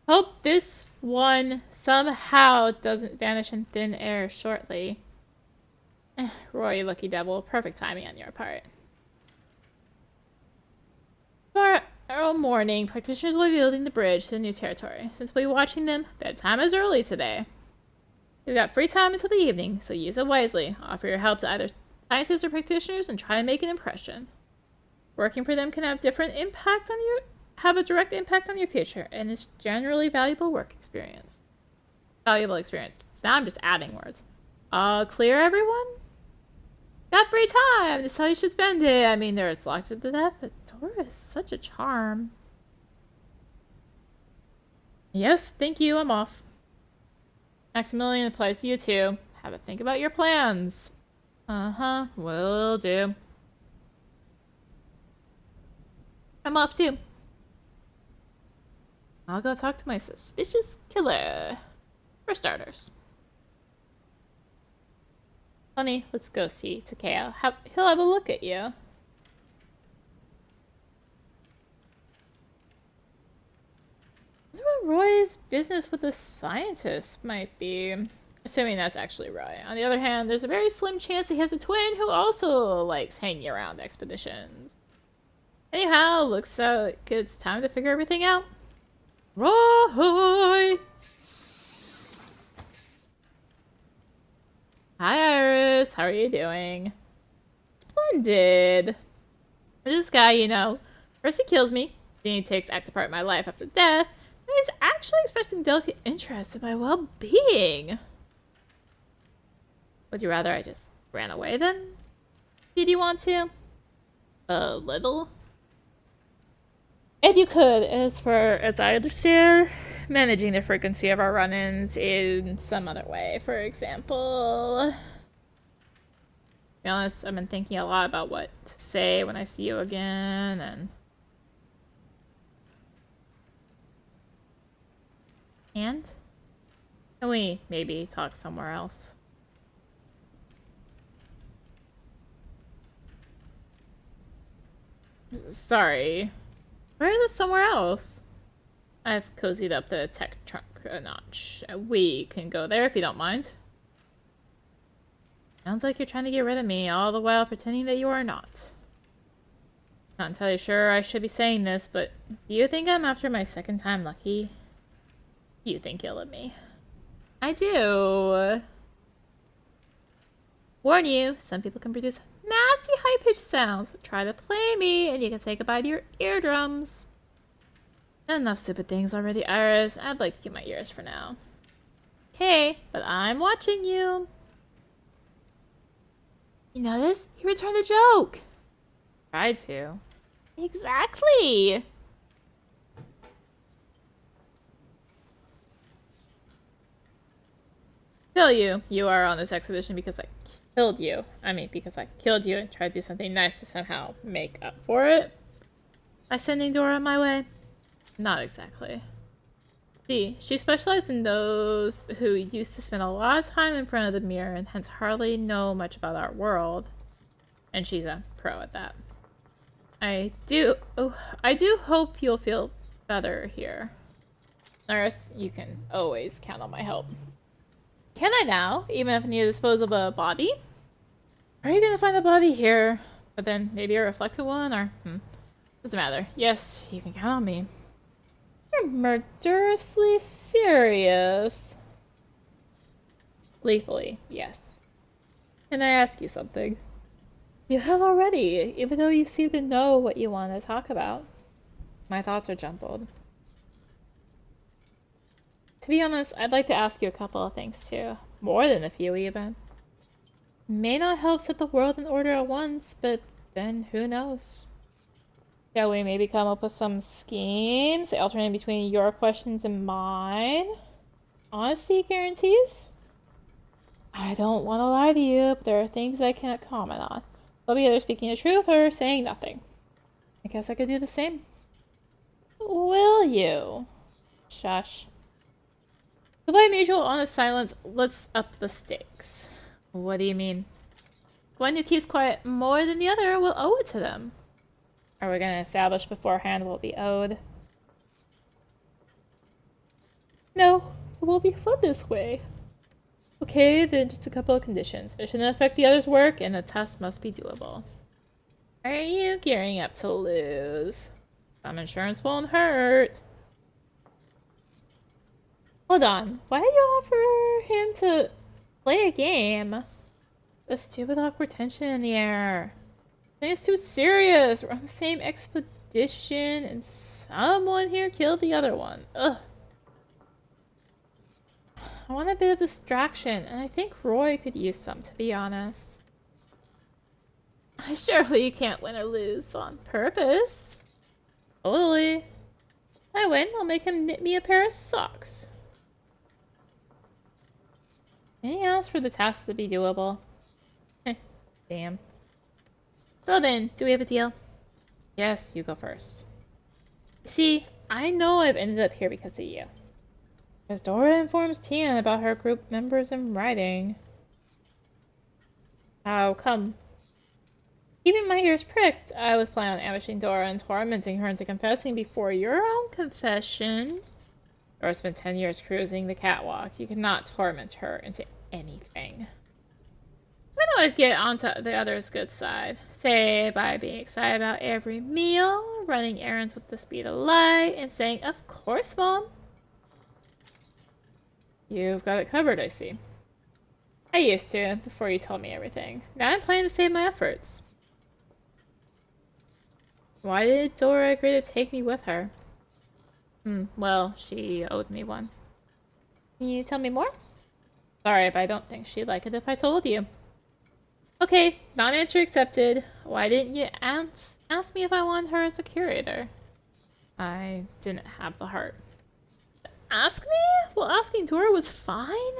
Hope this one somehow doesn't vanish in thin air shortly. Roy, lucky devil. Perfect timing on your part. Tomorrow morning, practitioners will be building the bridge to the new territory. Since we'll be watching them, bedtime is early today. We've got free time until the evening, so use it wisely. Offer your help to either scientists or practitioners and try to make an impression. Working for them can have a direct impact on your future, and it's generally valuable experience. Now I'm just adding words. Clear, everyone? Got free time! This is how you should spend it. I mean, there's logic to that, but Dora is such a charm. Yes, thank you, I'm off. Maximilian applies to you too. Have a think about your plans. Will do. I'm off too. I'll go talk to my suspicious killer. For starters. Honey, let's go see Takeo. He'll have a look at you. I wonder what Roy's business with the scientist might be. Assuming that's actually Roy. On the other hand, there's a very slim chance he has a twin who also likes hanging around expeditions. Anyhow, looks like it's time to figure everything out. Roy! Hi, Iris. How are you doing? Splendid. This guy, you know, first he kills me, then he takes active part in my life after death, and he's actually expressing delicate interest in my well-being. Would you rather I just ran away then? Did you want to? A little? And you could, as far as I understand, managing the frequency of our run-ins in some other way. For example, to be honest, I've been thinking a lot about what to say when I see you again, and can we maybe talk somewhere else? Sorry. Where is it somewhere else? I've cozied up the tech trunk a notch. We can go there if you don't mind. Sounds like you're trying to get rid of me, all the while pretending that you are not. Not entirely sure I should be saying this, but do you think I'm after my second time lucky? You think ill of me. I do. Warn you, some people can produce nasty high-pitched sounds. Try to play me, and you can say goodbye to your eardrums. Enough stupid things already, Iris. I'd like to keep my ears for now. Okay, but I'm watching you. You notice? He returned the joke. Tried to. Exactly. Tell you, you are on this expedition because I killed you. I mean, because I killed you and tried to do something nice to somehow make up for it. By sending Dora my way? Not exactly. See, she specialized in those who used to spend a lot of time in front of the mirror and hence hardly know much about our world. And she's a pro at that. I do hope you'll feel better here. Nurse, you can always count on my help. Can I now, even if I need to dispose of a body? Are you gonna find a body here? But then maybe a reflected one, or doesn't matter. Yes, you can count on me. You're murderously serious. Lethally, yes. Can I ask you something? You have already, even though you seem to know what you want to talk about. My thoughts are jumbled. To be honest, I'd like to ask you a couple of things too. More than a few, even. May not help set the world in order at once, but then who knows? Shall we maybe come up with some schemes, alternating between your questions and mine? Honesty guarantees? I don't want to lie to you, but there are things I cannot comment on. They'll be either speaking the truth or saying nothing. I guess I could do the same. Will you? Shush. To avoid mutual honest silence, let's up the stakes. What do you mean? One who keeps quiet more than the other will owe it to them. Are we going to establish beforehand what will be owed? No, it will be fun this way. Okay, then just a couple of conditions. It shouldn't affect the other's work, and the test must be doable. Are you gearing up to lose? Some insurance won't hurt. Hold on. Why did you offer him to play a game? The stupid awkward tension in the air. It's too serious. We're on the same expedition, and someone here killed the other one. Ugh. I want a bit of distraction, and I think Roy could use some, to be honest. Surely you can't win or lose on purpose. Totally. If I win, I'll make him knit me a pair of socks. Anything else for the task to be doable? Damn. So then, do we have a deal? Yes, you go first. See, I know I've ended up here because of you. Because Dora informs Tian about her group members in writing. How come? Keeping my ears pricked, I was planning on ambushing Dora and tormenting her into confessing before your own confession. Dora spent 10 years cruising the catwalk. You cannot torment her into anything. We can always get onto the other's good side. Say by being excited about every meal, running errands with the speed of light, and saying, "Of course, Mom." You've got it covered, I see. I used to, before you told me everything. Now I'm planning to save my efforts. Why did Dora agree to take me with her? Well, she owed me one. Can you tell me more? Sorry, but I don't think she'd like it if I told you. Okay, non-answer accepted. Why didn't you ask me if I wanted her as a curator? I didn't have the heart. Ask me? Well, asking Dora was fine.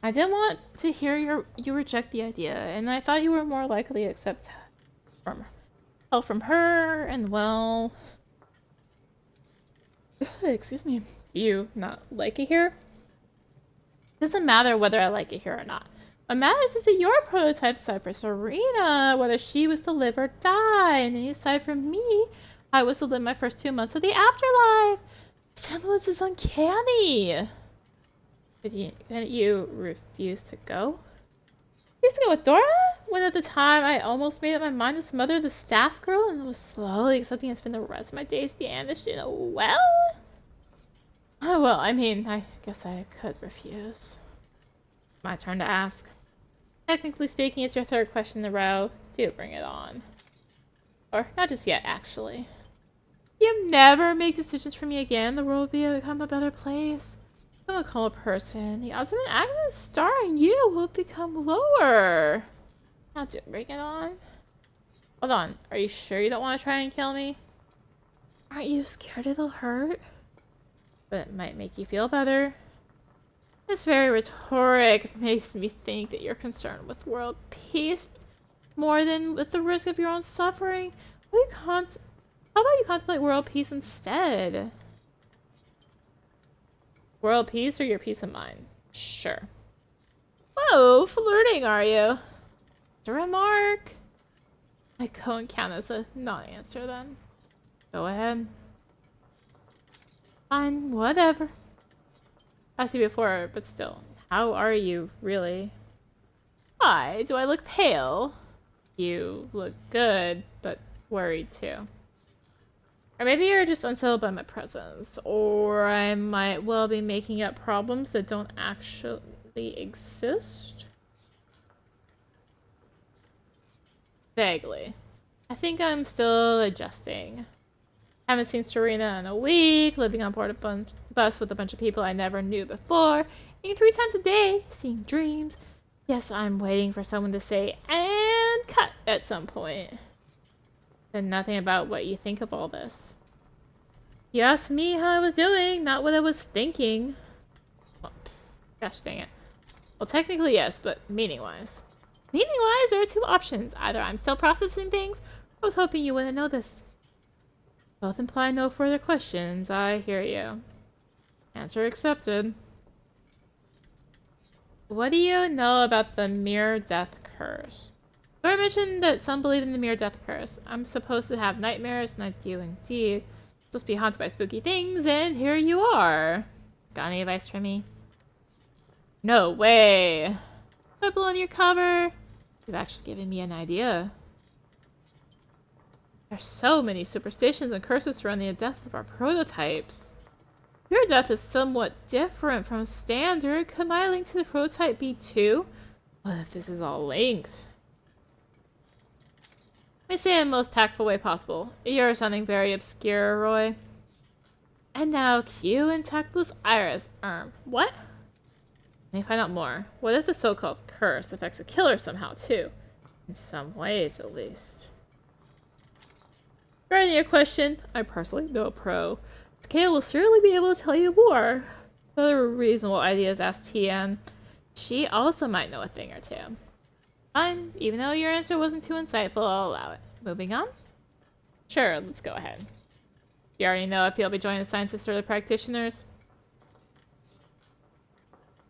I didn't want to hear you reject the idea, and I thought you were more likely to accept help from her, and well... Excuse me. Do you not like it here? It doesn't matter whether I like it here or not. What matters is that your prototype decided for Serena, whether she was to live or die, and then you decided for me, I was to live my first 2 months of the afterlife. Semblance is uncanny. Couldn't you refuse to go? used to go with Dora when at the time I almost made up my mind to smother the staff girl and was slowly accepting to spend the rest of my days banished in a well? Oh, well, I mean, I guess I could refuse. My turn to ask. Technically speaking, it's your third question in a row. Do bring it on. Or, not just yet, actually. You never make decisions for me again, the world will become a better place. Become a calmer person. The odds of an accident starring you will become lower. Now do bring it on. Hold on, are you sure you don't want to try and kill me? Aren't you scared it'll hurt? But it might make you feel better. It's very rhetoric. It makes me think that you're concerned with world peace more than with the risk of your own suffering. How about you contemplate world peace instead? World peace or your peace of mind? Sure. Whoa, flirting are you? A remark. I couldn't count as a non-answer then. Go ahead. Fine, whatever. Asked you before, but still. How are you, really? Why? Do I look pale? You look good, but worried too. Or maybe you're just unsettled by my presence. Or I might well be making up problems that don't actually exist. Vaguely. I think I'm still adjusting. Haven't seen Serena in a week, living on board a bus with a bunch of people I never knew before, eating 3 times a day, seeing dreams. Yes, I'm waiting for someone to say, and cut at some point. And nothing about what you think of all this. You asked me how I was doing, not what I was thinking. Oh, gosh dang it. Well, technically yes, but meaning-wise. Meaning-wise, there are 2 options. Either I'm still processing things, or I was hoping you wouldn't know this. Both imply no further questions. I hear you. Answer accepted. What do you know about the Mere Death Curse? So I mentioned that some believe in the Mere Death Curse. I'm supposed to have nightmares, and I do indeed. Supposed to be haunted by spooky things, and here you are. Got any advice for me? No way. Purple on your cover. You've actually given me an idea. There's so many superstitions and curses surrounding the death of our prototypes. Your death is somewhat different from standard. Could my link to the prototype be too? What if this is all linked? Let me say it in the most tactful way possible. You're sounding very obscure, Roy. And now, cue and tactless iris. What? Let me find out more. What if the so-called curse affects a killer somehow, too? In some ways, at least. Regarding your question, I'm personally no pro. Takeo will certainly be able to tell you more. Other reasonable ideas asked TN. She also might know a thing or 2. Fine, even though your answer wasn't too insightful, I'll allow it. Moving on? Sure, let's go ahead. You already know if you'll be joining the scientists or the practitioners.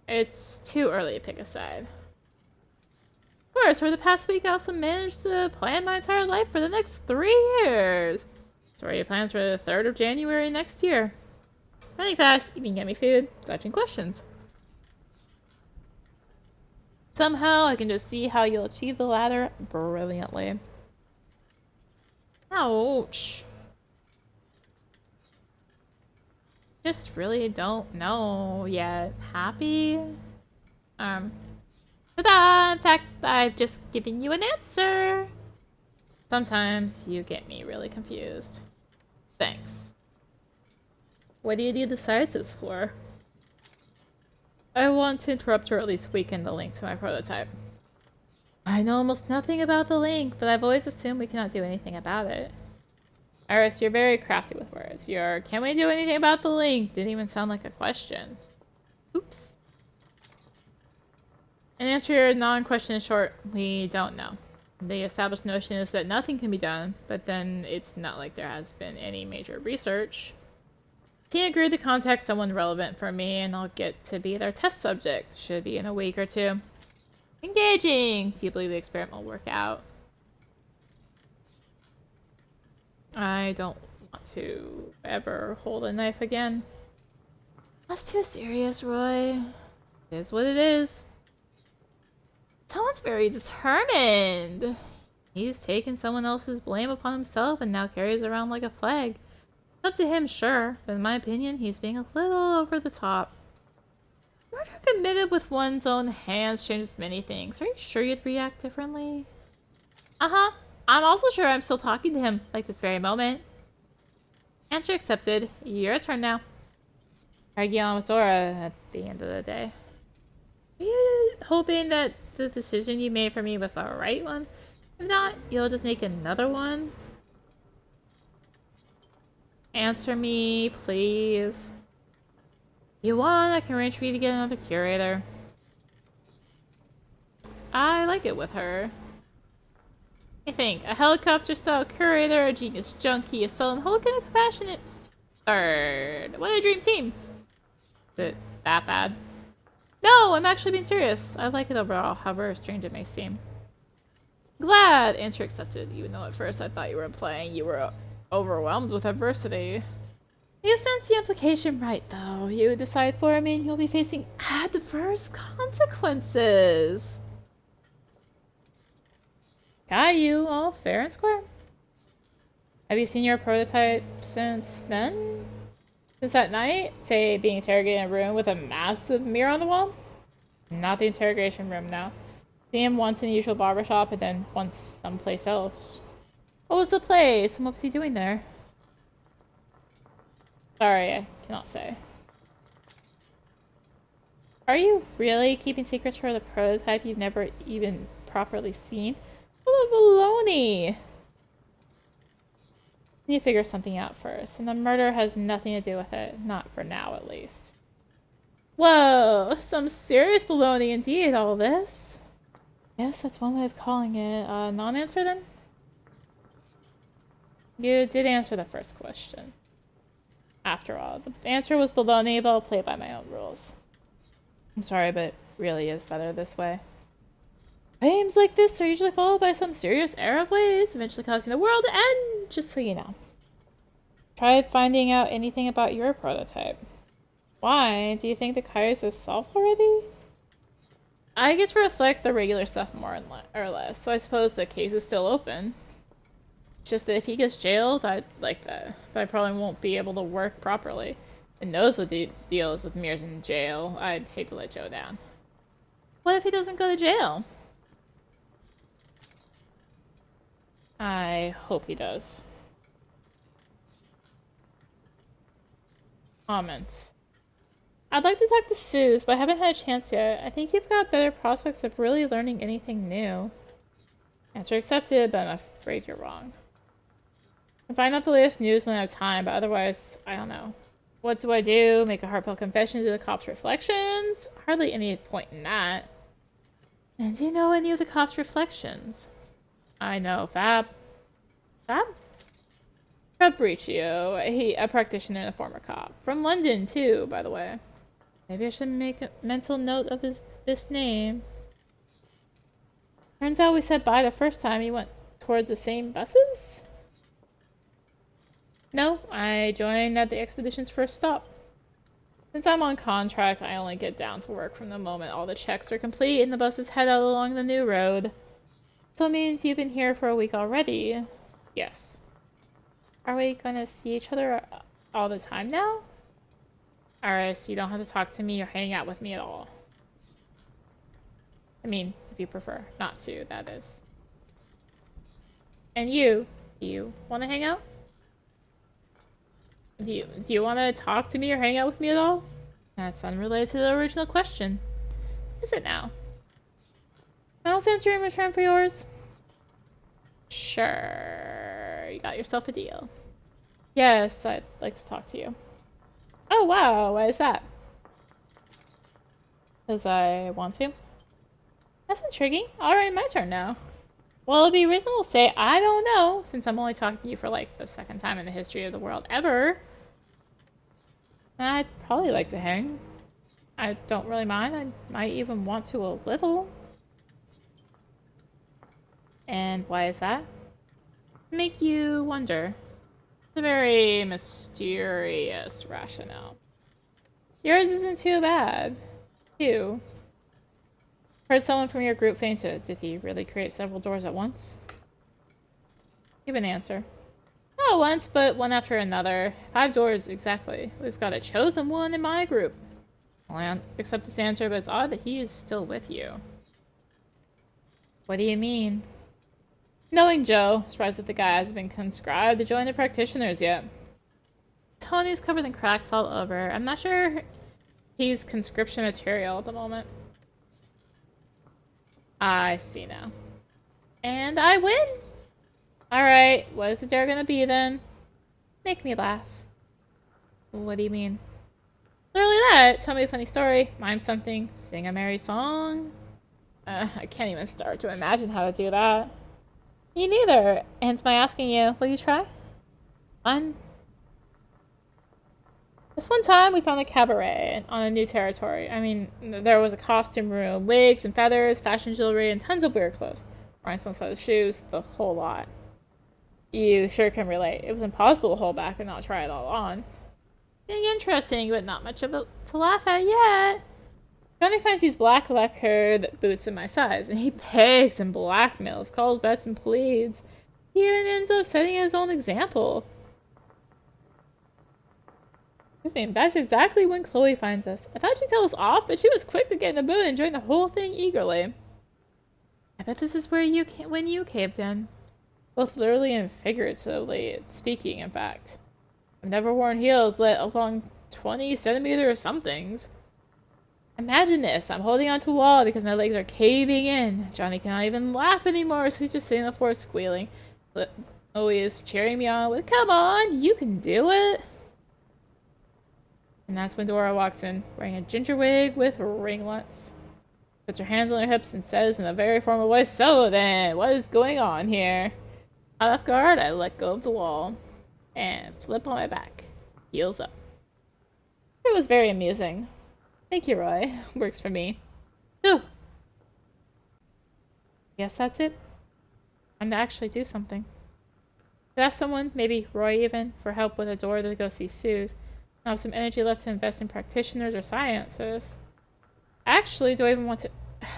It's too early to pick a side. Of course, for the past week I also managed to plan my entire life for the next 3 years. So what are your plans for the 3rd of January next year? Running fast, eating yummy food, dodging questions. Somehow I can just see how you'll achieve the latter brilliantly. Ouch. Just really don't know yet. Happy? Ta-da! In fact, I've just given you an answer. Sometimes you get me really confused. Thanks. What do you need the scientists for? I want to interrupt or at least weaken the link to my prototype. I know almost nothing about the link, but I've always assumed we cannot do anything about it. Iris, you're very crafty with words. Your "can we do anything about the link" didn't even sound like a question. Oops. And answer your non-question in short, we don't know. The established notion is that nothing can be done, but then it's not like there has been any major research. Team agreed to contact someone relevant for me, and I'll get to be their test subject. Should be in a week or 2. Engaging! Do you believe the experiment will work out? I don't want to ever hold a knife again. That's too serious, Roy. It is what it is. Someone's very determined. He's taken someone else's blame upon himself and now carries it around like a flag. It's up to him, sure, but in my opinion, he's being a little over the top. Murder committed with one's own hands changes many things. Are you sure you'd react differently? Uh-huh. I'm also sure I'm still talking to him, like this very moment. Answer accepted. Your turn now. Arguing on with Dora at the end of the day. Are you hoping that the decision you made for me was the right one? If not, you'll just make another one? Answer me, please. If you want, I can arrange for you to get another curator. I like it with her. I think a helicopter-style curator, a genius junkie, a sullen Hulk, and a compassionate third. What a dream team! Is it that bad? No, I'm actually being serious. I like it overall, however strange it may seem. Glad! Answer accepted, even though at first I thought you were implying you were overwhelmed with adversity. You've sensed the implication right, though. You decide for me and you'll be facing adverse consequences. Got you, all fair and square. Have you seen your prototype since then? Since that night? Say, being interrogated in a room with a massive mirror on the wall? Not the interrogation room, now. See him once in the usual barbershop and then once someplace else. What was the place and what was he doing there? Sorry, I cannot say. Are you really keeping secrets for the prototype you've never even properly seen? What a baloney! You need to figure something out first, and the murder has nothing to do with it. Not for now, at least. Whoa! Some serious baloney indeed, all this. Yes, that's one way of calling it. Non-answer then? You did answer the first question. After all, the answer was baloney, but I'll play by my own rules. I'm sorry, but it really is better this way. Claims like this are usually followed by some serious error of ways, eventually causing the world to end, just so you know. Try finding out anything about your prototype. Why? Do you think the case is solved already? I get to reflect the regular stuff more or less, so I suppose the case is still open. It's just that if he gets jailed, I'd like that. But I probably won't be able to work properly. And knows what the deal is with Mears in jail. I'd hate to let Joe down. What if he doesn't go to jail? I hope he does. Comments. I'd like to talk to Suze, but I haven't had a chance yet. I think you've got better prospects of really learning anything new. Answer accepted, but I'm afraid you're wrong. I can find out the latest news when I have time, but otherwise, I don't know. What do I do? Make a heartfelt confession to the cops' reflections? Hardly any point in that. And do you know any of the cops' reflections? I know Fab. Fab? Fabricio, a practitioner and a former cop. From London, too, by the way. Maybe I should make a mental note of this name. Turns out we said bye the first time he went towards the same buses? No, I joined at the expedition's first stop. Since I'm on contract, I only get down to work from the moment all the checks are complete and the buses head out along the new road. So it means you've been here for a week already? Yes. Are we gonna see each other all the time now? Alright, so you don't have to talk to me or hang out with me at all. I mean, if you prefer not to, that is. And you, do you want to hang out? Do you want to talk to me or hang out with me at all? That's unrelated to the original question. Is it now? I'll answer in return for yours. Sure. You got yourself a deal. Yes, I'd like to talk to you. Oh, wow. Why is that? Because I want to. That's intriguing. Alright, my turn now. Well, it'd be reasonable to say I don't know, since I'm only talking to you for like the second time in the history of the world ever. I'd probably like to hang. I don't really mind. I might even want to a little. And why is that? Make you wonder. It's a very mysterious rationale. Yours isn't too bad. Too. Heard someone from your group fainted. Did he really create several doors at once? Give an answer. Not once, but one after another. 5 doors, exactly. We've got a chosen one in my group. Well, I accept this answer, but it's odd that he is still with you. What do you mean? Knowing Joe, surprised that the guy hasn't been conscribed to join the practitioners yet. Tony's covered in cracks all over. I'm not sure he's conscription material at the moment. I see now. And I win! Alright, what is the dare gonna be then? Make me laugh. What do you mean? Literally that! Tell me a funny story, mime something, sing a merry song. I can't even start to imagine how to do that. Me neither. Hence my asking you, will you try? Fun. This one time we found a cabaret on a new territory. I mean, there was a costume room, wigs and feathers, fashion jewelry, and tons of weird clothes. Rhinestones on the shoes, the whole lot. You sure can relate. It was impossible to hold back and not try it all on. Being interesting, but not much of it to laugh at yet. Johnny finds these black lacquered boots in my size, and he begs and blackmails, calls bets and pleads. He even ends up setting his own example. That's exactly when Chloe finds us. I thought she'd tell us off, but she was quick to get in the mood and join the whole thing eagerly. I bet this is when you caved in. Both literally and figuratively speaking, in fact. I've never worn heels, let alone 20 centimeter somethings. Imagine this, I'm holding onto a wall because my legs are caving in. Johnny cannot even laugh anymore, so he's just sitting on the floor squealing. But Chloe is cheering me on with, come on, you can do it. And that's when Dora walks in, wearing a ginger wig with ringlets. Puts her hands on her hips and says in a very formal voice, so then, what is going on here? Out off guard, I let go of the wall and flip on my back. Heels up. It was very amusing. Thank you, Roy. Works for me. Ooh. Guess that's it. Time to actually do something. Could ask someone, maybe Roy even, for help with a door to go see Sue's. I have some energy left to invest in practitioners or sciences. Actually, do I even want to...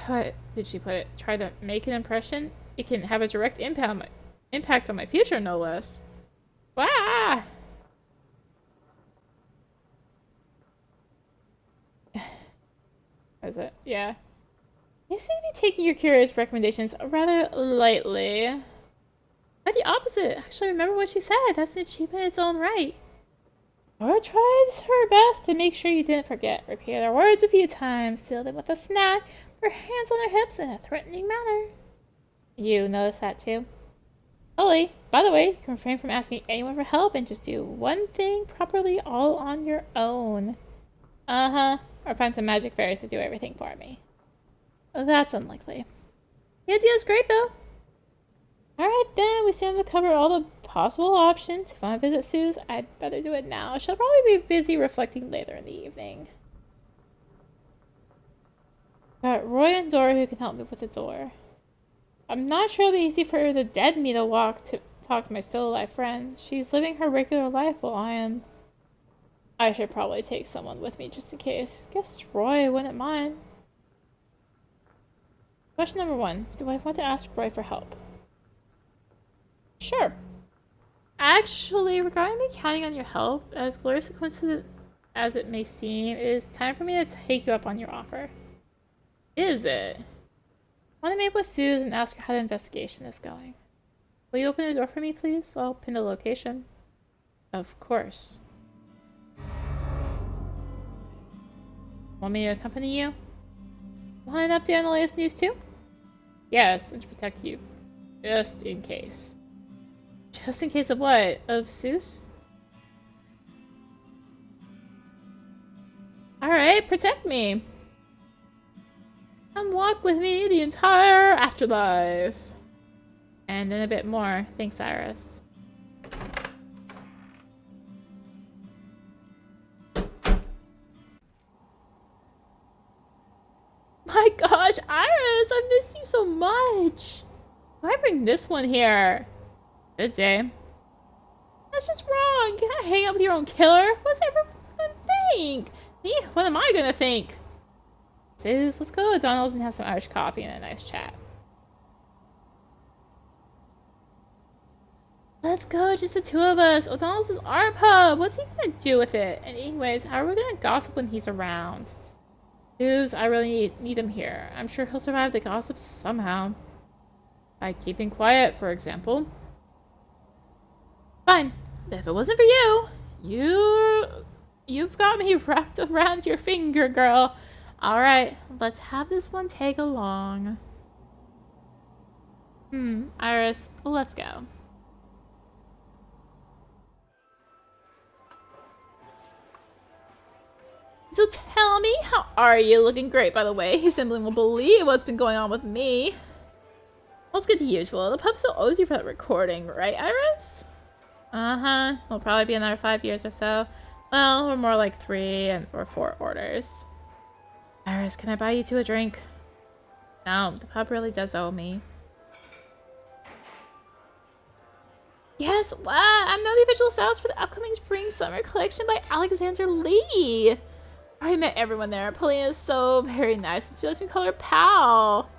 What did she put it? Try to make an impression? It can have a direct impact on my future, no less. Wow! Is it? Yeah. You seem to be taking your curious recommendations rather lightly. Quite the opposite. Actually, remember what she said. That's an achievement in its own right. Laura tries her best to make sure you didn't forget. Repeat her words a few times. Seal them with a snap. Put her hands on her hips in a threatening manner. You notice that too? Ollie, by the way, you can refrain from asking anyone for help and just do one thing properly all on your own. Uh-huh. Or find some magic fairies to do everything for me. That's unlikely. The idea is great, though. Alright then, we seem to cover all the possible options. If I want to visit Sue's, I'd better do it now. She'll probably be busy reflecting later in the evening. Got Roy and Dora who can help me with the door. I'm not sure it'll be easy for the dead me to talk to my still alive friend. She's living her regular life while I am. I should probably take someone with me just in case. Guess Roy wouldn't mind. Question number 1. Do I want to ask Roy for help? Sure. Actually, regarding me counting on your help, as glorious a coincidence as it may seem, it is time for me to take you up on your offer. Is it? I want to meet with Suze and ask her how the investigation is going. Will you open the door for me, please? I'll pin the location. Of course. Want me to accompany you? Want an update on the latest news too? Yes, and to protect you. Just in case. Just in case of what? Of Zeus? Alright, protect me. Come walk with me the entire afterlife. And then a bit more. Thanks, Iris. My gosh, Iris, I've missed you so much. Why bring this one here? Good day. That's just wrong. You cannot hang out with your own killer. What's everyone gonna think? Me? What am I gonna think? Zeus, let's go to Donald's and have some Irish coffee and a nice chat. Let's go, just the two of us. O'Donnell's is our pub. What's he gonna do with it? And anyways, how are we gonna gossip when he's around? Zeus, I really need him here. I'm sure he'll survive the gossip somehow. By keeping quiet, for example. Fine. If it wasn't for you've got me wrapped around your finger, girl. Alright, let's have this one tag along. Iris, let's go. So tell me, how are you? Looking great, by the way. You simply won't believe what's been going on with me. Let's get the usual. The pub still owes you for that recording, right, Iris? Uh-huh. It'll probably be another 5 years or so. Well, we're more like 3 or 4 orders. Iris, can I buy you two a drink? No, the pub really does owe me. Yes, what? I'm now the official stylist for the upcoming spring-summer collection by Alexander Lee. I already met everyone there. Paulina is so very nice, and she lets me call her pal.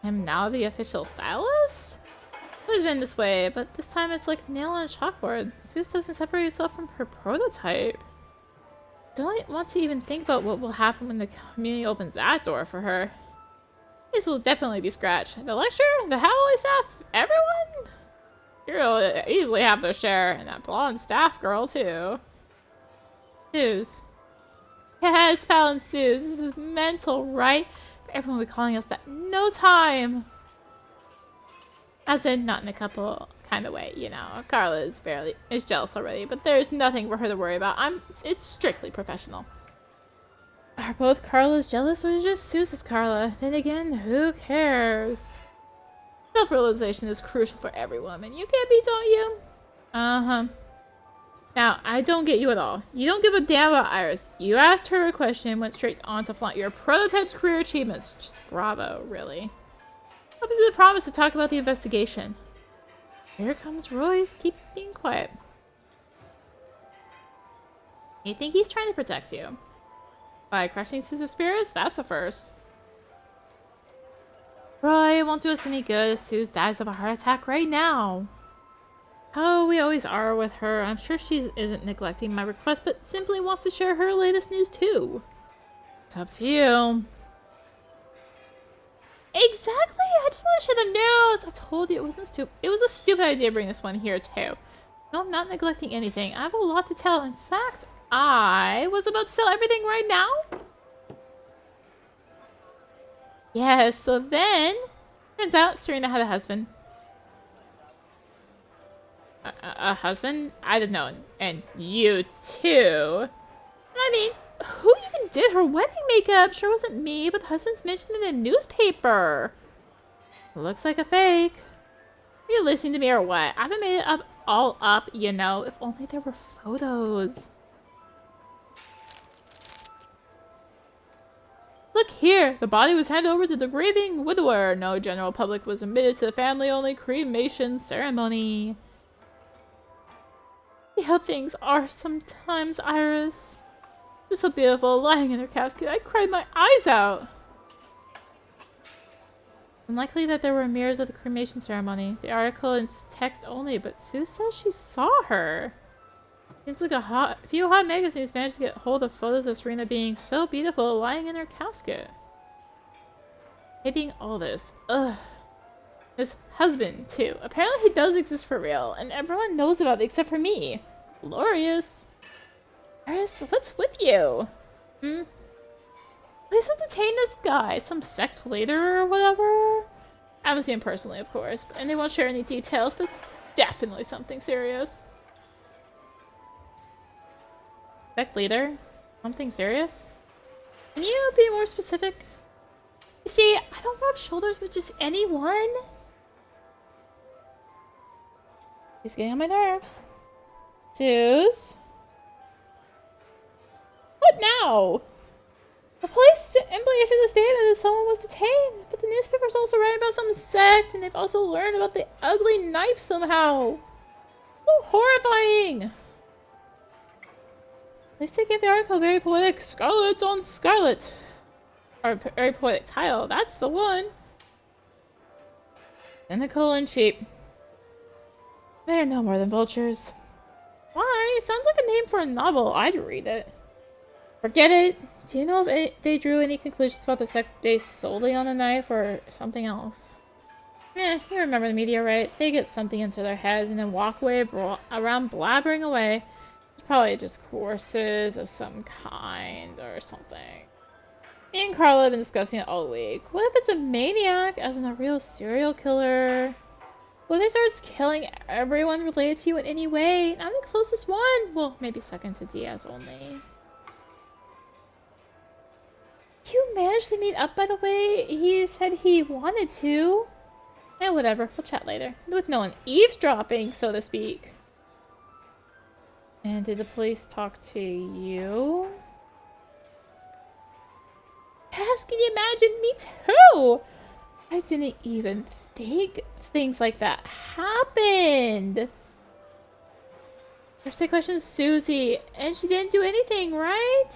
I'm now the official stylist? It's always been this way, but this time it's like nail on a chalkboard. Zeus doesn't separate herself from her prototype. Don't want to even think about what will happen when the community opens that door for her. This will definitely be scratched. The lecturer, the Howley staff, everyone? You'll easily have their share, and that blonde staff girl too. Zeus. Yes, pal and Zeus. This is mental, right? Everyone will be calling us that in no time. As in, not in a couple kind of way, you know. Carla is jealous already, but there's nothing for her to worry about. It's strictly professional. Are both Carlas jealous, or is just Zeus Carla? Then again, who cares? Self-realization is crucial for every woman. You get me, don't you? Uh-huh. Now, I don't get you at all. You don't give a damn about Iris. You asked her a question, went straight on to flaunt your prototype's career achievements. Just bravo, really. What was the promise to talk about the investigation? Here comes Royce. Keep being quiet. You think he's trying to protect you? By crushing Sue's spirits? That's a first. Roy, it won't do us any good if Sue dies of a heart attack right now. Oh, we always are with her. I'm sure she isn't neglecting my request, but simply wants to share her latest news too. It's up to you. Exactly! I just want to share the news! I told you it wasn't stupid. It was a stupid idea to bring this one here too. No, I'm not neglecting anything. I have a lot to tell. In fact, I was about to tell everything right now. Yes, so then, turns out Serena had a husband. A husband? I didn't know, and you too. I mean, who even did her wedding makeup? Sure wasn't me, but the husband's mentioned in the newspaper. Looks like a fake. Are you listening to me or what? I haven't made it all up, you know. If only there were photos. Look here! The body was handed over to the grieving widower. No general public was admitted to the family-only cremation ceremony. See how things are sometimes, Iris. She was so beautiful, lying in her casket. I cried my eyes out. Unlikely that there were mirrors of the cremation ceremony. The article is text only, but Sue says she saw her. Seems like a few hot magazines managed to get hold of photos of Serena being so beautiful, lying in her casket. Hating all this. Ugh. This husband, too. Apparently he does exist for real, and everyone knows about it except for me. Glorious. Iris, what's with you? Please don't detain this guy. Some sect leader or whatever? I haven't seen him personally, of course, and they won't share any details, but it's definitely something serious. Sect leader? Something serious? Can you be more specific? You see, I don't rub shoulders with just anyone. She's getting on my nerves. Zeus? What now? The police simply issued a statement that someone was detained, but the newspaper's also writing about some sect, and they've also learned about the ugly knife somehow. So horrifying! At least they gave the article a very poetic Scarlet on Scarlet. Or very poetic title. That's the one. Cynical and cheap. They're no more than vultures. Why? Sounds like a name for a novel. I'd read it. Forget it. Do you know if they drew any conclusions about the sect based solely on the knife or something else? You remember the media, right? They get something into their heads and then walk away around blabbering away. It's probably just courses of some kind or something. Me and Carla have been discussing it all week. What if it's a maniac, as in a real serial killer? What if he starts killing everyone related to you in any way? I'm the closest one. Well, maybe second to Diaz only. Did you manage to meet up, by the way? He said he wanted to. Whatever. We'll chat later. With no one eavesdropping, so to speak. And did the police talk to you? Yes, can you imagine? Me too! I didn't even think things like that happened. First they questioned Susie, and she didn't do anything, right?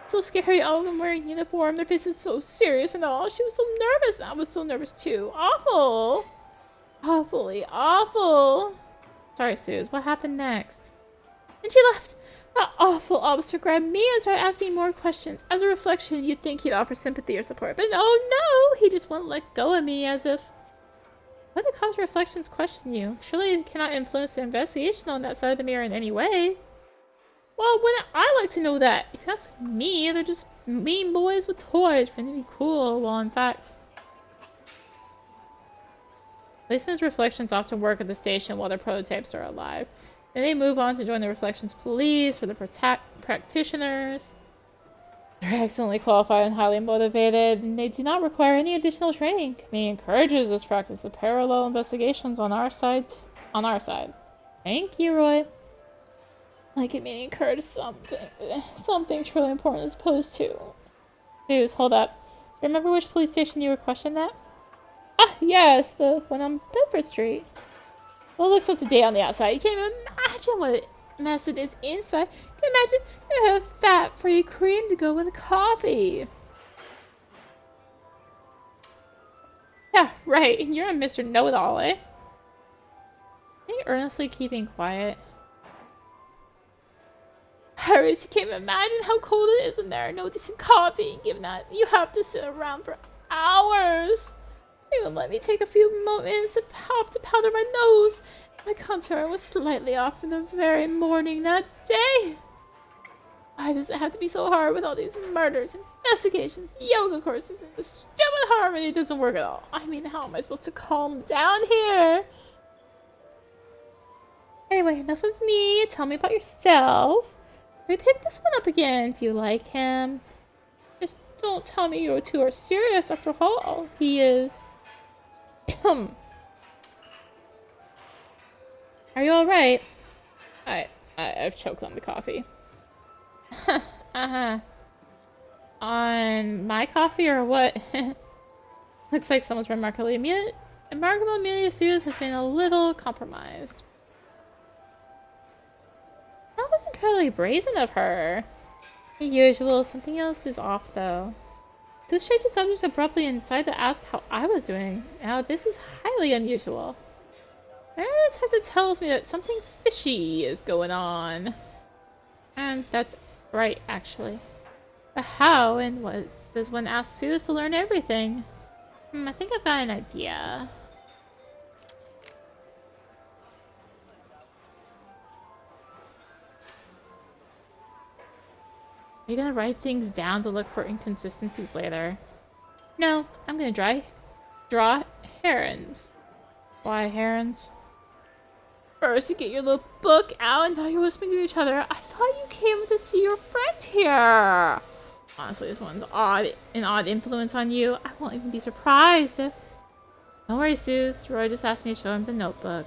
So scary, all of them wearing uniform, their faces so serious and all. She was so nervous, and I was so nervous too. Awful! Awfully awful! Sorry, Suze, what happened next? And she left. That awful officer grabbed me and started asking more questions. As a reflection, you'd think he'd offer sympathy or support, but no! He just wouldn't let go of me as if... Why the cops' reflections question you? Surely they cannot influence the investigation on that side of the mirror in any way. Well, wouldn't I like to know that? If you ask me, they're just mean boys with toys trying to be cool, well, in fact... Policemen's reflections often work at the station while their prototypes are alive. Then they move on to join the Reflections Police or the practitioners. They're excellently qualified and highly motivated, and they do not require any additional training. Committee encourages this practice of parallel investigations on our side. Thank you, Roy. Like it may encourage something truly important as opposed to... Dude, hold up. Do you remember which police station you were questioned at? Ah, yes, the one on Bedford Street. Well, it looks up to date on the outside. You can't even imagine what a mess it is inside. You can imagine they have fat-free cream to go with the coffee. Yeah, right. And you're a Mr. Know-It-All, eh? Are you earnestly keeping quiet? Harris, you can't imagine how cold it is in there. No decent coffee. Given that you have to sit around for hours. They would let me take a few moments to powder my nose. My contour was slightly off in the very morning that day. Why does it have to be so hard with all these murders, investigations, yoga courses, and the stupid harmony doesn't work at all? I mean, how am I supposed to calm down here? Anyway, enough of me. Tell me about yourself. We picked this one up again. Do you like him? Just don't tell me you two are serious after all. He is. Are you alright? I've choked on the coffee. On my coffee or what? Looks like someone's remarkable immunity to soothe has been a little compromised. That was incredibly brazen of her. The usual. Something else is off though. To change the subject abruptly and decide to ask how I was doing. Now this is highly unusual. My detective tells me that something fishy is going on. And that's right, actually. But how and what does one ask Suze to learn everything? I think I've got an idea. Are you gonna write things down to look for inconsistencies later? No, I'm gonna draw herons. Why herons? First, you get your little book out, and now you're whispering to each other. I thought you came to see your friend here. Honestly, this one's an odd influence on you. I won't even be surprised if... Don't worry, Suze. Roy just asked me to show him the notebook.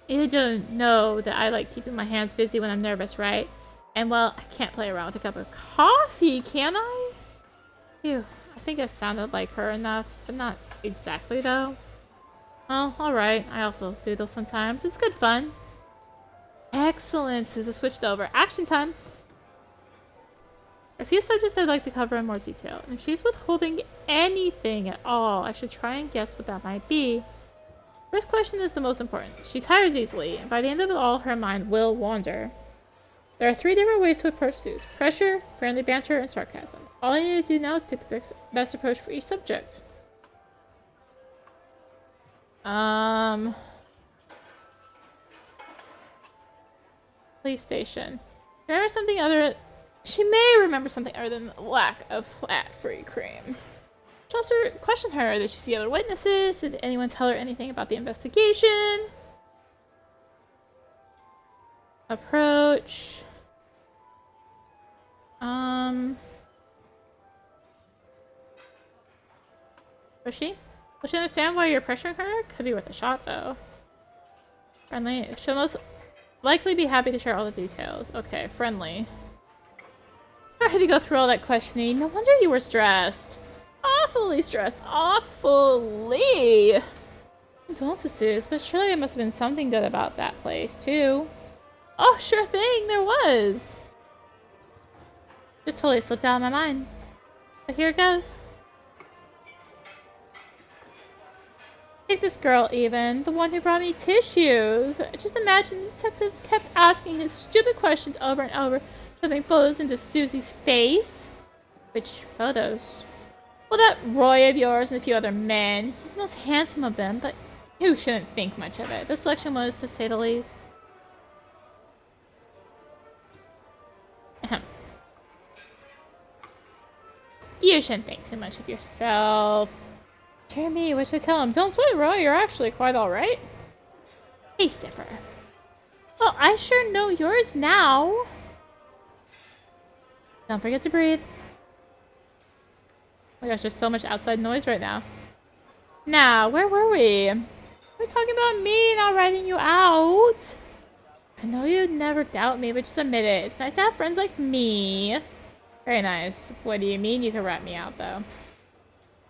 You don't know that I like keeping my hands busy when I'm nervous, right? And well, I can't play around with a cup of coffee, can I? Phew, I think I sounded like her enough, but not exactly though. Oh, alright. I also do those sometimes. It's good fun. Excellent. Susan switched over. Action time! A few subjects I'd like to cover in more detail, and if she's withholding anything at all, I should try and guess what that might be. First question is the most important. She tires easily, and by the end of it all, her mind will wander. There are 3 different ways to approach suits: pressure, friendly banter, and sarcasm. All I need to do now is pick the best approach for each subject. Police station. Remember something other... She may remember something other than lack of fat-free cream. Also question her. Did she see other witnesses? Did anyone tell her anything about the investigation? Approach. Was she? Will she understand why you're pressuring her? Could be worth a shot, though. Friendly. She'll most likely be happy to share all the details. Okay, friendly. I had to go through all that questioning. No wonder you were stressed. Awfully stressed. Awfully! Condolences, but surely there must have been something good about that place, too. Oh, sure thing, there was! Just totally slipped out of my mind. But here it goes. Take this girl, even. The one who brought me tissues. Just imagine the detective kept asking his stupid questions over and over, shoving photos into Susie's face. Which photos? Well, that Roy of yours and a few other men. He's the most handsome of them, but you shouldn't think much of it. The selection was, to say the least. Ahem. You shouldn't think too much of yourself. Dear me, what should I tell him? Don't sweat, Roy. You're actually quite alright. Tastes differ. Well, I sure know yours now. Don't forget to breathe. Oh my gosh, there's so much outside noise right now. Now, where were we? We're talking about me not writing you out. I know you'd never doubt me, but just admit it. It's nice to have friends like me. Very nice. What do you mean you can rat me out, though?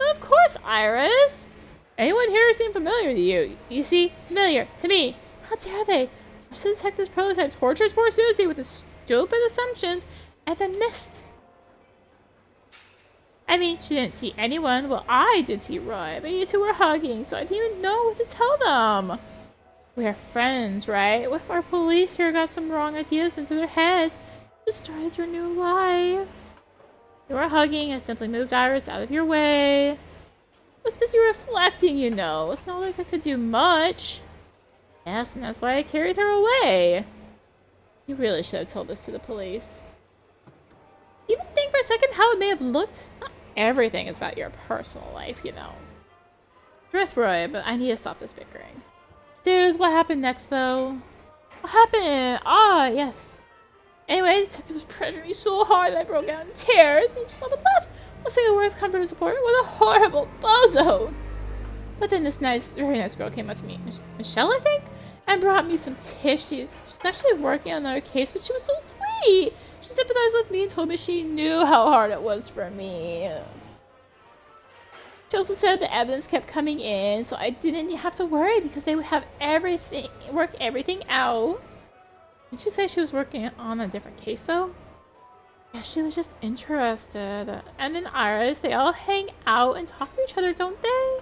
Well, of course, Iris. Anyone here seem familiar to you? You see, familiar to me. How dare they? First the detective's prototype tortures poor Susie with his stupid assumptions, and then this. I mean, she didn't see anyone. Well, I did see Roy, but you two were hugging, so I didn't even know what to tell them. We are friends, right? What if our police here got some wrong ideas into their heads? Just started your new life. You were hugging and simply moved Iris out of your way. I was busy reflecting, you know. It's not like I could do much. Yes, and that's why I carried her away. You really should have told this to the police. Even think for a second how it may have looked? Not everything is about your personal life, you know. You're with Roy, but I need to stop this bickering. Dudes, what happened next, though? What happened? Ah, yes. Anyway, the detective was pressuring me so hard that I broke out in tears, and he just left. A single word of comfort and support. What a horrible bozo! But then this very nice girl came up to me, Michelle, I think, and brought me some tissues. She's actually working on another case, but she was so sweet. She sympathized with me and told me she knew how hard it was for me. She also said the evidence kept coming in, so I didn't have to worry because they would have work everything out. Did she say she was working on a different case, though? Yeah, she was just interested. And then Iris, they all hang out and talk to each other, don't they?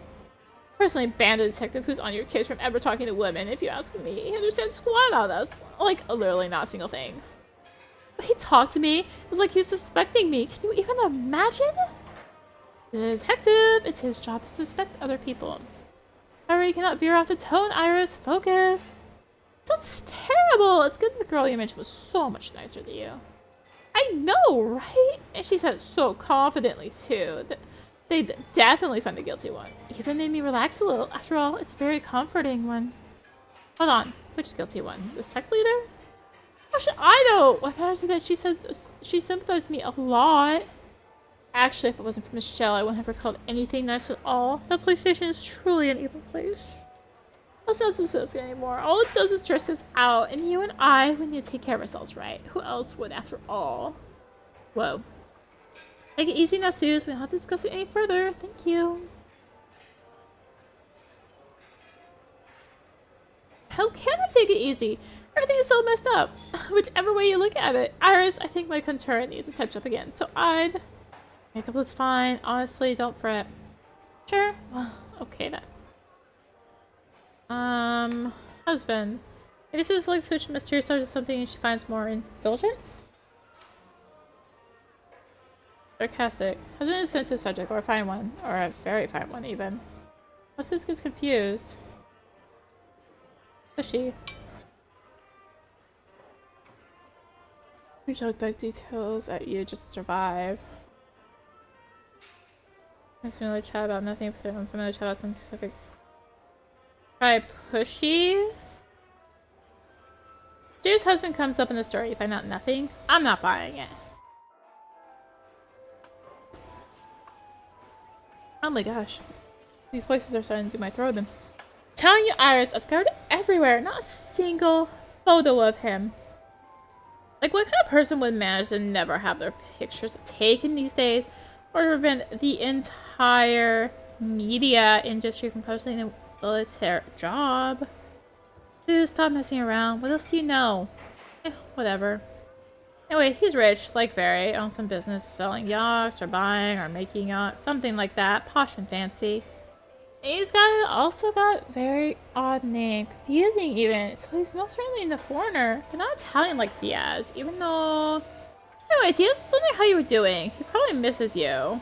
Personally ban the detective who's on your case from ever talking to women, if you ask me. He understands squat about us. Like, literally not a single thing. But he talked to me. It was like he was suspecting me. Can you even imagine? The detective, it's his job to suspect other people. However, you cannot veer off the tone, Iris. Focus. Sounds terrible. It's good the girl you mentioned was so much nicer to you. I know, right? And she said it so confidently, too. They definitely found the guilty one. Even made me relax a little. After all, it's very comforting when... Hold on. Which guilty one? The sect leader? How should I know? What matters is that she said she sympathized with me a lot. Actually, if it wasn't for Michelle, I wouldn't have recalled anything nice at all. That police station is truly an evil place. Let's not discuss it anymore. All it does is stress us out, and you and I, we need to take care of ourselves, right? Who else would, after all? Whoa. Take it easy now, Suze. We don't have to discuss it any further. Thank you. How can I take it easy? Everything is so messed up. Whichever way you look at it. Iris, I think my contour needs a touch up again. So makeup looks fine. Honestly, don't fret. Sure. Well, okay then. Husband. Maybe this is like switch mysterious to something she finds more indulgent? Sarcastic. Husband is a sensitive subject, or a fine one. Or a very fine one, even. Husband gets confused. Pushy. We joke back details at you just to survive. Unfamiliar chat about nothing, but unfamiliar chat about something specific. Try pushy? Dude's husband comes up in the story, you find out nothing. I'm not buying it. Oh my gosh. These voices are starting to do my throat in. Telling you, Iris, I've scoured everywhere. Not a single photo of him. Like, what kind of person would manage to never have their pictures taken these days? Or to prevent the entire media industry from posting them? Well, it's their job. Dude, stop messing around. What else do you know? Whatever. Anyway, he's rich, like Very, owns some business selling yachts or buying or making yachts, something like that, posh and fancy. And he's also got a very odd name, confusing even. So he's most certainly a foreigner, but not Italian like Diaz, even though... Anyway, Diaz was wondering how you were doing. He probably misses you.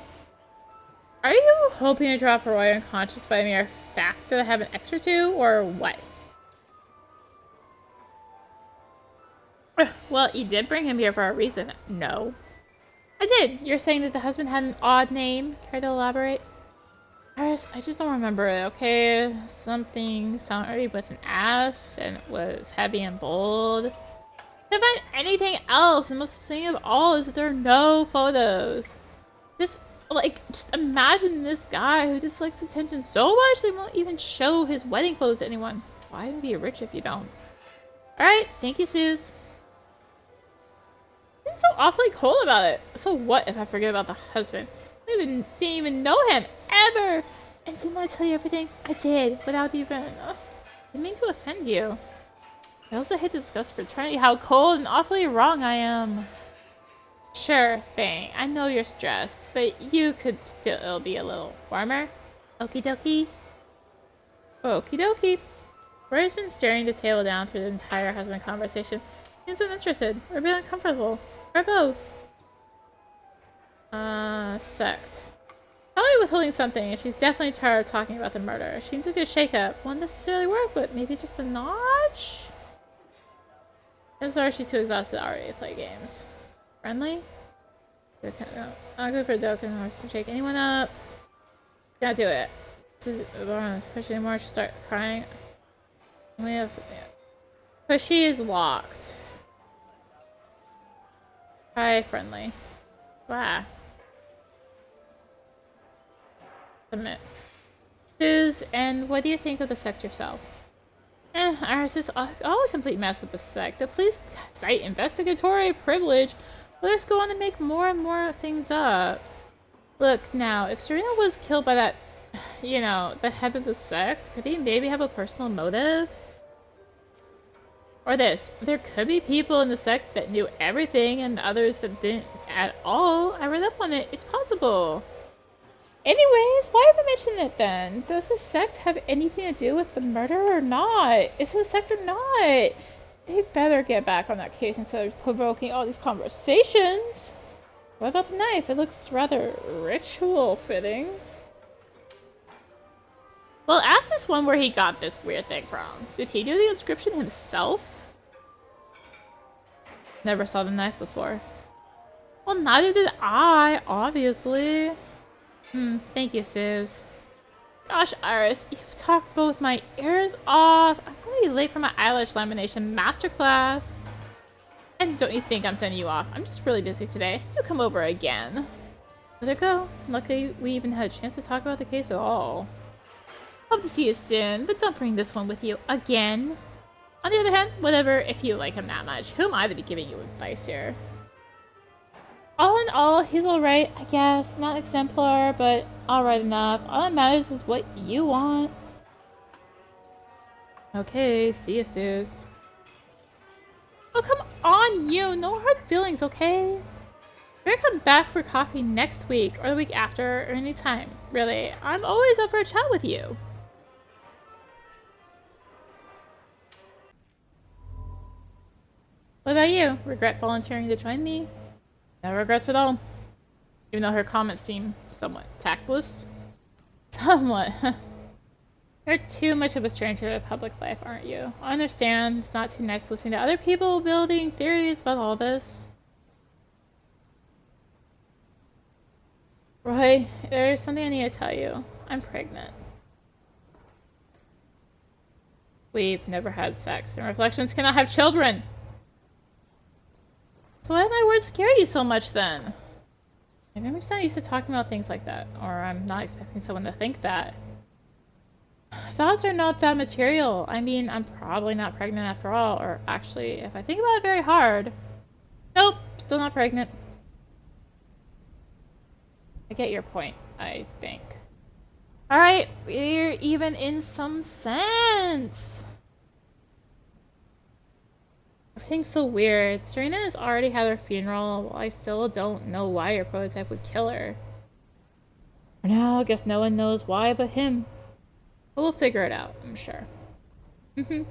Are you hoping to drop Roy unconscious by the mere fact that I have an X or two, or what? Well, you did bring him here for a reason. No. I did. You're saying that the husband had an odd name. Care to elaborate? Iris, I just don't remember it, okay? Something started with an F, and it was heavy and bold. If I find anything else, the most thing of all is that there are no photos. Just imagine this guy who dislikes attention so much they won't even show his wedding photos to anyone. Why even be rich if you don't? Alright, thank you, Suze. I'm so awfully cold about it. So what if I forget about the husband? I didn't even know him, ever! And didn't I tell you everything? I did, without even... I didn't mean to offend you. I also hate to discuss fraternity, how cold and awfully wrong I am. Sure thing, I know you're stressed, but you could still be a little warmer. Okie dokie. Okie dokie. Rory's been staring the table down through the entire husband conversation. He's uninterested, or a bit uncomfortable, or both. Sect. Probably withholding something, and she's definitely tired of talking about the murder. She needs a good shake-up. Won't necessarily work, but maybe just a notch? Or she's too exhausted already to play games. Friendly? I'll go for a doke and horse to shake anyone up. Can't do it. Push anymore, she'll start crying. Pushy is locked. Try friendly. Wow. Submit. Suze, and what do you think of the sect yourself? Iris is all a complete mess with the sect. The police cite investigatory privilege. Let's go on to make more and more things up. Look, now, if Serena was killed by that, you know, the head of the sect, could he maybe have a personal motive? Or this, there could be people in the sect that knew everything and others that didn't at all. I read up on it. It's possible. Anyways, why have I mentioned it then? Does the sect have anything to do with the murder or not? Is it the sect or not? They better get back on that case instead of provoking all these conversations. What about the knife? It looks rather ritual fitting. Well, ask this one where he got this weird thing from. Did he do the inscription himself? Never saw the knife before. Well, neither did I, obviously. Thank you, Suze. Gosh, Iris, you've talked both my ears off. I'm gonna be late for my eyelash lamination masterclass. And don't you think I'm sending you off. I'm just really busy today. Do come over again. Let her go. Luckily, we even had a chance to talk about the case at all. Hope to see you soon, but don't bring this one with you again. On the other hand, whatever, if you like him that much. Who am I to be giving you advice here? All in all, he's alright, I guess. Not exemplar, but alright enough. All that matters is what you want. Okay, see you, Suze. Oh, come on, you. No hard feelings, okay? Better come back for coffee next week, or the week after, or any time. Really, I'm always up for a chat with you. What about you? Regret volunteering to join me? No regrets at all. Even though her comments seem somewhat tactless. Somewhat. You're too much of a stranger to public life, aren't you? I understand it's not too nice listening to other people building theories about all this. Roy, there's something I need to tell you. I'm pregnant. We've never had sex, and reflections cannot have children. So why did my words scare you so much then? Maybe I'm just not used to talking about things like that, or I'm not expecting someone to think that. Thoughts are not that material. I mean, I'm probably not pregnant after all, or actually, if I think about it very hard, nope, still not pregnant. I get your point, I think. Alright, we're even in some sense. Everything's so weird. Serena has already had her funeral, while I still don't know why your prototype would kill her. For now, I guess no one knows why but him. But we'll figure it out, I'm sure. And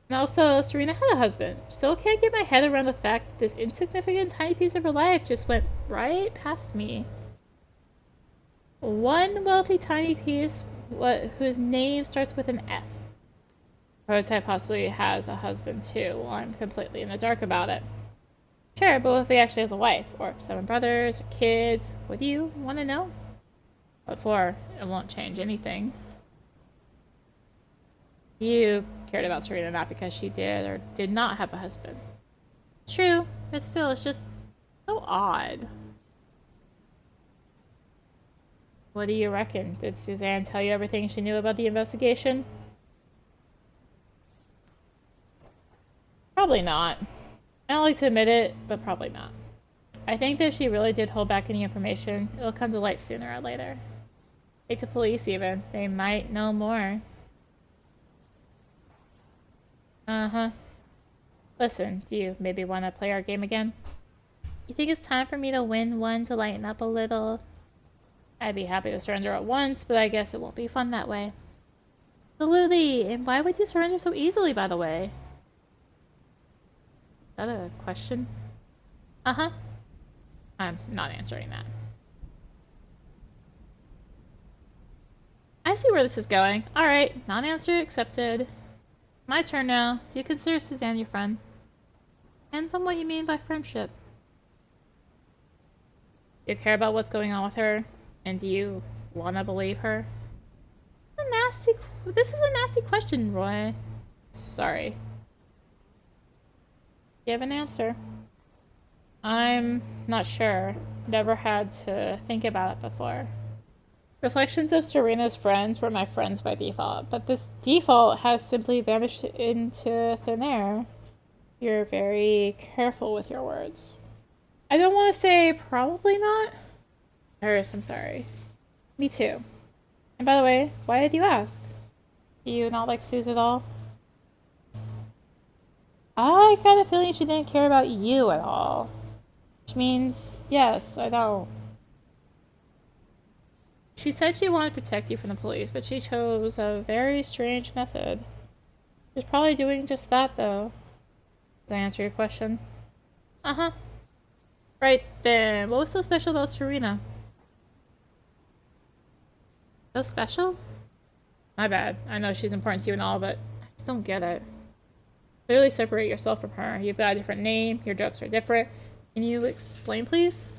also, Serena had a husband. Still can't get my head around the fact that this insignificant tiny piece of her life just went right past me. One wealthy tiny piece whose name starts with an F. Prototype possibly has a husband too. Well, I'm completely in the dark about it. Sure, but what if he actually has a wife, or 7 brothers, or kids? Would you want to know? What for? It won't change anything. You cared about Serena not because she did or did not have a husband. True, but still, it's just so odd. What do you reckon? Did Suzanne tell you everything she knew about the investigation? Probably not. I don't like to admit it, but probably not. I think that if she really did hold back any information, it'll come to light sooner or later. Take the police even. They might know more. Uh-huh. Listen, do you maybe want to play our game again? You think it's time for me to win one to lighten up a little? I'd be happy to surrender at once, but I guess it won't be fun that way. Absolutely! And why would you surrender so easily, by the way? Is that a question? Uh-huh. I'm not answering that. I see where this is going. Alright, non-answer accepted. My turn now. Do you consider Suzanne your friend? Depends on what you mean by friendship. Do you care about what's going on with her? And do you want to believe her? This is a nasty question, Roy. Sorry. Do you have an answer? I'm not sure. Never had to think about it before. Reflections of Serena's friends were my friends by default, but this default has simply vanished into thin air. You're very careful with your words. I don't want to say probably not. I'm sorry. Me too. And by the way, why did you ask? Do you not like Suze at all? I got a feeling she didn't care about you at all. Which means, yes, I don't. She said she wanted to protect you from the police, but she chose a very strange method. She's probably doing just that, though. Did I answer your question? Uh-huh. Right then, what was so special about Serena? So special? My bad. I know she's important to you and all, but I just don't get it. Clearly separate yourself from her. You've got a different name, your jokes are different. Can you explain, please?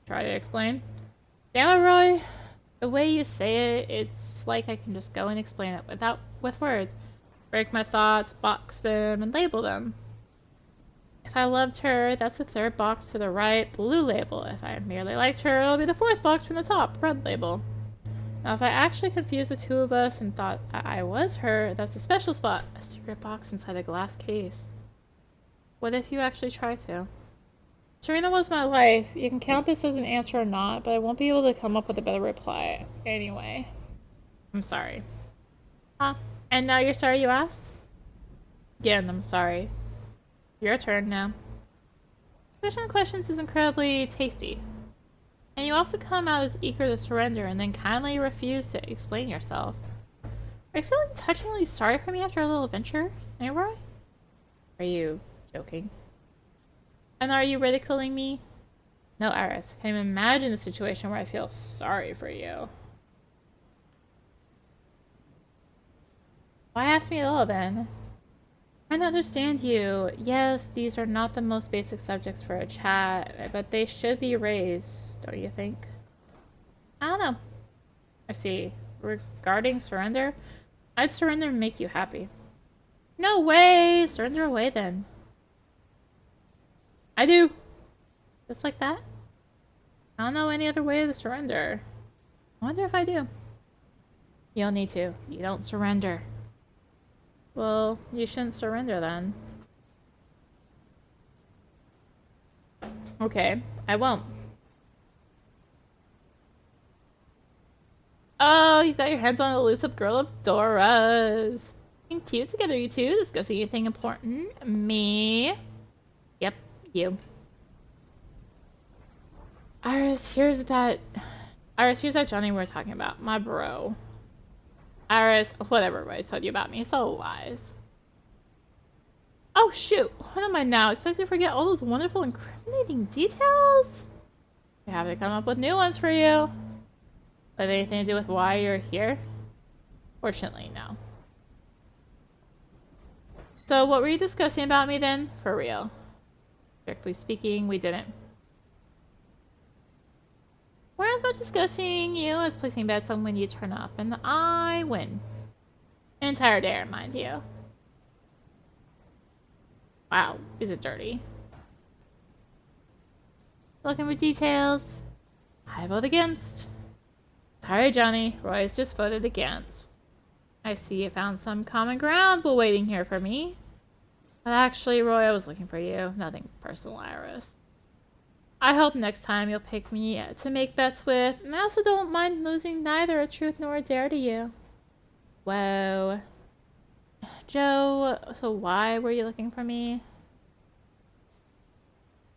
Try to explain. Damn it, Roy. The way you say it, it's like I can just go and explain it with words. Break my thoughts, box them, and label them. If I loved her, that's the 3rd box to the right, blue label. If I merely liked her, it'll be the 4th box from the top, red label. Now, if I actually confused the two of us and thought I was her, that's the special spot, a secret box inside a glass case. What if you actually try to? Serena was my life. You can count this as an answer or not, but I won't be able to come up with a better reply anyway. I'm sorry. Huh? And now you're sorry you asked? Again, I'm sorry. Your turn now. Pushing questions is incredibly tasty. And you also come out as eager to surrender and then kindly refuse to explain yourself. Are you feeling touchingly sorry for me after a little adventure, Leroy? Are you joking? And are you ridiculing me? No, Iris. Can't even imagine a situation where I feel sorry for you. Why ask me at all, then? I understand you. Yes, these are not the most basic subjects for a chat, but they should be raised, don't you think? I don't know. I see. Regarding surrender, I'd surrender and make you happy. No way! Surrender away, then. I do. Just like that? I don't know any other way to surrender. I wonder if I do. You don't need to. You don't surrender. Well, you shouldn't surrender then. Okay, I won't. Oh, you got your hands on the elusive girl of Dora's. Being cute together, you two. Discussing anything important? Me? Yep, you. Iris, here's that Johnny we were talking about. My bro. Iris, whatever everybody's told you about me, it's all lies. Oh shoot, what am I now? Expected to forget all those wonderful, incriminating details? I have to come up with new ones for you. Have anything to do with why you're here? Fortunately, no. So what were you discussing about me then? For real. Strictly speaking, we didn't. We're as much discussing you as placing bets on when you turn up, and I win. An entire dare, mind you. Wow, is it dirty? Looking for details. I vote against. Sorry, Johnny. Roy's just voted against. I see you found some common ground while waiting here for me. But actually, Roy, I was looking for you. Nothing personal, Iris. I hope next time you'll pick me to make bets with, and I also don't mind losing neither a truth nor a dare to you. Whoa. Joe, so why were you looking for me?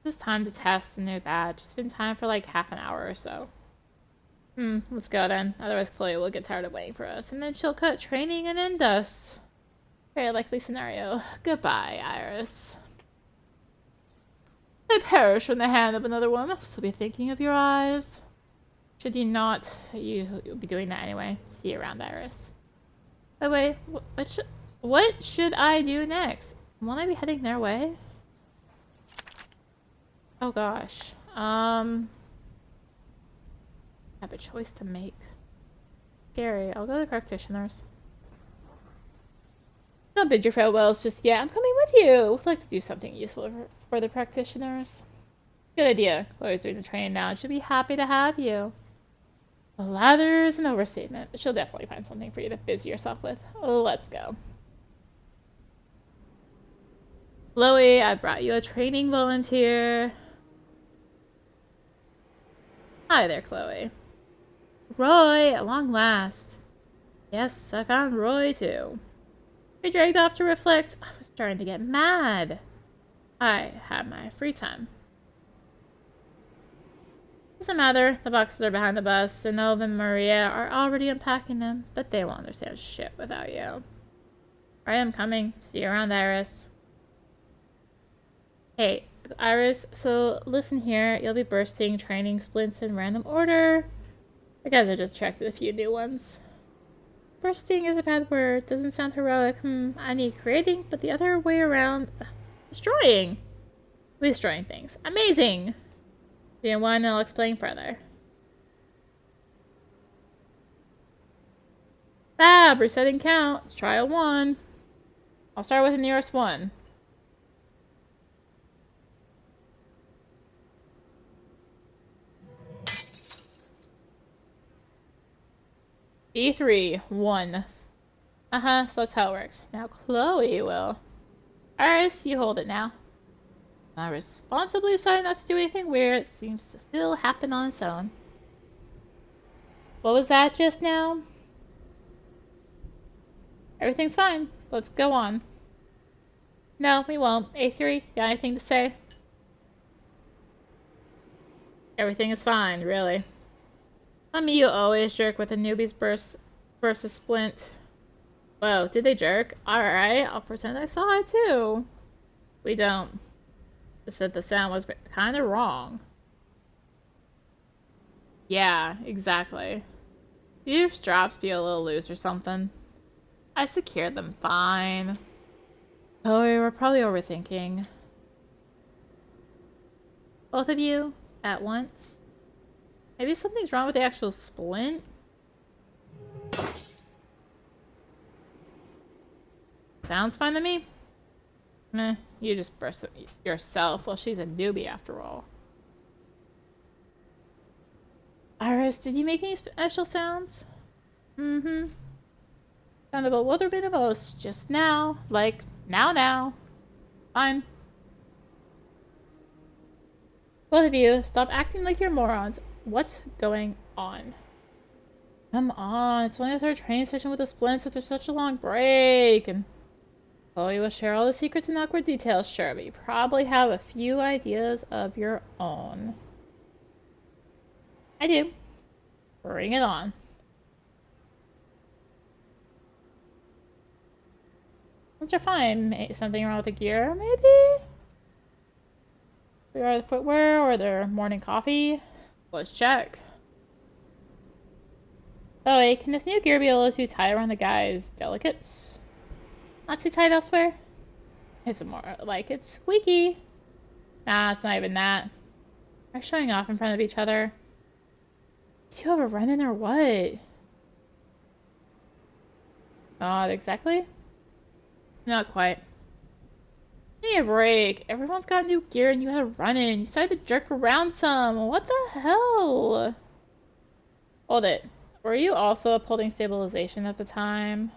It's time to test a new badge. It's been time for like half an hour or so. Let's go then. Otherwise Chloe will get tired of waiting for us, and then she'll cut training and end us. Very likely scenario. Goodbye, Iris. I perish from the hand of another woman. I'll still be thinking of your eyes. Should you not, you'll be doing that anyway. See you around, Iris. By the way, what should I do next? Won't I be heading their way? Oh gosh. I have a choice to make. Scary. I'll go to the practitioners. Don't bid your farewells just yet. I'm coming with you. Would like to do something useful for the practitioners. Good idea. Chloe's doing the training now. She'll be happy to have you. A lather is an overstatement, but she'll definitely find something for you to busy yourself with. Let's go. Chloe, I brought you a training volunteer. Hi there, Chloe. Roy, at long last. Yes, I found Roy too. We dragged off to reflect. I was starting to get mad. I had my free time. Doesn't matter. The boxes are behind the bus, and Ove and Maria are already unpacking them, but they won't understand shit without you. Alright, I'm coming. See you around, Iris. Hey, Iris, so listen here. You'll be bursting training splints in random order. I guess I just attracted a few new ones. Bursting is a bad word. Doesn't sound heroic. I need creating, but the other way around. Destroying. Destroying things. Amazing! Do you want? I'll explain further. Fab! Resetting count. Let's try a 1. I'll start with the nearest one. E3, 1. So that's how it works. Now Chloe will. Iris, you hold it now. I responsibly decided not to do anything weird. It seems to still happen on its own. What was that just now? Everything's fine. Let's go on. No, we won't. A3, got anything to say? Everything is fine, really. You always jerk with a newbie's burst versus splint. Whoa, did they jerk? Alright, I'll pretend I saw it too. We don't. Just that the sound was kind of wrong. Yeah, exactly. Your straps be a little loose or something. I secured them fine. Oh, we were probably overthinking. Both of you at once? Maybe something's wrong with the actual splint? Sounds fine to me. Meh, you just burst yourself. Well, she's a newbie after all. Iris, did you make any special sounds? Mm-hmm. Sounded bewildered the most just now. Like, now. Fine. Both of you, stop acting like you're morons. What's going on? Come on, it's only the third training session with the splints after such a long break. And Chloe will share all the secrets and awkward details, sure, but you probably have a few ideas of your own. I do. Bring it on. Things are fine. Something wrong with the gear, maybe? Or the footwear, or their morning coffee? Let's check. Oh wait, can this new gear be a little too tight around the guy's delicates? Not too tight elsewhere? It's more like it's squeaky. Nah, it's not even that. They're showing off in front of each other. Do you have a run-in or what? Not exactly. Not quite. Give me a break. Everyone's got new gear and you had a run-in. You decided to jerk around some. What the hell? Hold it. Were you also upholding stabilization at the time?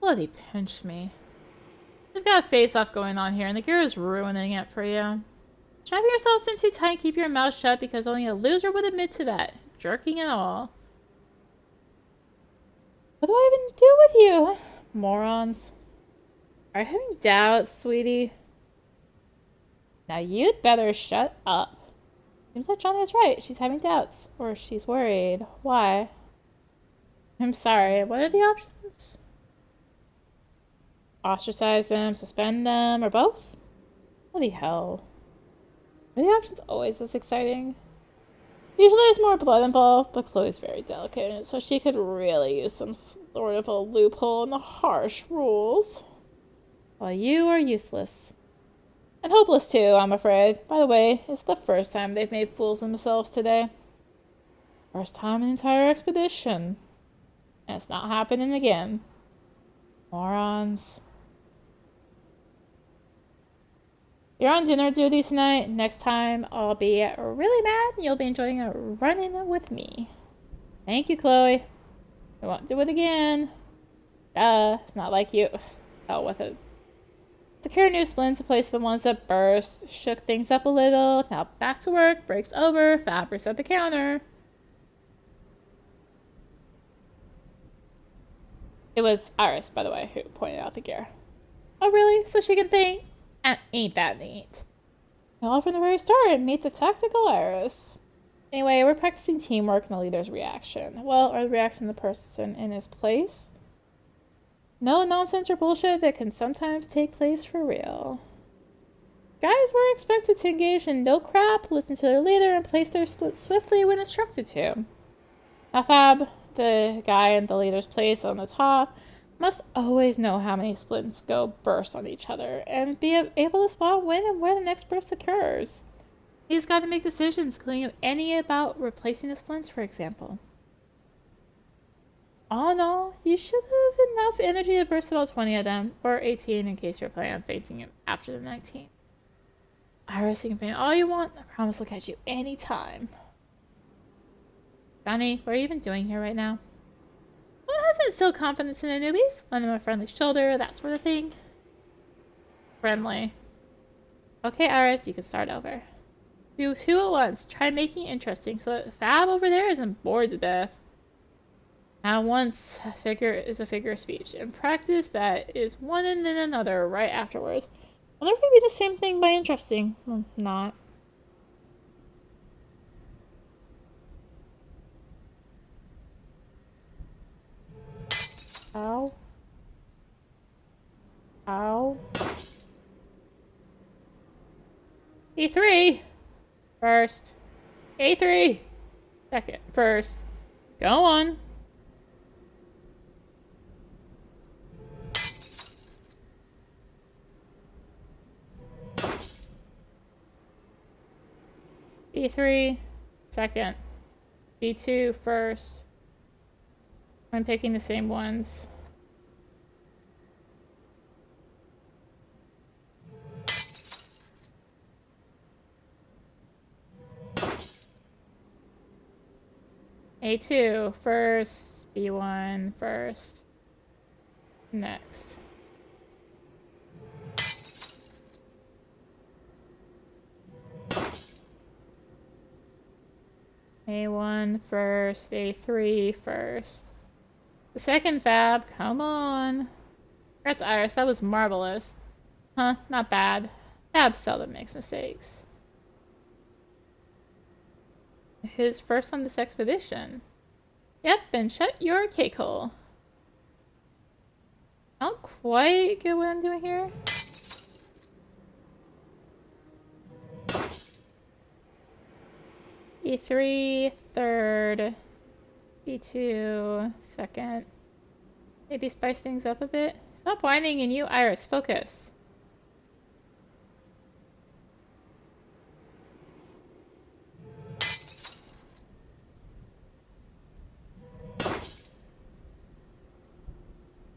Bloody pinch me. You've got a face-off going on here and the gear is ruining it for you. Strapping yourselves in too tight and keep your mouth shut because only a loser would admit to that. Jerking and all. What do I even do with you? Morons. Are you having doubts, sweetie? Now you'd better shut up. Seems like Johnny is right. She's having doubts. Or she's worried. Why? I'm sorry. What are the options? Ostracize them, suspend them, or both? Bloody hell. Are the options always this exciting? Usually there's more blood involved, but Chloe's very delicate, so she could really use some sort of a loophole in the harsh rules. While you are useless. And hopeless too, I'm afraid. By the way, it's the first time they've made fools of themselves today. First time in the entire expedition. And it's not happening again. Morons. You're on dinner duty tonight. Next time I'll be really mad and you'll be enjoying a run-in with me. Thank you, Chloe. I won't do it again. It's not like you. Hell with it. Secure new splints in place of the ones that burst. Shook things up a little. Now back to work. Breaks over. Fabrics at the counter. It was Iris, by the way, who pointed out the gear. Oh, really? So she can paint? Ain't that neat. All from the very start, meet the tactical Iris. Anyway, we're practicing teamwork and the leader's reaction. Well, or the reaction of the person in his place. No nonsense or bullshit that can sometimes take place for real. Guys were expected to engage in no crap, listen to their leader, and place their split swiftly when instructed to. Afab, the guy in the leader's place on the top, must always know how many splints go burst on each other and be able to spot when and where the next burst occurs. He's got to make decisions, including any about replacing the splints, for example. All in all, you should have enough energy to burst about 20 of them, or 18 in case you're planning on fainting after the 19. Iris, you can faint all you want. I promise I'll catch you anytime. Johnny, what are you even doing here right now? Who hasn't still confidence in the newbies? Lend them a friendly shoulder, that sort of thing. Friendly. Okay, Iris, you can start over. Do 2 at once. Try making it interesting so that Fab over there isn't bored to death. Now once a figure is a figure of speech. In practice, that is one and then another right afterwards. I'll never be the same thing by interesting. Well, not. Ow. Ow. E3! First. A3! Second. First. Go on. B3, second. B2, first. I'm picking the same ones. A2, first. B1, first. Next. A1 first, A3 first. The second Fab, come on. Congrats, Iris, that was marvelous. Huh, not bad. Fab seldom makes mistakes. His first on this expedition. Yep, and shut your cake hole. I don't quite get what I'm doing here. E3, third. E2, second. Maybe spice things up a bit. Stop whining and you, Iris, focus.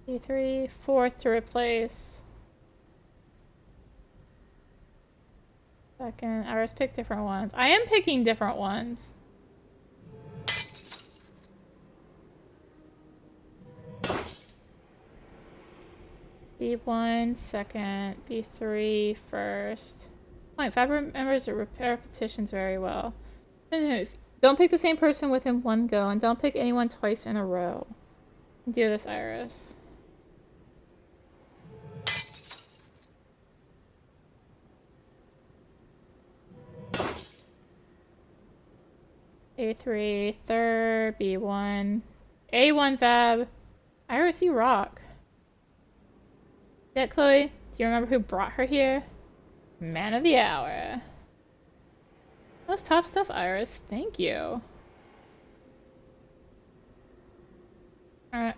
E3, fourth to replace. Second, Iris, pick different ones. I am picking different ones. B1, second. B3, first. Point, Fab remembers the repetitions very well. Don't pick the same person within one go, and don't pick anyone twice in a row. Do this, Iris. A3, third, B1. A1, Fab. Iris, you rock. Yeah, Chloe, do you remember who brought her here? Man of the hour. That's top stuff, Iris. Thank you.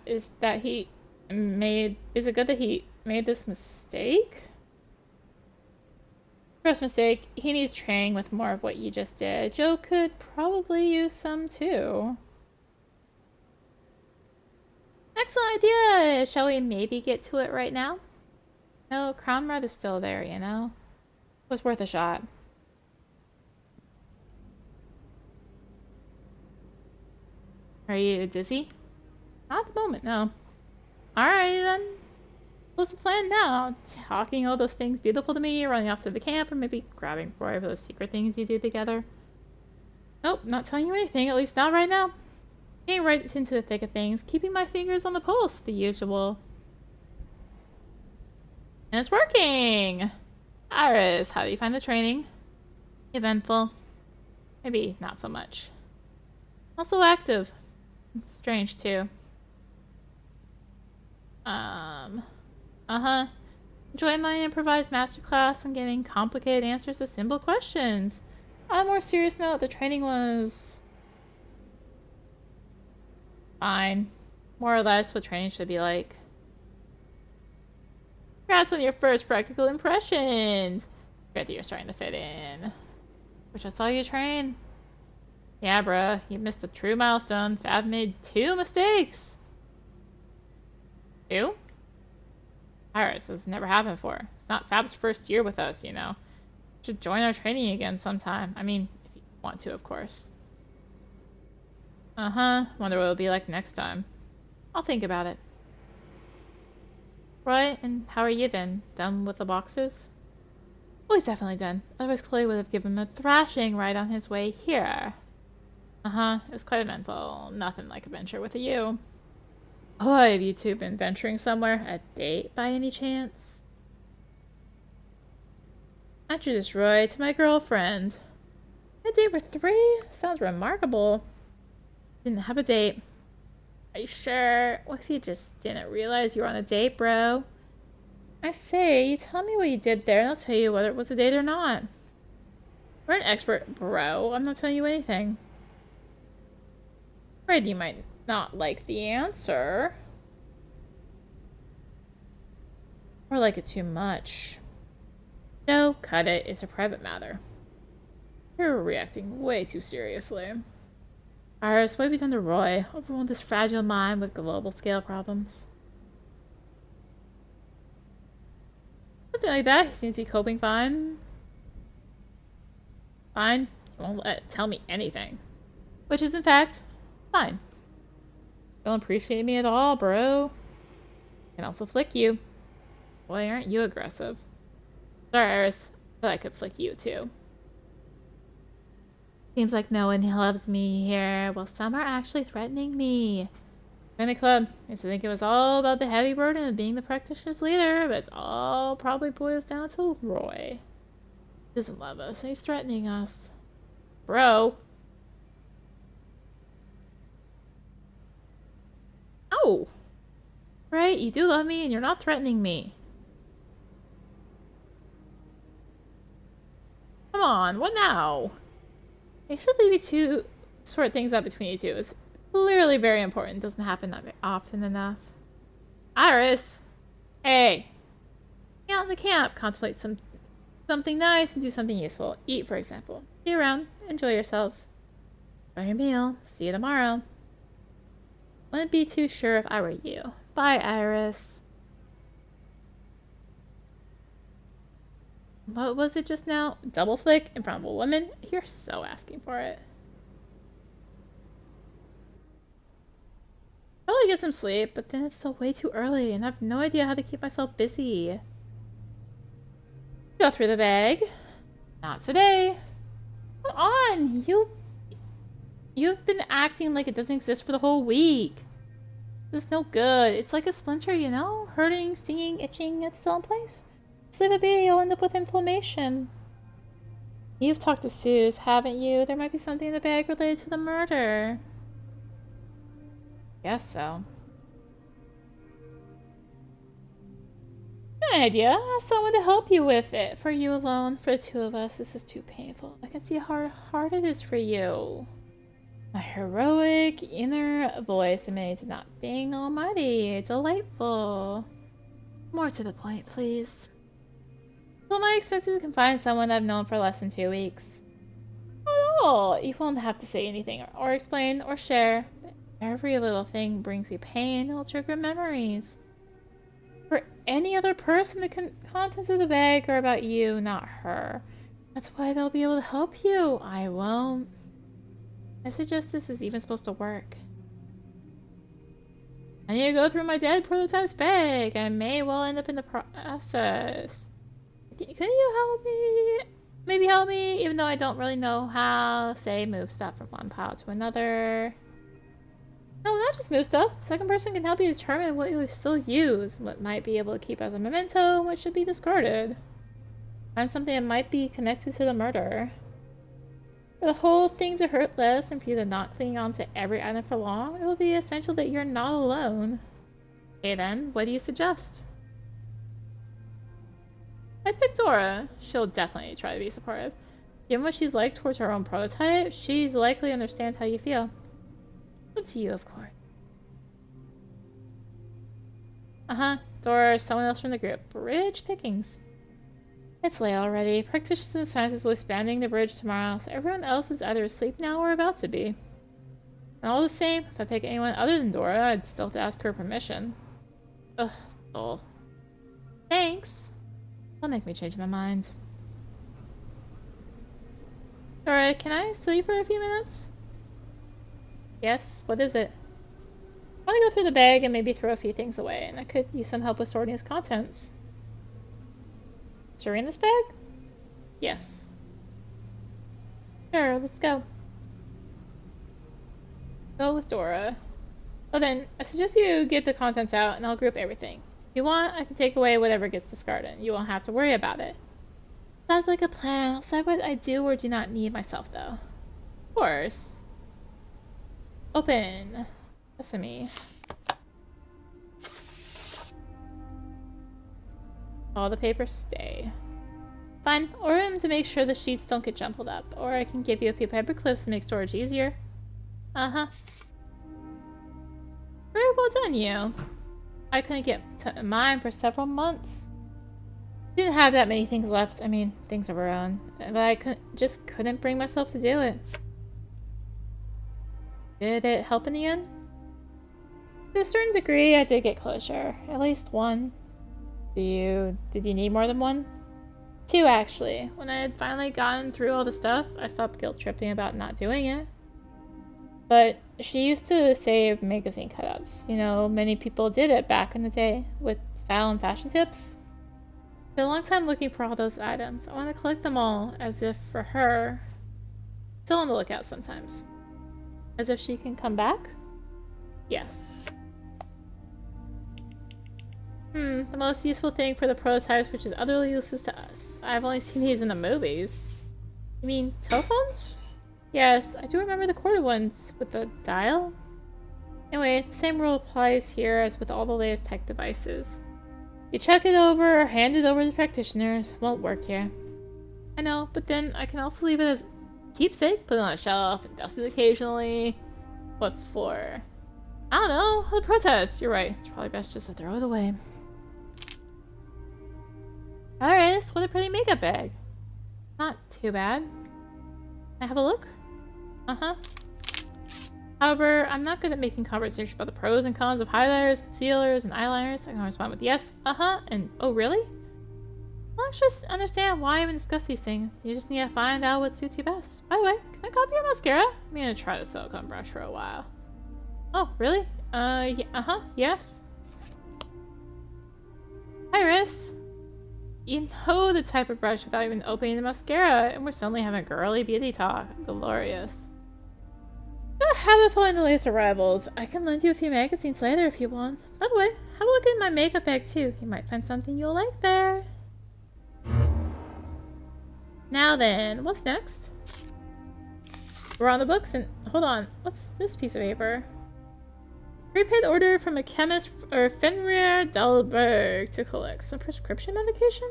Is it good that he made this mistake? Gross mistake. He needs training with more of what you just did. Joe could probably use some too. Excellent idea! Shall we maybe get to it right now? No, Conrad is still there, you know? It was worth a shot. Are you dizzy? Not at the moment, no. Alright then. What's the plan now? Talking all those things beautiful to me, running off to the camp, or maybe grabbing Roy for those secret things you do together? Nope, not telling you anything, at least not right now. Getting right into the thick of things, keeping my fingers on the pulse, the usual. And it's working! Iris, how do you find the training? Eventful. Maybe not so much. Also active. It's strange, too. Enjoy my improvised masterclass on giving complicated answers to simple questions. On a more serious note, the training was fine. More or less what training should be like. Congrats on your first practical impressions! Great that you're starting to fit in. Which I saw you train. Yeah, bruh, you missed a true milestone. Fab made 2 mistakes. 2? Iris, this has never happened before. It's not Fab's first year with us, you know. Should join our training again sometime. I mean, if you want to, of course. Wonder what it'll be like next time. I'll think about it. Right, and how are you then? Done with the boxes? Oh, he's definitely done. Otherwise, Chloe would have given him a thrashing right on his way here. Uh-huh. It was quite eventful. Nothing like a venture with a you. Oh, have you two been venturing somewhere? A date by any chance? I introduced Roy to my girlfriend. A date for 3? Sounds remarkable. Didn't have a date. Are you sure? What if you just didn't realize you were on a date, bro? I say, you tell me what you did there, and I'll tell you whether it was a date or not. We're an expert, bro. I'm not telling you anything. Afraid you might not like the answer. Or like it too much. No, cut it. It's a private matter. You're reacting way too seriously. Iris, what have you done to Roy? Overwhelmed this fragile mind with global scale problems. Something like that. He seems to be coping fine. Fine. He won't tell me anything. Which is, in fact, fine. Don't appreciate me at all, bro. Can also flick you. Boy, aren't you aggressive. Sorry, Iris, but I could flick you too. Seems like no one loves me here. Well, some are actually threatening me. Join the club. I used to think it was all about the heavy burden of being the practitioner's leader, but it's all probably boils down to Roy. He doesn't love us, and he's threatening us. Bro. Oh! Right, you do love me, and you're not threatening me. Come on, what now? I should leave you to sort things out between you two. It's clearly very important. It doesn't happen that often enough. Iris! Hey! Hang out in the camp. Contemplate something nice and do something useful. Eat, for example. See you around. Enjoy yourselves. Enjoy your meal. See you tomorrow. Wouldn't be too sure if I were you. Bye, Iris. What was it just now? Double flick in front of a woman? You're so asking for it. Probably get some sleep, but then it's still way too early and I have no idea how to keep myself busy. Go through the bag. Not today. Come on, you've been acting like it doesn't exist for the whole week. This is no good. It's like a splinter, you know? Hurting, stinging, itching, it's still in place. Just leave it be, you'll end up with inflammation. You've talked to Suze, haven't you? There might be something in the bag related to the murder. Guess so. Good idea. Ask someone to help you with it. For you alone, for the two of us, this is too painful. I can see how hard it is for you. My heroic inner voice admitting to not being almighty. Delightful. More to the point, please. Who am I expected to confide someone I've known for less than 2 weeks? Not at all. You won't have to say anything or explain or share. But every little thing brings you pain and will trigger memories. For any other person, the contents of the bag are about you, not her. That's why they'll be able to help you. I won't. I suggest this is even supposed to work. I need to go through my dead prototype's bag. I may well end up in the process. Can you help me? Maybe help me, even though I don't really know how. Say, move stuff from one pile to another. No, not just move stuff. The second person can help you determine what you'll still use, what might be able to keep as a memento, and what should be discarded. Find something that might be connected to the murder. For the whole thing to hurt less and for you to not cling on to every item for long, it will be essential that you're not alone. Okay then, what do you suggest? I'd pick Dora. She'll definitely try to be supportive. Given what she's like towards her own prototype, she's likely to understand how you feel. Up to you, of course. Dora or someone else from the group. Bridge pickings. It's late already. Practitioners and scientists will be expanding the bridge tomorrow, so everyone else is either asleep now or about to be. And all the same, if I pick anyone other than Dora, I'd still have to ask her permission. Ugh, dull. Thanks. That'll make me change my mind. Dora, can I steal you for a few minutes? Yes, what is it? I want to go through the bag and maybe throw a few things away, and I could use some help with sorting its contents. Serena's bag? Yes. Sure, let's go. Go with Dora. Well then, I suggest you get the contents out and I'll group everything. If you want, I can take away whatever gets discarded. You won't have to worry about it. Sounds like a plan. I'll decide what I do or do not need myself, though. Of course. Open. Sesame. All the papers stay. Fine. Order them to make sure the sheets don't get jumbled up, or I can give you a few paper clips to make storage easier. Uh-huh. Very well done, you. I couldn't get to mine for several months. Didn't have that many things left. I mean, things of our own. But I just couldn't bring myself to do it. Did it help in the end? To a certain degree, I did get closure. At least one. Did you need more than one? Two, actually. When I had finally gotten through all the stuff, I stopped guilt-tripping about not doing it. But she used to save magazine cutouts. You know, many people did it back in the day with style and fashion tips. It's been a long time looking for all those items. I want to collect them all, as if for her. Still on the lookout sometimes. As if she can come back? Yes. The most useful thing for the prototypes, which is utterly useless to us. I've only seen these in the movies. You mean telephones? Yes, I do remember the corded ones with the dial. Anyway, the same rule applies here as with all the latest tech devices. You chuck it over or hand it over to practitioners, won't work here. I know, but then I can also leave it as keepsake, put it on a shelf, and dust it occasionally. What for? I don't know, the protest. You're right, it's probably best just to throw it away. Alright, what a pretty makeup bag. Not too bad. Can I have a look? Uh-huh. However, I'm not good at making conversation about the pros and cons of highlighters, concealers, and eyeliners. I can respond with yes, uh-huh, and oh really? I don't just understand why I even discuss these things. You just need to find out what suits you best. By the way, can I copy your mascara? I'm gonna try the silicone brush for a while. Oh, really? Yeah, uh-huh, yes. Iris! You know the type of brush without even opening the mascara, and we're suddenly having a girly beauty talk. Glorious. I have a fun the latest arrivals. I can lend you a few magazines later if you want. By the way, have a look in my makeup bag too. You might find something you'll like there. Now then, what's next? We're on the books and hold on, what's this piece of paper? Prepaid order from a chemist or Fenrir Dahlberg to collect some prescription medication?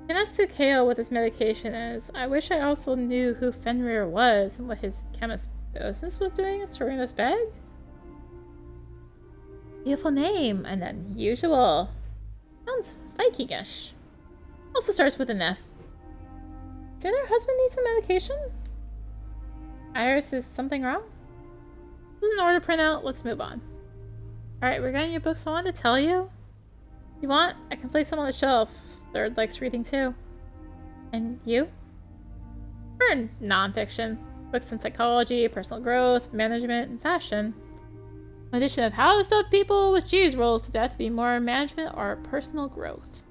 Can ask to Kale what this medication is. I wish I also knew who Fenrir was and what his chemist business was doing in Serena's bag. Beautiful name and unusual. Sounds Vikingish. Also starts with an F. Did her husband need some medication? Iris, is something wrong? This is an order printout. Let's move on. Alright, we're getting your books. I wanted to tell you. You want? I can place them on the shelf. Third likes reading too. And you? We're in nonfiction. Books in psychology, personal growth, management, and fashion. An edition of how to stuff people with cheese rolls to death be more management or personal growth.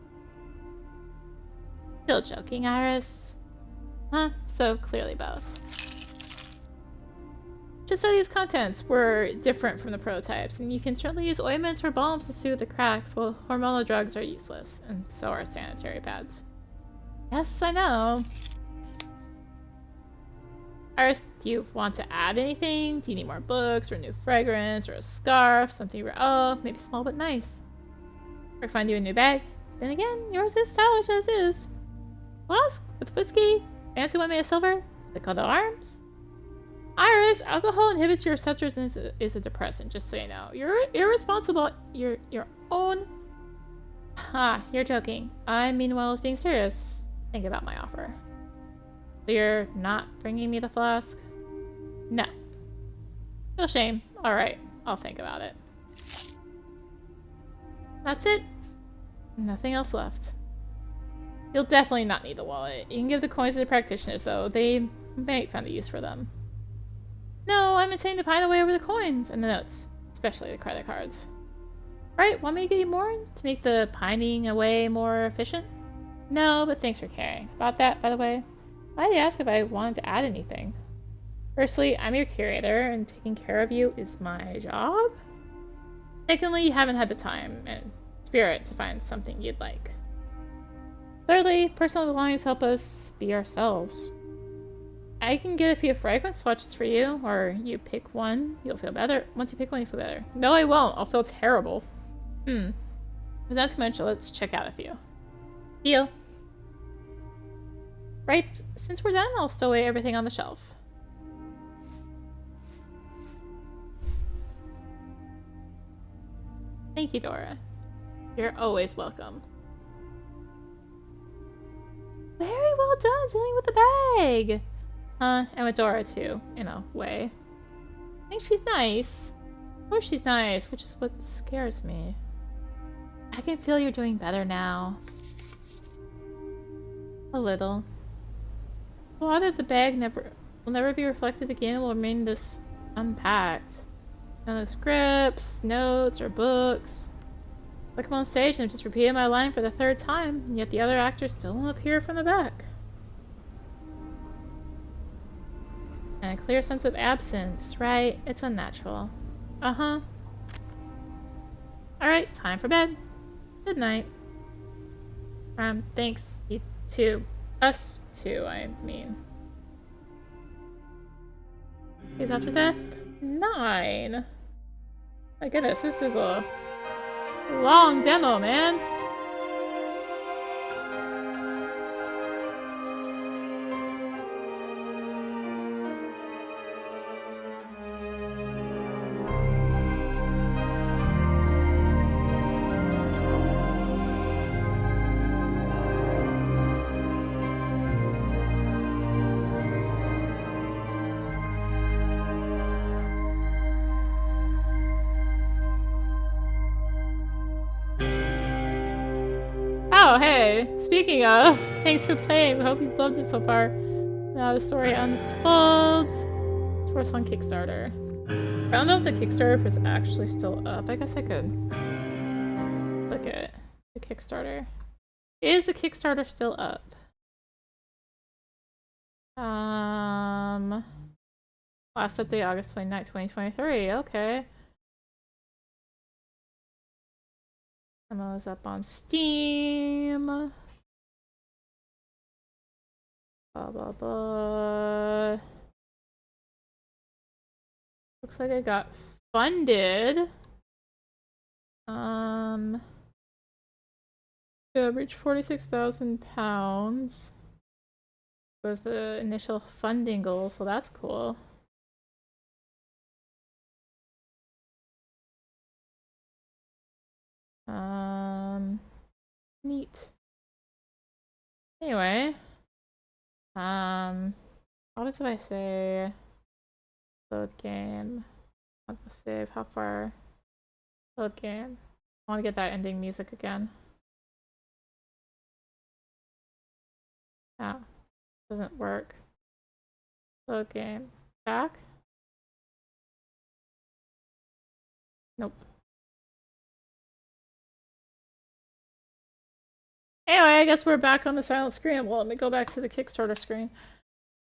Still joking, Iris. Huh? So clearly both. Just that these contents were different from the prototypes, and you can certainly use ointments or balms to soothe the cracks, while hormonal drugs are useless, and so are sanitary pads. Yes, I know. Iris, do you want to add anything? Do you need more books, or a new fragrance, or a scarf, something oh, maybe small but nice? Or find you a new bag? Then again, yours is stylish as is. Flask with whiskey, fancy one made of silver, the coat of arms. Iris, alcohol inhibits your receptors and is a depressant, just so you know. You're irresponsible. You're your own... you're joking. I, meanwhile, was being serious. Think about my offer. So you're not bringing me the flask? No. No shame. Alright, I'll think about it. That's it. Nothing else left. You'll definitely not need the wallet. You can give the coins to the practitioners, though. They may find a use for them. No, I'm intending to pine away over the coins and the notes, especially the credit cards. Right, want me to get you more to make the pining away more efficient? No, but thanks for caring. About that, by the way, why did you ask if I wanted to add anything? Firstly, I'm your curator, and taking care of you is my job. Secondly, you haven't had the time and spirit to find something you'd like. Thirdly, personal belongings help us be ourselves. I can get a few fragrance swatches for you, or you pick one, you'll feel better. Once you pick one, you feel better. No, I won't. I'll feel terrible. If not too much, let's check out a few. Deal. Right, since we're done, I'll stow away everything on the shelf. Thank you, Dora. You're always welcome. Very well done dealing with the bag! And with Dora too, in a way. I think she's nice. Of course she's nice, which is what scares me. I can feel you're doing better now. A little. The thought that the bag will never be reflected again will remain this unpacked. No scripts, notes, or books. Like I'm on stage and I've just repeated my line for the third time, and yet the other actor still won't appear from the back. And a clear sense of absence, right? It's unnatural. Uh-huh. Alright, time for bed. Good night. Thanks, you too. Us too, I mean. Days after death? 9. My goodness, this is a long demo, man. Oh, hey! Speaking of, thanks for playing. We hope you loved it so far. Now the story unfolds. It's for us on Kickstarter. I don't know if the Kickstarter is actually still up. I guess I could look at the Kickstarter. Is the Kickstarter still up? Last update August 29th, 2023. Okay. Demo's up on Steam. Blah blah blah. Looks like I got funded. Yeah, reached £46,000 was the initial funding goal, so that's cool. Neat. Anyway, what did I say? Load game. I'll go save. How far? Load game. I want to get that ending music again. No, doesn't work. Load game. Back? Nope. Anyway, I guess we're back on the silent screen. Well, let me go back to the Kickstarter screen.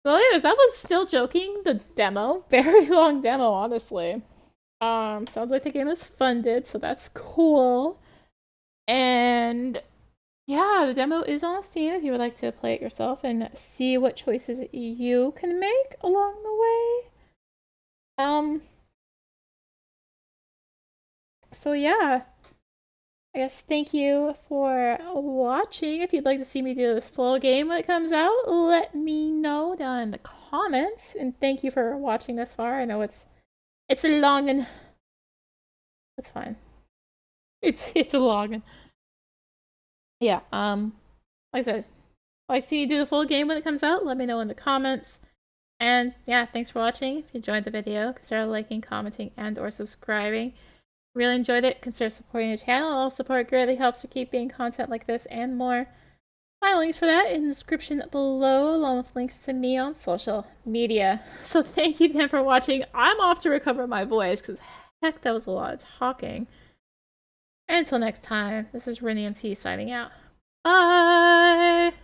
So anyways, that was Still Joking, the demo. Very long demo, honestly. Sounds like the game is funded, so that's cool. And yeah, the demo is on Steam if you would like to play it yourself and see what choices you can make along the way. So yeah. I guess thank you for watching. If you'd like to see me do this full game when it comes out, let me know down in the comments. And thank you for watching this far. I know it's a long and it's fine. It's a long and yeah. Like I said, like to see me do the full game when it comes out. Let me know in the comments. And yeah, thanks for watching. If you enjoyed the video, consider liking, commenting, and/or subscribing. Really enjoyed it. Consider supporting the channel. All support greatly helps to keep being content like this and more. Find links for that in the description below, along with links to me on social media. So thank you again for watching. I'm off to recover my voice because heck, that was a lot of talking. And until next time, this is rinimt signing out. Bye!